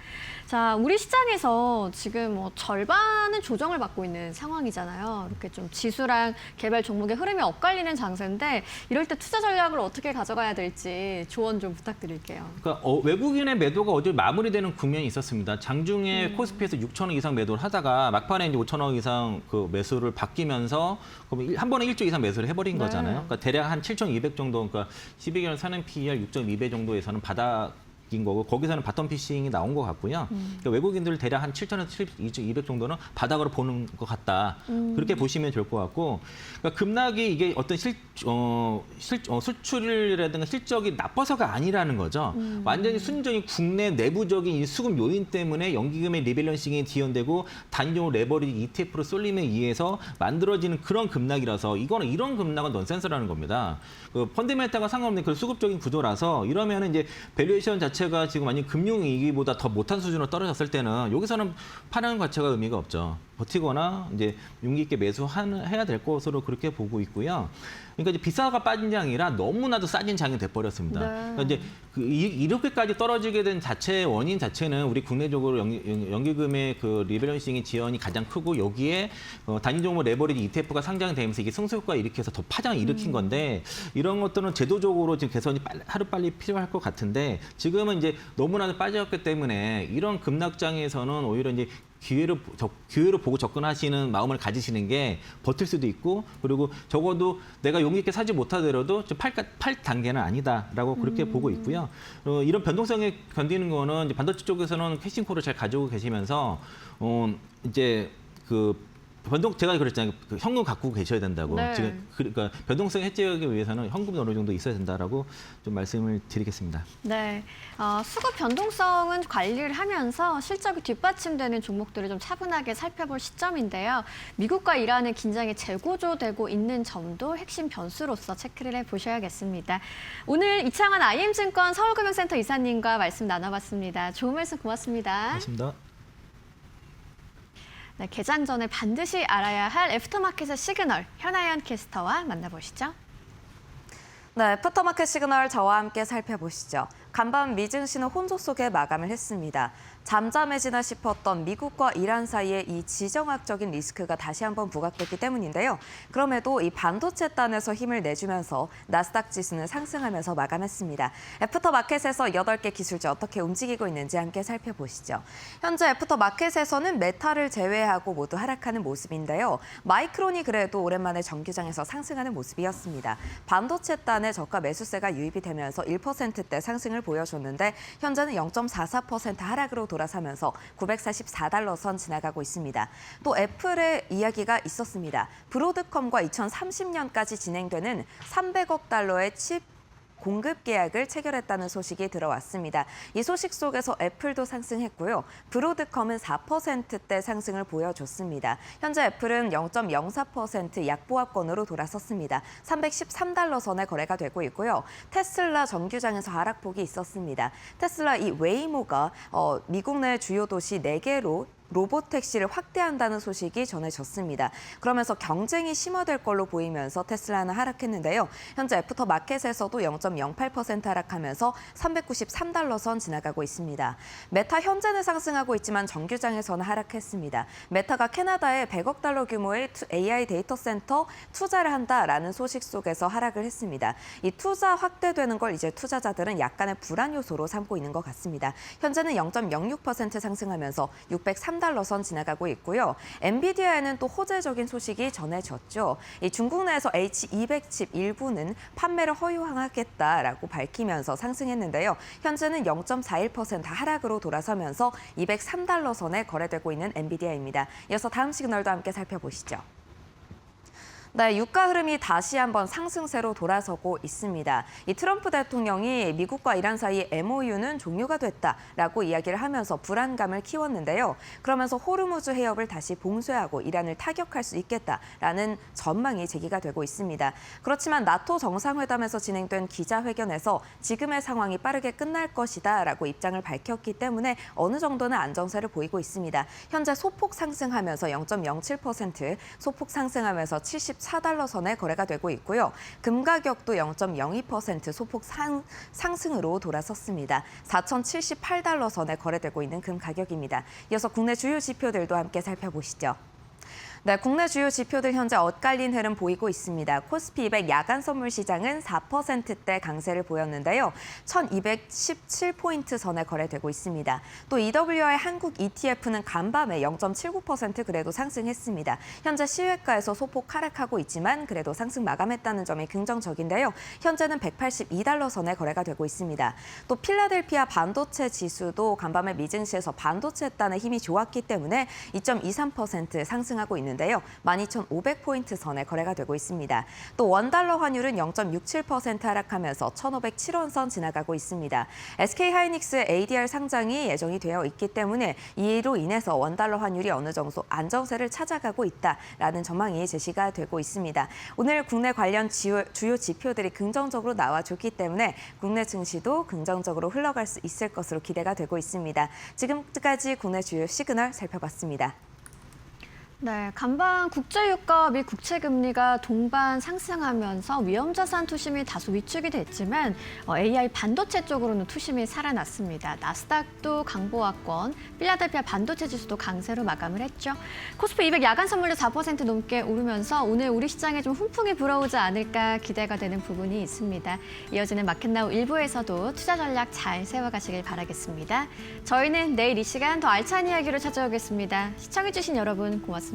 자, 우리 시장에서 지금 뭐 절반은 조정을 받고 있는 상황이잖아요. 이렇게 좀 지수랑 개발 종목의 흐름이 엇갈리는 장세인데 이럴 때 투자 전략을 어떻게 가져가야 될지 조언 좀 부탁드릴게요. 그러니까 외국인의 매도가 어제 마무리되는 국면이 있었습니다. 장중에 코스피에서 6천억 이상 매도를 하다가 막판에 이제 5천억 이상 그 매수를 바뀌면서 한 번에 1조 이상 매수를 해버린 네. 거잖아요. 그러니까 대략 한 7,200 정도, 그러니까 12개월 사는 PER 6.2배 정도에서는 바닥인 거고 거기서는 바텀 피싱이 나온 것 같고요. 그러니까 외국인들 대략 한 7,000에서 200 정도는 바닥으로 보는 것 같다. 그렇게 보시면 될 것 같고, 그러니까 급락이 이게 어떤 수출이라든가 실적이 나빠서가 아니라는 거죠. 완전히 순전히 국내 내부적인 이 수급 요인 때문에 연기금의 리밸런싱이 지연되고 단기적으로 레버리지 ETF로 쏠림에 의해서 만들어지는 그런 급락이라서 이런 급락은 넌센스라는 겁니다. 그 펀드멘탈과 상관없는 그 수급적인 구조라서 이러면은 이제 밸류에이션 자체가 지금 완전 금융위기보다 더 못한 수준으로 떨어졌을 때는 여기서는 파는 가치가 의미가 없죠. 버티거나 이제 용기 있게 매수해야 될 것으로 그렇게 보고 있고요. 그러니까 이제 비싸가 빠진 게 아니라 너무나도 싸진 장이 돼버렸습니다. 네. 그러니까 이제 이렇게까지 떨어지게 된 원인 자체는 우리 국내적으로 연기금의 그 리밸런싱의 지연이 가장 크고 여기에 단위종목 레버리지 ETF가 상장되면서 이게 승소효과를 일으켜서 더 파장을 일으킨 건데 이런 것들은 제도적으로 지금 개선이 하루빨리 필요할 것 같은데 지금은 이제 너무나도 빠졌기 때문에 이런 급락장에서는 오히려 이제 기회를 보고 접근하시는 마음을 가지시는 게 버틸 수도 있고 그리고 적어도 내가 용기 있게 사지 못하더라도 팔 단계는 아니다라고 그렇게 보고 있고요. 이런 변동성에 견디는 거는 이제 반도체 쪽에서는 캐싱콜을 잘 가지고 계시면서 이제 제가 그랬잖아요. 그 현금 갖고 계셔야 된다고. 네. 지금 그러니까 변동성 해지하기 위해서는 현금이 어느 정도 있어야 된다라고 좀 말씀을 드리겠습니다. 네, 수급 변동성은 관리를 하면서 실적이 뒷받침되는 종목들을 좀 차분하게 살펴볼 시점인데요. 미국과 이란의 긴장이 재고조되고 있는 점도 핵심 변수로서 체크를 해보셔야겠습니다. 오늘 이창환 IM증권 서울금융센터 이사님과 말씀 나눠봤습니다. 좋은 말씀 고맙습니다. 고맙습니다. 네, 개장 전에 반드시 알아야 할 애프터마켓의 시그널, 현아연 캐스터와 만나보시죠. 네, 애프터마켓 시그널 저와 함께 살펴보시죠. 간밤 미증시는 혼조 속에 마감을 했습니다. 잠잠해지나 싶었던 미국과 이란 사이의 이 지정학적인 리스크가 다시 한번 부각됐기 때문인데요. 그럼에도 이 반도체단에서 힘을 내주면서 나스닥 지수는 상승하면서 마감했습니다. 애프터마켓에서 8개 기술주 어떻게 움직이고 있는지 함께 살펴보시죠. 현재 애프터마켓에서는 메타를 제외하고 모두 하락하는 모습인데요. 마이크론이 그래도 오랜만에 정규장에서 상승하는 모습이었습니다. 반도체단의 저가 매수세가 유입이 되면서 1%대 상승을 보여줬는데 현재는 0.44% 하락으로 돌아서면서 944달러 선 지나가고 있습니다. 또 애플의 이야기가 있었습니다. 브로드컴과 2030년까지 진행되는 300억 달러의 칩 공급 계약을 체결했다는 소식이 들어왔습니다. 이 소식 속에서 애플도 상승했고요. 브로드컴은 4%대 상승을 보여줬습니다. 현재 애플은 0.04% 약보합권으로 돌아섰습니다. 313달러 선에 거래가 되고 있고요. 테슬라 정규장에서 하락폭이 있었습니다. 테슬라 이 웨이모가 미국 내 주요 도시 4개로 로보택시를 확대한다는 소식이 전해졌습니다. 그러면서 경쟁이 심화될 걸로 보이면서 테슬라는 하락했는데요. 현재 애프터마켓에서도 0.08% 하락하면서 393달러 선 지나가고 있습니다. 메타 현재는 상승하고 있지만 정규장에서는 하락했습니다. 메타가 캐나다에 100억 달러 규모의 AI 데이터 센터 투자를 한다라는 소식 속에서 하락을 했습니다. 이 투자 확대되는 걸 이제 투자자들은 약간의 불안 요소로 삼고 있는 것 같습니다. 현재는 0.06% 상승하면서 603달러 선 지나가고 있고요. 엔비디아에는 또 호재적인 소식이 전해졌죠. 이 중국 내에서 H200 칩 일부는 판매를 허용하겠다라고 밝히면서 상승했는데요. 현재는 0.41% 하락으로 돌아서면서 203달러 선에 거래되고 있는 엔비디아입니다. 이어서 다음 시그널도 함께 살펴보시죠. 네, 유가 흐름이 다시 한번 상승세로 돌아서고 있습니다. 이 트럼프 대통령이 미국과 이란 사이의 MOU는 종료가 됐다라고 이야기를 하면서 불안감을 키웠는데요. 그러면서 호르무즈 해협을 다시 봉쇄하고 이란을 타격할 수 있겠다라는 전망이 제기가 되고 있습니다. 그렇지만 나토 정상회담에서 진행된 기자회견에서 지금의 상황이 빠르게 끝날 것이다라고 입장을 밝혔기 때문에 어느 정도는 안정세를 보이고 있습니다. 현재 소폭 상승하면서 0.07%, 소폭 상승하면서 74달러 선에 거래가 되고 있고요. 금 가격도 0.02% 소폭 상승으로 돌아섰습니다. 4,078달러 선에 거래되고 있는 금 가격입니다. 이어서 국내 주요 지표들도 함께 살펴보시죠. 네, 국내 주요 지표들 현재 엇갈린 흐름 보이고 있습니다. 코스피 200 야간 선물 시장은 4%대 강세를 보였는데요. 1217포인트 선에 거래되고 있습니다. 또 EWI 한국 ETF는 간밤에 0.79% 그래도 상승했습니다. 현재 시외가에서 소폭 하락하고 있지만 그래도 상승 마감했다는 점이 긍정적인데요. 현재는 182달러 선에 거래가 되고 있습니다. 또 필라델피아 반도체 지수도 간밤에 미증시에서 반도체 단의 힘이 좋았기 때문에 2.23% 상승하고 있는데요. 12,500포인트 선에 거래가 되고 있습니다. 또 원달러 환율은 0.67% 하락하면서 1,507원 선 지나가고 있습니다. SK하이닉스 ADR 상장이 예정이 되어 있기 때문에 이로 인해서 원달러 환율이 어느 정도 안정세를 찾아가고 있다라는 전망이 제시가 되고 있습니다. 오늘 국내 관련 주요 지표들이 긍정적으로 나와줬기 때문에 국내 증시도 긍정적으로 흘러갈 수 있을 것으로 기대가 되고 있습니다. 지금까지 국내 주요 시그널 살펴봤습니다. 네, 간밤 국제유가 및 국채금리가 동반 상승하면서 위험자산 투심이 다소 위축이 됐지만 AI 반도체 쪽으로는 투심이 살아났습니다. 나스닥도 강보합권, 필라델피아 반도체 지수도 강세로 마감을 했죠. 코스피 200 야간 선물도 4% 넘게 오르면서 오늘 우리 시장에 좀 훈풍이 불어오지 않을까 기대가 되는 부분이 있습니다. 이어지는 마켓나우 1부에서도 투자 전략 잘 세워가시길 바라겠습니다. 저희는 내일 이 시간 더 알찬 이야기로 찾아오겠습니다. 시청해주신 여러분 고맙습니다.